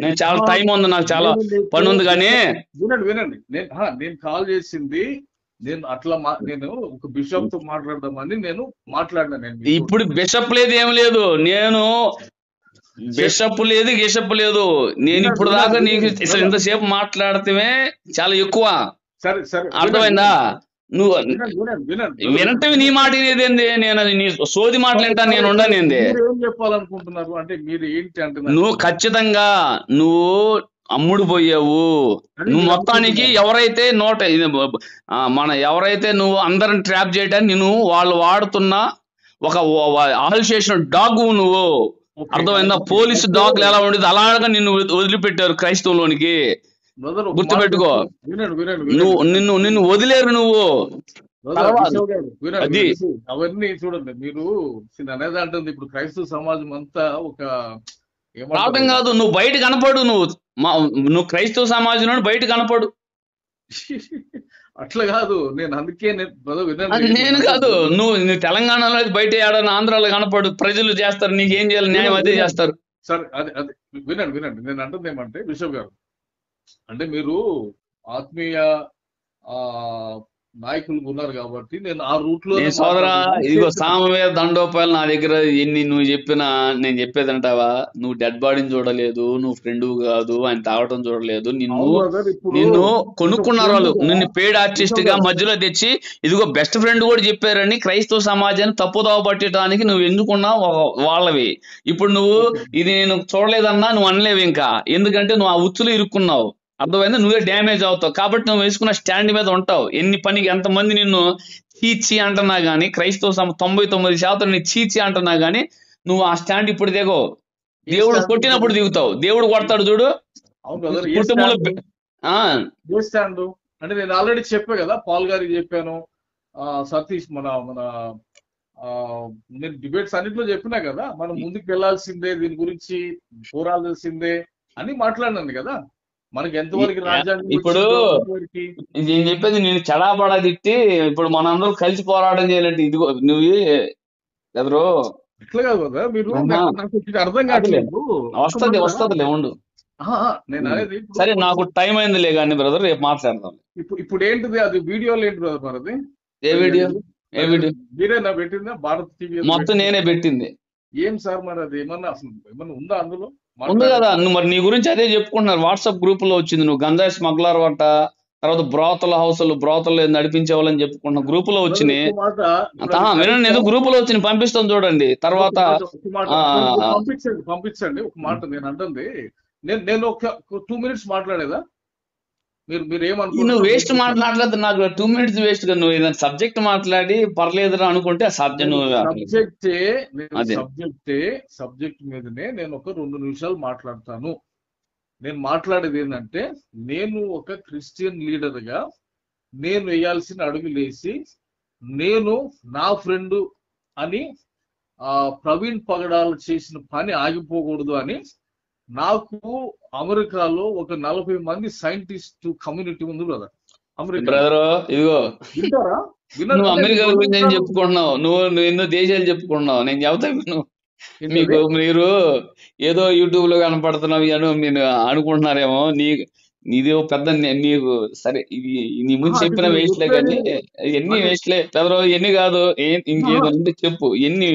నేను చాలా టైం ఉంది, నాకు చాలా పని ఉంది. కానీ వినండి, నేను కాల్ చేసింది నేను ఒక బిషప్ తో మాట్లాడదామని నేను మాట్లాడినా. ఇప్పుడు బిషప్ లేదు, ఏం లేదు. నేను బిషప్ లేదు, గిషప్ లేదు. నేను ఇప్పుడు దాకా నీకు ఇంతసేపు మాట్లాడితే చాలా ఎక్కువ. సరే సరే, అర్థమైందా? నువ్వు వినటవి నీ మాట వినేదేంది? నేను నీ సోది మాట్లాడతాను, నేను ఉండనేంది? ఏం చెప్పాలనుకుంటున్నారు అంటే మీరు ఏంటి అంటే, నువ్వు ఖచ్చితంగా నువ్వు అమ్ముడు పోయావు. నువ్వు మొత్తానికి ఎవరైతే ఎవరైతే నువ్వు అందరిని ట్రాప్ చేయడానికి వాళ్ళు వాడుతున్న ఒక ఆల్సేషన్ డాగ్ నువ్వు. అర్థమైందా? పోలీసు డాగ్లు ఎలా ఉండేది అలాగా నిన్ను వదిలిపెట్టారు క్రైస్తవంలోనికి. గుర్తుపెట్టుకో, నిన్ను వదిలేరు నువ్వు. అవన్నీ చూడండి మీరు అనేది అంటుంది. ఇప్పుడు క్రైస్తవ సమాజం అంతా ఒక రావటం కాదు, నువ్వు బయట కనపడు. నువ్వు క్రైస్తవ సమాజంలో బయట కనపడు. అట్లా కాదు, నేను అందుకే నేను కాదు, నువ్వు తెలంగాణలో బయట ఏడన్నా ఆంధ్రాలో కనపడు. ప్రజలు చేస్తారు, నీకేం చేయాలి, న్యాయం అదే చేస్తారు. సరే అదే వినండి. నేను అంటుంది ఏమంటే బిషప్ గారు, అంటే మీరు ఆత్మీయ నాయకులు ఉన్నారు కాబట్టి నేను ఆ రూట్ లో నేను సోదరా ఇదిగో సామవేద దండోపాయాలు నా దగ్గర ఎన్ని నువ్వు చెప్పినా నేను చెప్పేదంటావా? నువ్వు డెడ్ బాడీని చూడలేదు, నువ్వు ఫ్రెండ్ కాదు, ఆయన తాగటం చూడలేదు, నిన్ను కొనుక్కున్నారు వాళ్ళు, నిన్ను పెయిడ్ ఆర్టిస్ట్ గా మధ్యలో తెచ్చి ఇదిగో బెస్ట్ ఫ్రెండ్ కూడా చెప్పారని క్రైస్తవ సమాజాన్ని తప్పుదోవ పట్టడానికి నువ్వు ఎందుకున్నావు వాళ్ళవి. ఇప్పుడు నువ్వు ఇది నేను చూడలేదన్నా నువ్వు అనలేవు ఇంకా, ఎందుకంటే నువ్వు ఆ ఉచ్చులో ఇరుక్కున్నావు, అర్థమైంది? నువ్వే డ్యామేజ్ అవుతావు కాబట్టి నువ్వు వేసుకున్న స్టాండ్ మీద ఉంటావు. ఎన్ని పనికి ఎంతమంది నిన్ను చీచి అంటున్నా గానీ, క్రైస్తవ 99% నీ చీచి అంటున్నా గానీ నువ్వు ఆ స్టాండ్ ఇప్పుడు దిగవు. దేవుడు కొట్టినప్పుడు దిగుతావు, దేవుడు కొడతాడు చూడు కుటుంబంలో. అంటే నేను ఆల్రెడీ చెప్పా కదా, పాల్ గారికి చెప్పాను, సతీష్ మన మన నేను డిబేట్స్ అన్నింటిలో చెప్పినా కదా, మనం ముందుకు వెళ్లాల్సిందే, దీని గురించి పోరాడాల్సిందే అని మాట్లాడినాను కదా. మనకి ఎంతవరకు రాజ్యాంగం ఇప్పుడు నేను చెప్పేది, నేను చెడాపడా తిట్టి ఇప్పుడు మనందరూ కలిసి పోరాటం చేయాలంటే ఇదిగో నువ్వు ఎదురు ఇట్లా కాదు కదా. మీరు నాకు అర్థం కావట్లేదు. వస్తదిలే ఉండు. నేను అనేది సరే, నాకు టైం అయిందిలే కానీ బ్రదర్, రేపు మాట్లాడదాం. ఇప్పుడు ఏంటిది అది వీడియోలు ఏంటి బ్రదర్ మనది? ఏ వీడియో? మీరేనా పెట్టిందా? భారత్ టీవీ మొత్తం నేనే పెట్టింది. ఏం సార్ మరి అది ఏమన్నా అసలు ఏమన్నా ఉందా అందులో? ఉంది కదా, నువ్వు మరి నీ గురించి అదే చెప్పుకుంటున్నారు. వాట్సాప్ గ్రూప్ లో వచ్చింది, నువ్వు గంజాయి స్మగ్లర్ అంట, తర్వాత బ్రోతలు నడిపించే వాళ్ళని చెప్పుకుంటున్నావు, గ్రూప్ లో వచ్చినాయి. వినండి, ఏదో గ్రూప్ లో వచ్చింది, పంపిస్తాను చూడండి. తర్వాత పంపించండి ఒక మాట. నేను అంటుంది, నేను ఒక 2 minutes మాట్లాడేదా? మీరు ఏమనుకుంటున్నారు? నువ్వు వేస్ట్ మాట్లాడలేదు, నాకు 2 minutes వేస్ట్ గా. నువ్వు ఏదైనా సబ్జెక్ట్ మాట్లాడి పర్లేదు అనుకుంటే ఆ సబ్జెక్ట్ మీదనే నేను ఒక 2 నిమిషాలు మాట్లాడతాను. నేను మాట్లాడేది ఏంటంటే, నేను ఒక క్రిస్టియన్ లీడర్ గా నేను వేయాల్సిన అడుగులేసి, నేను నా ఫ్రెండ్ అని ప్రవీణ్ పగడాలు చేసిన పని ఆగిపోకూడదు అని, నాకు అమెరికాలో ఒక 40 మంది సైంటిస్ట్ కమ్యూనిటీ ఉంది బ్రదర్. బ్రదర్ ఇదిగో, నువ్వు అమెరికా గురించి ఏం చెప్పుకుంటున్నావు, నువ్వు ఎన్నో దేశాలు చెప్పుకుంటున్నావు. నేను చెబుతాను, మీరు ఏదో యూట్యూబ్ లో కనపడుతున్నావు అని నేను అనుకుంటున్నారేమో. నీది పెద్ద నీకు సరే, నీ ముందు చెప్పిన వేస్ట్లే కానీ ఎన్ని వేస్ట్లే బ్రదర్, ఎన్ని కాదు, ఇంకేదంటే చెప్పు. ఎన్ని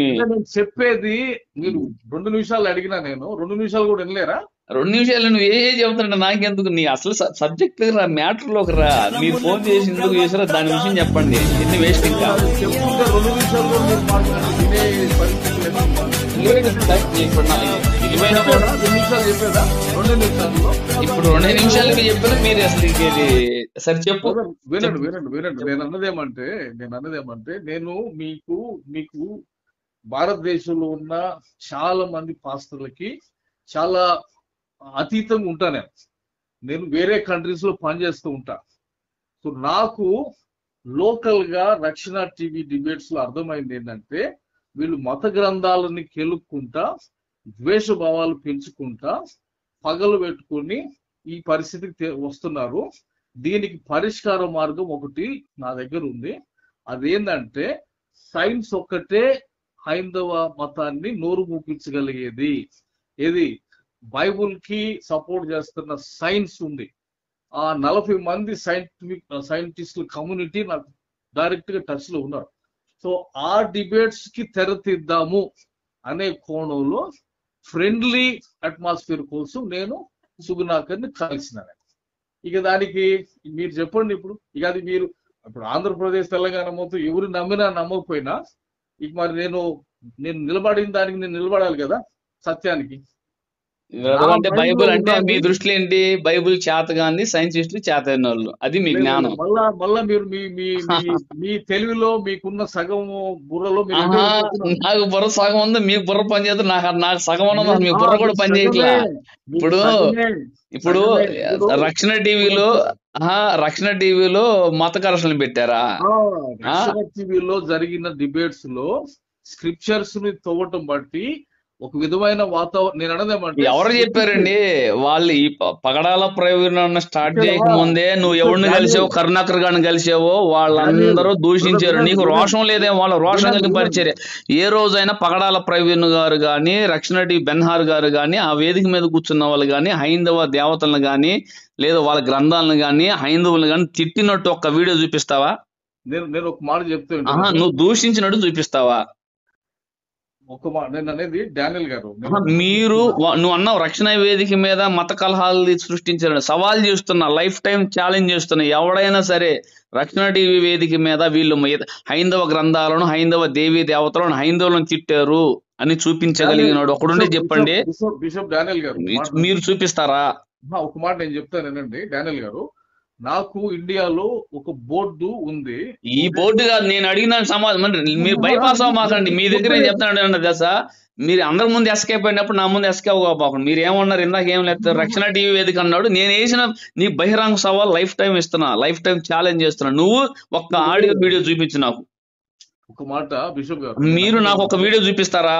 చెప్పేది మీరు 2 నిమిషాలు అడిగినా, నేను 2 నిమిషాలు కూడా వినలేరా? 2 నిమిషాలు నువ్వు చెబుతుంటే నాకెందుకు? నీ అసలు సబ్జెక్ట్ రా, మ్యాటర్ లోకి రా. మీరు ఫోన్ చేసి ఎందుకు చేసారో దాని విషయం చెప్పండి. ఎన్ని వేస్ట్ ఇంకా చెప్పుకుంటే 2 నిమిషాలు కూడా మీరు మాట్లాడండి. ఇప్పుడు 2 నిమిషాలకి చెప్పిన మీరు అసలు సరే చెప్పు. వినండి. నేను అన్నదేమంటే నేను మీకు భారతదేశంలో ఉన్న చాలా మంది పాస్టర్లకి చాలా అతీతంగా ఉంటాను. నేను వేరే కంట్రీస్ లో పనిచేస్తూ ఉంటా. సో నాకు లోకల్ గా రక్షణ టీవీ డిబేట్స్ లో అర్థమైంది ఏంటంటే, వీళ్ళు మత గ్రంథాలని కెలుక్కుంటా, ద్వేషభావాలు పెంచుకుంటా, పగలు పెట్టుకుని ఈ పరిస్థితికి వస్తున్నారు. దీనికి పరిష్కార మార్గం ఒకటి నా దగ్గర ఉంది. అదేంటంటే, సైన్స్ ఒక్కటే హైందవ మతాన్ని నోరు మూపించగలిగేది. ఏది? బైబుల్ కి సపోర్ట్ చేస్తున్న సైన్స్ ఉంది. ఆ 40 మంది సైంటిస్టుల కమ్యూనిటీ నాకు డైరెక్ట్ గా టచ్ లో ఉన్నారు. సో ఆ డిబేట్స్ కి తెరతీద్దాము అనే కోణంలో ఫ్రెండ్లీ అట్మాస్ఫియర్ కోసం నేను సుగుణాకర్ని కలిసినాను. ఇక దానికి మీరు చెప్పండి. ఇక అది మీరు ఇప్పుడు ఆంధ్రప్రదేశ్ తెలంగాణ మొత్తం ఎవరు నమ్మినా నమ్మకపోయినా, ఇక మరి నేను నిలబడిన దానికి నేను నిలబడాలి కదా, సత్యానికి. అంటే బైబుల్ అంటే మీ దృష్టిలో ఏంటి? బైబుల్ చేతగాంది, సైంటిస్టులు చేతైన వాళ్ళు, అది మీ జ్ఞానం. మళ్ళా మీరు మీ తెలివిలో మీకున్న సగం బుర్రలో నాకు బుర్ర సగం ఉంది, మీకు బుర్ర పని చేస్తే నాకు సగం ఉన్నది, మీ బుర్ర కూడా పని చేయట్లా. ఇప్పుడు రక్షణ టీవీలో మత ఘర్షణలు పెట్టారా? టీవీలో జరిగిన డిబేట్స్ లో స్క్రిప్చర్స్ ని తవ్వటం బట్టి ఒక విధమైన వాతావరణం. నేను అన్నదేమంటే, ఎవరు చెప్పారండి? వాళ్ళు ఈ పగడాల ప్రయోజనం స్టార్ట్ చేయక ముందే నువ్వు ఎవరిని కలిసావు, కరుణాకర్ గారిని కలిసావో వాళ్ళందరూ దూషించారు. నీకు రోషం లేదేమో, వాళ్ళ రోషం కలిగి పరిచయం. ఏ రోజైనా పగడాల ప్రవీణ్ గారు గాని, రక్షణ టి బెన్హార్ గారు గాని, ఆ వేదిక మీద కూర్చున్న వాళ్ళు గాని, హైందవ దేవతలను గాని, లేదా వాళ్ళ గ్రంథాలను గాని, హైందవులను గాని తిట్టినట్టు ఒక్క వీడియో చూపిస్తావా? నేను ఒక మాట చెప్తే నువ్వు దూషించినట్టు చూపిస్తావా? ఒక మాట నేను అనేది డానియల్ గారు, నువ్వు అన్నావు రక్షణ వేదిక మీద మత కలహాలు సృష్టించారని. సవాల్ చేస్తున్నా, లైఫ్ టైం ఛాలెంజ్ చేస్తున్నా, ఎవడైనా సరే రక్షణ టీవీ వేదిక మీద వీళ్ళు హైందవ గ్రంథాలను, హైందవ దేవీ దేవతలను, హైందవులను తిట్టారు అని చూపించగలిగినాడు ఒకడుంటే చెప్పండి. బిషప్ డానియల్ గారు, మీరు చూపిస్తారా? ఒక మాట నేను చెప్తానేనండి డానియల్ గారు. నాకు ఇండియాలో ఒక బోర్డు ఉంది. ఈ బోర్డు కాదు నేను అడిగిన సమాధానం. మీరు బైపాస్ అవ్వమాకండి. మీ దగ్గర నేను చెప్తాను దశ. మీరు అందరి ముందు ఎస్కేప్ అయినప్పుడు నా ముందు ఎస్కేప్ అవ్వకండి. మీరు ఏమన్నారు ఇందాక? ఏం లేదు, రక్షణ టీవీ వేదిక అన్నాడు. నేను వేసిన నీ బహిరంగ సవాల్ లైఫ్ టైం ఇస్తున్నా, లైఫ్ టైం ఛాలెంజ్ చేస్తున్నా. నువ్వు ఒక్క ఆడియో వీడియో చూపించు నాకు. ఒక మాట బిషప్ గారు, మీరు నాకు ఒక వీడియో చూపిస్తారా?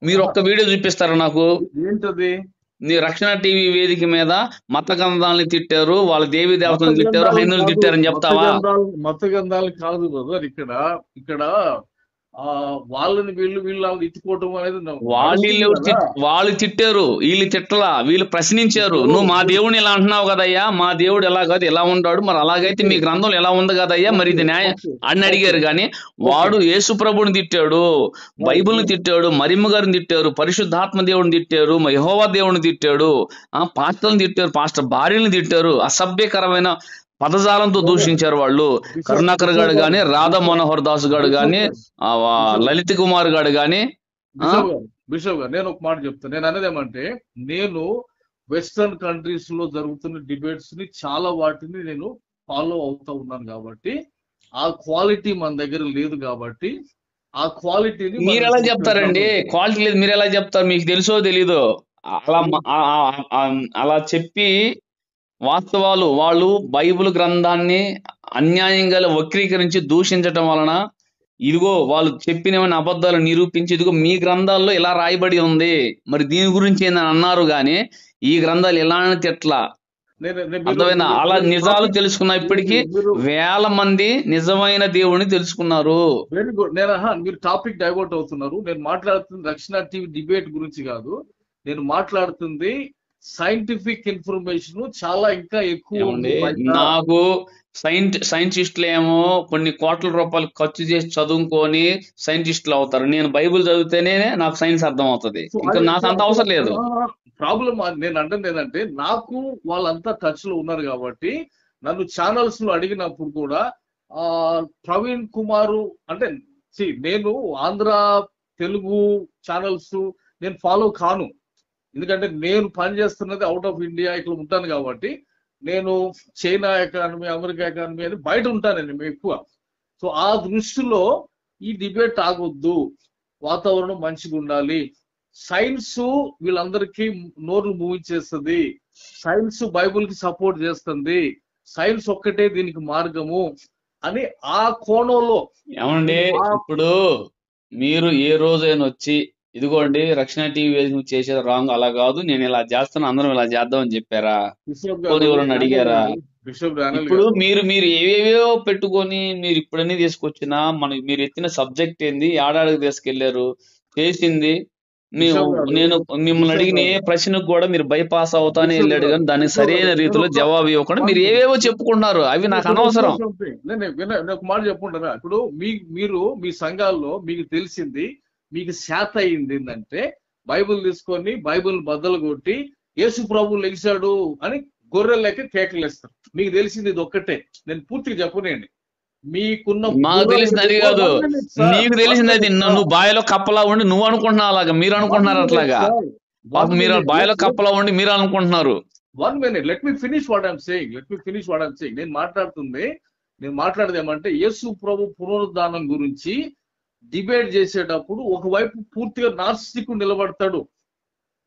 మీరు ఒక్క వీడియో చూపిస్తారా నాకు? ఏంటది? నీ రక్షణ టీవీ వేదిక మీద మత గ్రంథాలను తిట్టారు, వాళ్ళ దేవీ దేవతలను తిట్టారు, హైందువులు తిట్టారని చెప్తావా? మత గ్రంథాలు కాదు బ్రదర్. ఇక్కడ వాళ్ళని వీళ్ళు ఇచ్చుకోవటం అనేది వాళ్ళు తిట్టారు, వీళ్ళు తిట్టలా, వీళ్ళు ప్రశ్నించారు. నువ్వు మా దేవుడిని ఇలా అంటున్నావు కదయ్యా, మా దేవుడు ఎలా కాదు ఎలా ఉంటాడు, మరి అలాగైతే మీ గ్రంథంలో ఎలా ఉంది కదయ్యా, మరి ఇది న్యాయం అని అడిగారు. కానీ వాడు యేసు ప్రభుని తిట్టాడు, బైబిల్ని తిట్టాడు, మరియమ్మ గారిని తిట్టారు, పరిశుద్ధాత్మ దేవుడిని తిట్టారు, యెహోవా దేవుడిని తిట్టాడు, పాస్టర్ని తిట్టారు, పాస్టర్ భార్యని తిట్టారు, అసభ్యకరమైన పదజాలంతో దూషించారు వాళ్ళు. కరుణాకర్ గారు గాని, రాధా మనోహర్ దాస్ గారు గాని, లలిత్ కుమార్ గారు గాని. బిషప్ గారు నేను ఒక మాట చెప్తాను. నేను అనేది ఏమంటే, నేను వెస్టర్న్ కంట్రీస్ లో జరుగుతున్న డిబేట్స్ ని చాలా వాటిని నేను ఫాలో అవుతా ఉన్నాను కాబట్టి ఆ క్వాలిటీ మన దగ్గర లేదు. కాబట్టి ఆ క్వాలిటీని మీరు ఎలా చెప్తారండి? క్వాలిటీ లేదు మీరు ఎలా చెప్తారు? మీకు తెలుసో తెలీదో అలా చెప్పి వాస్తవాలు వాళ్ళు బైబిల్ గ్రంథాన్ని అన్యాయంగా వక్రీకరించి దూషించటం వలన ఇదిగో వాళ్ళు చెప్పినవన్నీ అబద్ధాలు నిరూపించి ఇదిగో మీ గ్రంథాల్లో ఇలా రాయబడి ఉంది, మరి దీని గురించి ఏందని అన్నారు. గాని ఈ గ్రంథాలు ఎలాంటి ఎట్లా అర్థమైనా? అలా నిజాలు తెలుసుకున్నా ఇప్పటికీ వేల మంది నిజమైన దేవుడిని తెలుసుకున్నారు. Very good. మీరు టాపిక్ డైవర్ట్ అవుతున్నారు. నేను మాట్లాడుతుంది రక్షణ టీవీ డిబేట్ గురించి కాదు. నేను మాట్లాడుతుంది సైంటిఫిక్ ఇన్ఫర్మేషన్ చాలా ఇంకా ఎక్కువ. నాకు సైంటిస్టులు ఏమో కొన్ని కోట్ల రూపాయలు ఖర్చు చేసి చదువుకొని సైంటిస్టులు అవుతారు. నేను బైబిల్ చదివితేనే నాకు సైన్స్ అర్థం అవుతుంది. ఇంకా నాకు అంత అవసరం లేదు. ప్రాబ్లం నేను అంటే ఏంటంటే, నాకు వాళ్ళంతా టచ్ లో ఉన్నారు కాబట్టి నన్ను ఛానల్స్ లో అడిగినప్పుడు కూడా ప్రవీణ్ కుమార్ అంటే నేను ఆంధ్ర తెలుగు ఛానల్స్ నేను ఫాలో కాను. ఎందుకంటే నేను పనిచేస్తున్నది అవుట్ ఆఫ్ ఇండియా, ఇక్కడ ఉంటాను కాబట్టి. నేను చైనా ఎకానమీ, అమెరికా ఎకానమీ అని బయట ఉంటానండి ఎక్కువ. సో ఆ దృష్టిలో ఈ డిబేట్ ఆగొద్దు, వాతావరణం మంచిగా ఉండాలి, సైన్స్ వీళ్ళందరికీ నోర్లు మూవించేస్తుంది, సైన్స్ బైబుల్ కి సపోర్ట్ చేస్తుంది, సైన్స్ ఒక్కటే దీనికి మార్గము అని ఆ కోణంలో. ఏమండి ఇప్పుడు మీరు ఏ రోజైనా వచ్చి ఇదిగోండి రక్షణ టీవీ చేసేది రాంగ్, అలా కాదు నేను ఇలా చేస్తాను అందరం ఇలా చేద్దామని చెప్పారా? ఎవరన్నా అడిగారా? ఇప్పుడు మీరు ఏవేవో పెట్టుకొని మీరు ఇప్పుడన్నీ తీసుకొచ్చినా మీరు ఎత్తిన సబ్జెక్ట్ ఏంది, ఏడాడికి తీసుకెళ్లారు, చేసింది నేను మిమ్మల్ని అడిగిన ఏ ప్రశ్నకు కూడా మీరు బైపాస్ అవుతానే వెళ్ళాడు, కానీ దానికి సరైన రీతిలో జవాబు ఇవ్వకుండా మీరు ఏవేవో చెప్పుకుంటున్నారు. అవి నాకు అనవసరం. ఒక మాట చెప్పుకుంటారా? ఇప్పుడు మీరు మీ సంఘాల్లో మీకు తెలిసింది, మీకు శాత అయింది ఏంటంటే, బైబుల్ తీసుకొని బైబుల్ బద్దలు కొట్టి యేసు ప్రభు లెగిశాడు అని గొర్రెలు లెక్క కేకలేస్తారు. మీకు తెలిసింది ఇది ఒక్కటే. నేను పూర్తిగా చెప్పనండి. నాకు తెలిసింది అది కాదు, నీకు తెలిసింది అది. నువ్వు బాయిలో కప్పలా ఉండి నువ్వు అనుకుంటున్నావు అలాగా, మీరు అనుకుంటున్నారు అట్లాగా. మీరు బాయిలో కప్పలా ఉండి మీరు అనుకుంటున్నారు. 1 minute, let me finish what I'm saying. నేను మాట్లాడేది ఏమంటే, యేసు ప్రభు పునరుద్ధానం గురించి డిబేట్ చేసేటప్పుడు ఒకవైపు పూర్తిగా నాస్తికుడు నిలబడతాడు,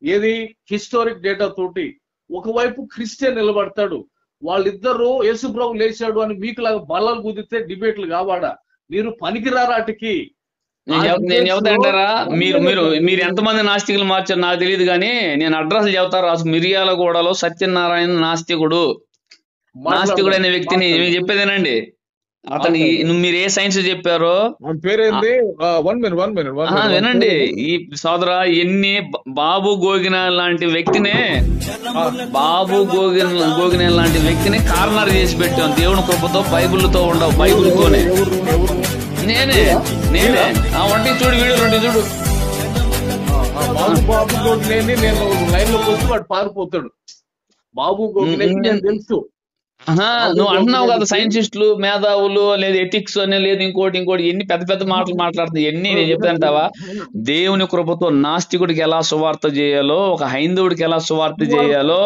ఏది హిస్టారిక్ డేటా తోటి, ఒకవైపు క్రిస్టియన్ నిలబడతాడు. వాళ్ళిద్దరూ యేసు ప్రభు లేచాడు అని మీకులాగా బలాలు కుదిరితే డిబేట్లు కావాడా? మీరు పనికిరారాటికి. నేను చెబుతాంటారా? మీరు ఎంతమంది నాస్తికులు మార్చారు నాకు తెలియదు, కానీ నేను అడ్రస్ చెబుతారు. రాసు మిర్యాలగూడలో సత్యనారాయణ నాస్తికుడు అనే వ్యక్తిని చెప్పేదేనండి. అతని మీరు ఏ సైన్స్ చెప్పారో పేరేంది? 1 minute. వినండి ఈ సోదర, బాబు గోగిన లాంటి వ్యక్తినే లాంటి వ్యక్తిని కార్నర్ చేసి పెట్టాం దేవుని కృపతో, బైబిల్తో ఉండవు, బైబిల్తోనే. నేనే వంటి చూడు, వీడియో రెండు చూడు. బాబు గోగినేని నేను లైన్ లోకి వచ్చి వాడు పారిపోతాడు. బాబు గోగినేని నేను తెలుసు. నువ్వు అంటున్నావు కదా సైంటిస్టులు, మేధావులు, లేదు ఎథిక్స్ అని, లేదు ఇంకోటి ఎన్ని పెద్ద పెద్ద మాటలు మాట్లాడుతున్నాయి. ఎన్ని నేను చెప్తాంటావా? దేవుని కృపతో నాస్తికుడికి ఎలా సువార్త చేయాలో, ఒక హైందవుడికి ఎలా సువార్త చేయాలో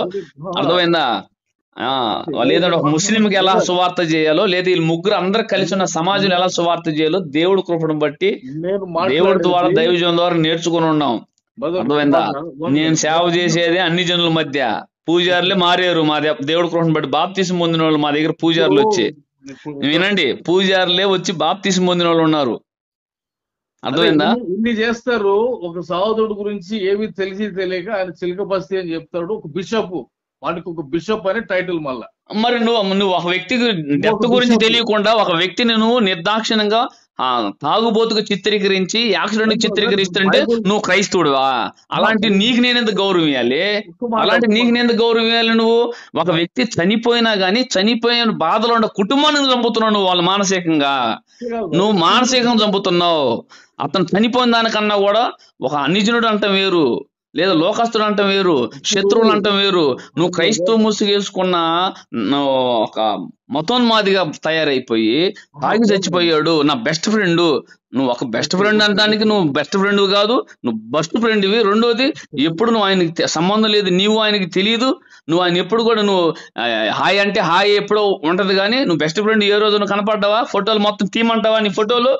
అర్థమైందా? లేదంటే ఒక ముస్లింకి ఎలా సువార్త చేయాలో, లేదా వీళ్ళు ముగ్గురు అందరు కలిసి ఉన్న సమాజంలో ఎలా సువార్త చేయాలో దేవుడి కృపను బట్టి, దేవుడి ద్వారా, దైవజనం ద్వారా నేర్చుకుని ఉన్నాం. అర్థమైందా? నేను సేవ చేసేది అన్ని జనుల మధ్య. పూజారులే మారారు మా దేవుడి కృపను బట్టి. బాప్తిసం పొందిన వాళ్ళు మా దగ్గర పూజారులు వచ్చి, వినండి, పూజారులే వచ్చి బాప్తిసం పొందిన వాళ్ళు ఉన్నారు. అర్థమైందా? ఇన్ని చేస్తారు. ఒక సహోదరుడు గురించి ఏమి తెలియక ఆయన చిలక బస్తీ అని చెప్తాడు. ఒక బిషప్, వాడికి ఒక బిషప్ అనే టైటిల్. మళ్ళా మరి నువ్వు ఒక వ్యక్తి డెత్ గురించి తెలియకుండా ఒక వ్యక్తిని నువ్వు నిర్దాక్షిణ్యంగా తాగుబోతుగా చిత్రీకరించి, యాక్సిడెంట్ చిత్రీకరిస్తుంటే నువ్వు క్రైస్తవుడువా? అలాంటి నీకు నేనెందుకు గౌరవం ఇవ్వాలి? నువ్వు ఒక వ్యక్తి చనిపోయినా గానీ, చనిపోయిన బాధలో ఉన్న కుటుంబాన్ని చంపుతున్నావు నువ్వు, వాళ్ళు మానసికంగా. నువ్వు మానసికంగా చంపుతున్నావు. అతను చనిపోయిన దానికన్నా కూడా ఒక అన్యజనుడు అంటాం వేరు, లేదా లోకస్తుడు అంటాం వేరు, శత్రువులు అంటాం వేరు. నువ్వు క్రైస్తవ ముసుగేసుకున్న ఒక మతోన్మాదిగా తయారైపోయి తాగి చచ్చిపోయాడు నా బెస్ట్ ఫ్రెండ్. నువ్వు ఒక బెస్ట్ ఫ్రెండ్ అనడానికి నువ్వు బెస్ట్ ఫ్రెండ్ కాదు, నువ్వు బెస్ట్ ఫ్రెండ్వి. రెండోది, ఎప్పుడు నువ్వు ఆయనకి సంబంధం లేదు, నీవు ఆయనకి తెలియదు. నువ్వు ఆయన ఎప్పుడు కూడా నువ్వు హాయ్ అంటే హాయ్ ఎప్పుడో ఉంటది, కానీ నువ్వు బెస్ట్ ఫ్రెండ్ ఏ రోజు నువ్వు కనపడ్డావా? ఫోటోలు మొత్తం తీయమంటావా నీ ఫోటోలు?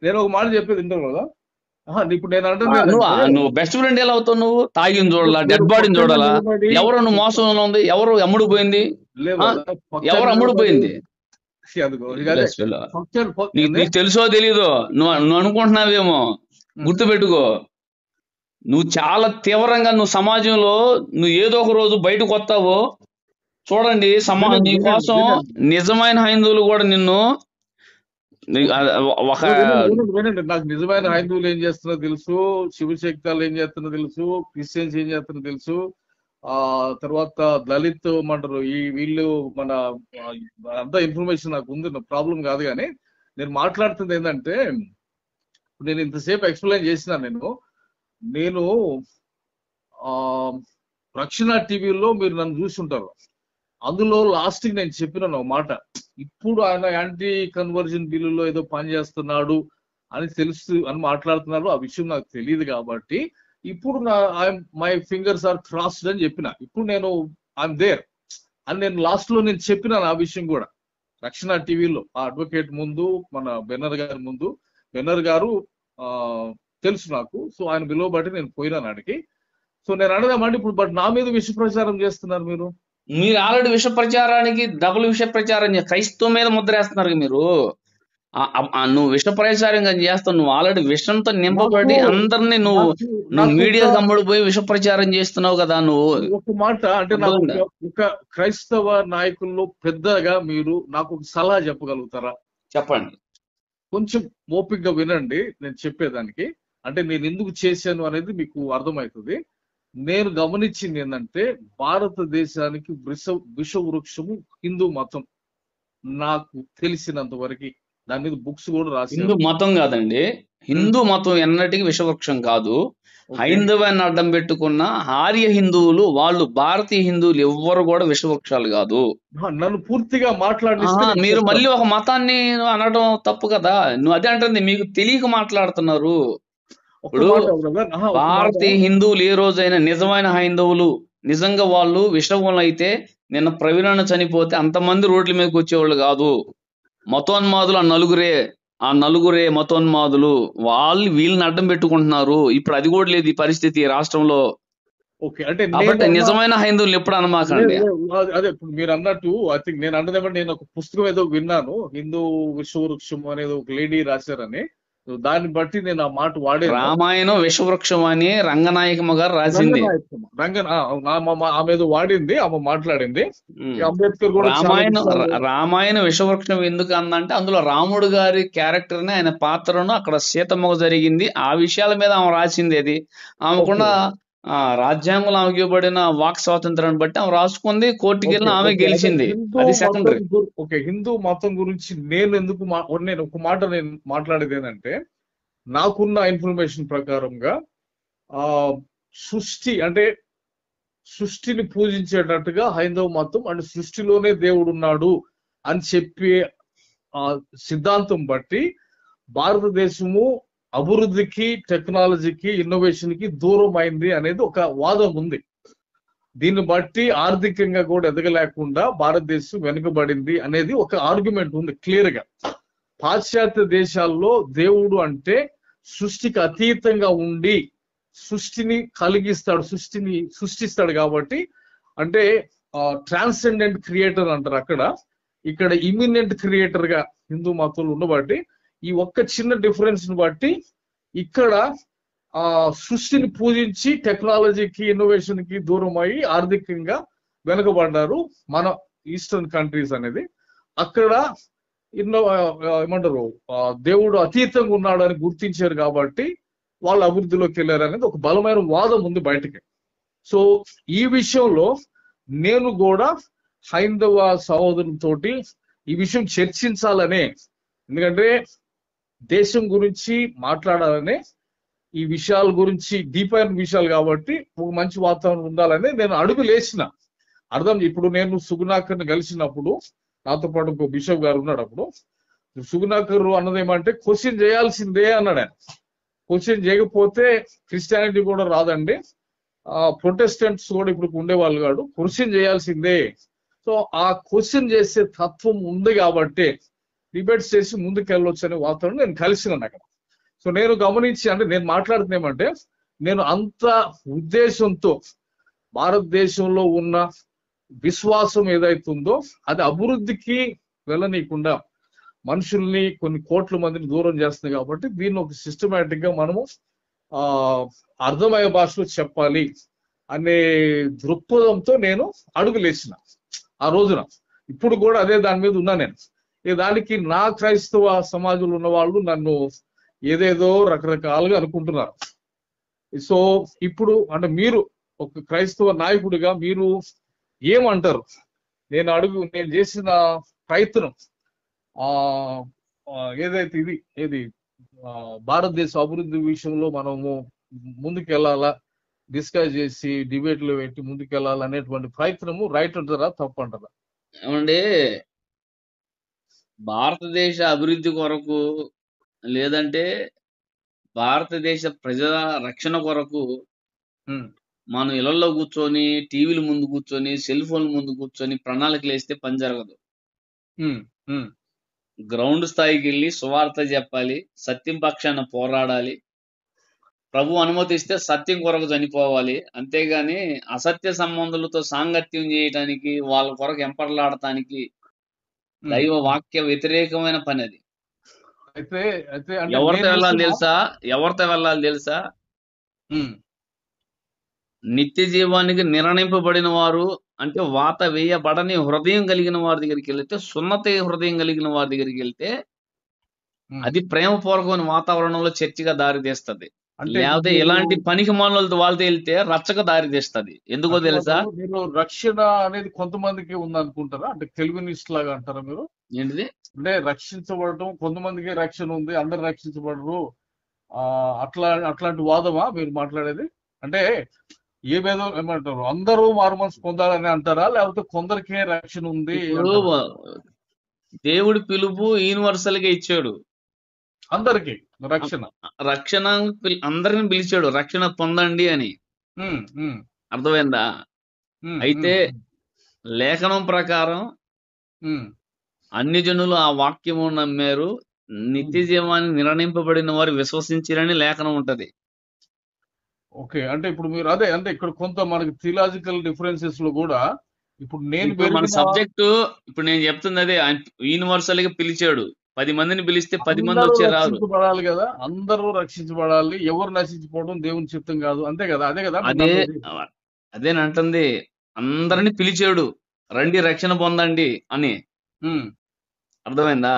నేను ఒక మాట చెప్పేది వింటావు కదా. ఇప్పుడు నేను నువ్వు బెస్ట్ ఫ్రెండ్ ఎలా అవుతావు? నువ్వు తాగిని చూడాలా, డెడ్ బాడీని చూడాలా? ఎవరు నువ్వు మోసంలో ఉంది? ఎవరు అమ్ముడు పోయింది? ఎవరు అమ్ముడు పోయింది? నీకు తెలుసో తెలీదో, నువ్వు అనుకుంటున్నావేమో. గుర్తుపెట్టుకో, నువ్వు చాలా తీవ్రంగా నువ్వు సమాజంలో నువ్వు ఏదో ఒక రోజు బయటకు వస్తావో చూడండి. నీ కోసం నిజమైన హైందువులు కూడా నిన్ను నాకు నిజమైన హైందువులు ఏం చేస్తున్నా తెలుసు, శివశక్తాలు ఏం చేస్తున్నా తెలుసు, క్రిస్టియన్స్ ఏం చేస్తున్నా తెలుసు, తర్వాత దళిత్ మంటారు వీళ్ళు మన అంత ఇన్ఫర్మేషన్ నాకు ఉంది. ప్రాబ్లం కాదు. కానీ నేను మాట్లాడుతుంది ఏంటంటే, నేను ఇంతసేపు ఎక్స్ప్లెయిన్ చేసిన, నేను రక్షణ టీవీలో మీరు నన్ను చూసి ఉంటారు. అందులో లాస్ట్ కి నేను చెప్పిన ఒక మాట, ఇప్పుడు ఆయన యాంటీ కన్వర్జన్ బిల్లులో ఏదో పని చేస్తున్నాడు అని తెలుసు అని మాట్లాడుతున్నారు. ఆ విషయం నాకు తెలియదు కాబట్టి ఇప్పుడు మై ఫింగర్స్ ఆర్ క్రాస్డ్ అని చెప్పిన. ఇప్పుడు నేను ఐఎమ్ దేర్ అని నేను లాస్ట్ లో నేను చెప్పినాను ఆ విషయం కూడా రక్షణ టీవీలో, ఆ అడ్వకేట్ ముందు, మన బెన్నర్ గారి ముందు. బెన్నర్ గారు తెలుసు నాకు, సో ఆయన విలువ బట్టి నేను పోయినాను ఆడికి. సో నేను అడదామండి ఇప్పుడు, బట్ నా మీద విష ప్రచారం చేస్తున్నారు మీరు. ఆల్రెడీ విష ప్రచారానికి డబుల్ విష ప్రచారం క్రైస్తవం మీద ముద్రేస్తున్నారు మీరు. నువ్వు విష ప్రచారం చేస్తావు. నువ్వు ఆల్రెడీ విషంతో నింపబడి అందరినీ నువ్వు మీడియా కమ్ముడిపోయి విష ప్రచారం చేస్తున్నావు కదా. నువ్వు ఒక మాట అంటే, ఒక క్రైస్తవ నాయకుల్లో పెద్దగా మీరు నాకు ఒక సలహా చెప్పగలుగుతారా? చెప్పండి. కొంచెం ఓపికగా వినండి నేను చెప్పేదానికి. అంటే నేను ఎందుకు చేశాను అనేది మీకు అర్థమవుతుంది. నేను గమనించింది ఏంటంటే, భారతదేశానికి విష వృక్షము హిందూ మతం. నాకు తెలిసినంత వరకు దాని మీద బుక్స్ కూడా రాసి. హిందూ మతం కాదండి, హిందూ మతం ఎన్నటికీ విషవృక్షం కాదు. హైందవాన్ని అడ్డం పెట్టుకున్న ఆర్య హిందువులు, వాళ్ళు భారతీయ హిందువులు ఎవ్వరు కూడా విషవృక్షాలు కాదు. నన్ను పూర్తిగా మాట్లాడిస్తే మీరు మళ్ళీ ఒక మతాన్ని అనడం తప్పు కదా. నువ్వు అదే అంటుంది, మీకు తెలియక మాట్లాడుతున్నారు. ఇప్పుడు భారతీయ హిందువులు ఏ రోజైనా నిజమైన హైందవులు, నిజంగా వాళ్ళు విషవం అయితే నిన్న ప్రవీణ చనిపోతే అంతమంది రోడ్ల మీదకి వచ్చేవాళ్ళు కాదు. మతోన్మాదులు ఆ నలుగురే మతోన్మాదులు. వీళ్ళని అడ్డం పెట్టుకుంటున్నారు. ఇప్పుడు అది కూడా లేదు ఈ పరిస్థితి రాష్ట్రంలో. కాబట్టి నిజమైన హైందువులు ఎప్పుడు అనమాకండి. అదే ఇప్పుడు మీరు అన్నట్టు, ఐ థింక్ నేను అన్నదేమంటే, నేను ఒక పుస్తకం ఏదో విన్నాను, హిందూ విశ్వవృక్షం అనేది ఒక లేడీ రాశారని. దాన్ని బట్టి నేను ఆ మాట వాడాను. రామాయణం విషవృక్షం అని రంగనాయకమ్మ గారు రాసింది. ఆమె వాడింది, ఆమె మాట్లాడింది. అంబేద్కర్ కూడా రామాయణ విషవృక్షం ఎందుకు అందంటే అందులో రాముడు గారి క్యారెక్టర్ ని, ఆయన పాత్రను, అక్కడ సీతమ్మకు జరిగింది, ఆ విషయాల మీద ఆమె రాసింది. అది ఆమెకున్న రాజ్యాంగంలో ఆమెకి ఇవ్వబడిన వాక్ స్వాతంత్రాన్ని బట్టి ఆమె రాసుకుంది, కోర్టుకి వెళ్ళిన ఆమె గెలిచింది. అది సెకండరీ. ఓకే, హిందూ మతం గురించి నేను ఎందుకు నేను ఒక మాట నేను మాట్లాడేది ఏంటంటే, నాకున్న ఇన్ఫర్మేషన్ ప్రకారంగా సృష్టి అంటే సృష్టిని పూజించేటట్టుగా హైందవ మతం అంటే సృష్టిలోనే దేవుడు ఉన్నాడు అని చెప్పే సిద్ధాంతం బట్టి భారతదేశము అభివృద్ధికి, టెక్నాలజీకి, ఇన్నోవేషన్ కి దూరం అయింది అనేది ఒక వాదం ఉంది. దీన్ని బట్టి ఆర్థికంగా కూడా ఎదగలేకుండా భారతదేశం వెనుకబడింది అనేది ఒక ఆర్గ్యుమెంట్ ఉంది క్లియర్ గా. పాశ్చాత్య దేశాల్లో దేవుడు అంటే సృష్టికి అతీతంగా ఉండి సృష్టిని కలిగిస్తాడు, సృష్టిని సృష్టిస్తాడు కాబట్టి, అంటే ట్రాన్సెండెంట్ క్రియేటర్ అంటారు అక్కడ. ఇక్కడ ఇమినెంట్ క్రియేటర్ గా హిందూ మతంలో ఉండబట్టి ఈ ఒక్క చిన్న డిఫరెన్స్ ని బట్టి ఇక్కడ సృష్టిని పూజించి టెక్నాలజీకి, ఇన్నోవేషన్ కి దూరం అయ్యి ఆర్థికంగా వెనుకబడ్డారు మన ఈస్టర్న్ కంట్రీస్ అనేది. అక్కడ ఏమంటారు, దేవుడు అతీతంగా ఉన్నాడు అని గుర్తించారు కాబట్టి వాళ్ళు అభివృద్ధిలోకి వెళ్ళారు అనేది ఒక బలమైన వాదం ఉంది బయటకి. సో ఈ విషయంలో నేను కూడా హైందవ సహోదరులతోటి ఈ విషయం చర్చించాలనే, ఎందుకంటే దేశం గురించి మాట్లాడాలనే, ఈ విషయాల గురించి డీప్ అయిన విషయాలు కాబట్టి ఒక మంచి వాతావరణం ఉండాలని నేను అడుగు లేచిన అర్థం. ఇప్పుడు నేను సుగుణాకర్ని కలిసినప్పుడు, నాతో పాటు ఇంకో బిషప్ గారు ఉన్నాడు, అప్పుడు సుగుణాకర్ అన్నది ఏమంటే క్వశ్చన్ చేయాల్సిందే అన్నాడు ఆయన. క్వశ్చన్ చేయకపోతే క్రిస్టియానిటీ కూడా రాదండి, ప్రొటెస్టెంట్స్ కూడా ఇప్పుడు ఉండేవాళ్ళు కాదు, క్వశ్చన్ చేయాల్సిందే. సో ఆ క్వశ్చన్ చేసే తత్వం ఉంది కాబట్టి డిబేట్స్ చేసి ముందుకు వెళ్ళొచ్చు అనే వాతావరణం నేను కలిసినాను అక్కడ. సో నేను గమనించి, అంటే నేను మాట్లాడుతున్నామంటే నేను అంత ఉద్దేశంతో భారతదేశంలో ఉన్న విశ్వాసం ఏదైతుందో అది అభివృద్ధికి వెళ్ళనీయకుండా మనుషుల్ని, కొన్ని కోట్ల మందిని దూరం చేస్తుంది కాబట్టి దీన్ని ఒక సిస్టమేటిక్ గా మనము అర్థమయ్యే భాషలో చెప్పాలి అనే దృక్పథంతో నేను అడుగులేసిన ఆ రోజున. ఇప్పుడు కూడా అదే దాని మీద ఉన్నా నేను. దానికి నా క్రైస్తవ సమాజంలో ఉన్న వాళ్ళు నన్ను ఏదేదో రకరకాలుగా అనుకుంటున్నారు. సో ఇప్పుడు అంటే మీరు ఒక క్రైస్తవ నాయకుడిగా మీరు ఏమంటారు? నేను చేసిన ప్రయత్నం ఏదైతే ఏది భారతదేశ అభివృద్ధి విషయంలో మనము ముందుకెళ్లాలా, డిస్కస్ చేసి డిబేట్లు పెట్టి ముందుకెళ్లాలి అనేటువంటి ప్రయత్నము రైట్ అంటారా, తప్పు అంటారా? ఏమంటే భారతదేశ అభివృద్ధి కొరకు, లేదంటే భారతదేశ ప్రజల రక్షణ కొరకు మనం ఇళ్లలో కూర్చొని, టీవీల ముందు కూర్చొని, సెల్ ఫోన్ల ముందు కూర్చొని ప్రణాళికలు వేస్తే పని జరగదు. గ్రౌండ్ స్థాయికి వెళ్ళి సువార్త చెప్పాలి, సత్యం పక్షాన పోరాడాలి, ప్రభు అనుమతిస్తే సత్యం కొరకు చనిపోవాలి. అంతేగాని అసత్య సంబంధులతో సాంగత్యం చేయటానికి, వాళ్ళ కొరకు ఎంపర్లాడటానికి దైవ వాక్య వ్యతిరేకమైన పని అది. ఎవరితో వెళ్ళాలి తెలుసా? నిత్య జీవానికి నిర్ణయింపబడిన వారు, అంటే వాత వేయబడని హృదయం కలిగిన వారి దగ్గరికి వెళ్తే, సున్నత హృదయం కలిగిన వారి దగ్గరికి వెళ్తే అది ప్రేమపూర్వకమైన వాతావరణంలో చర్చగా దారితీస్తుంది. లేకపోతే ఇలాంటి పనికి మానులతో వాళ్ళతో వెళ్తే రచ్చగా దారితీస్తుంది. ఎందుకో తెలుసా? మీరు రక్షణ అనేది కొంతమందికి ఉందనుకుంటారా? అంటే కెల్వినిస్ట్ లాగా అంటారా మీరు? ఏంటిది అంటే రక్షించబడటం కొంతమందికి రక్షణ ఉంది, అందరు రక్షించబడరు, అట్లాంటి వాదమా మీరు మాట్లాడేది? అంటే ఏమంటారు, అందరూ మారు మనసు పొందాలని అంటారా, లేకపోతే కొందరికే రక్షణ ఉంది? దేవుడి పిలుపు యూనివర్సల్ గా ఇచ్చాడు, అందరికి రక్షణ అందరిని పిలిచాడు, రక్షణ పొందండి అని. అర్థమైందా? అయితే లేఖనం ప్రకారం అన్ని జనులు ఆ వాక్యము నమ్మారు, నిత్య జీవాన్ని నిర్ణయింపబడిన వారు విశ్వసించారని లేఖనం ఉంటది. ఓకే, అంటే ఇప్పుడు మీరు అదే అంటే ఇక్కడ కొంత మనకి థియలాజికల్ డిఫరెన్సెస్ లో కూడా ఇప్పుడు మన సబ్జెక్టు ఇప్పుడు నేను చెప్తుంది అదే, యూనివర్సల్ గా పిలిచాడు, 10 మందిని పిలిస్తే 10 మంది అందరూ వచ్చే రారు. రక్షించబడాలి కదా, అందరూ రక్షించబడాలి, ఎవరు నశించిపోవడం దేవుని చిత్తం కాదు, అంతే కదా, అదే కదా మీరు అదే నమ్మేది. అదేనంటుంది. అందరిని పిలిచాడు, రండి రక్షణ పొందండి అని. ఉమ్, అర్థమైందా?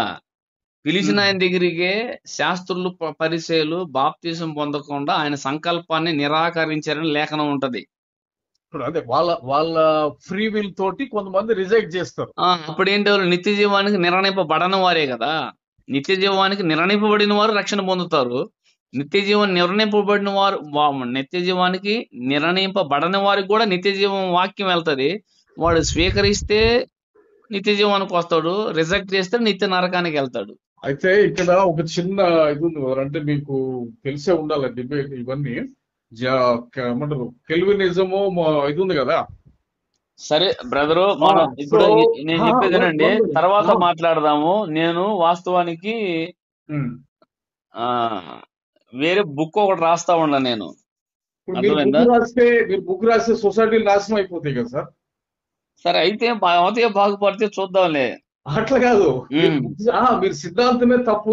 పిలిచిన ఉమ్. ఆయన దగ్గరికే శాస్త్రులు పరిసయ్యులు బాప్తీసం పొందకుండా ఆయన సంకల్పాన్ని నిరాకరించారని లేఖనం ఉంటది. ఇప్పుడు అదే వాళ్ళ వాళ్ళ ఫ్రీ విల్ తోటి కొంతమంది రిజెక్ట్ చేస్తారు. అప్పుడేంటి, వాళ్ళు నిత్య జీవానికి నిర్ణయింపబడని వారే కదా. నిత్య జీవానికి నిర్ణయింపబడిన వారు రక్షణ పొందుతారు. నిత్య జీవం నిర్ణయింపబడిన వారు నిత్య జీవానికి నిర్ణయింపబడని వారికి కూడా నిత్య జీవం వాక్యం వెళ్తది. వాడు స్వీకరిస్తే నిత్య జీవానికి వస్తాడు, రిజెక్ట్ చేస్తే నిత్య నరకానికి వెళ్తాడు. అయితే ఇక్కడ ఒక చిన్న ఇది ఉంది కదా, అంటే మీకు తెలిసే ఉండాలి డిబేట్ ఇవన్నీ ఏమంటారు, కెల్వినిజము ఇది ఉంది కదా. సరే బ్రదరు, మనం ఇప్పుడు నేను చెప్పేదేనండి, తర్వాత మాట్లాడదాము. నేను వాస్తవానికి వేరే బుక్ ఒకటి రాస్తా ఉన్నా నేను. మీరు బుక్ రాస్తే సొసైటీలు నాశనం అయిపోతాయి కదా సార్. సరే అయితే బాగుపడితే చూద్దాంలే. అట్లా కాదు, మీరు సిద్ధాంతమే తప్పు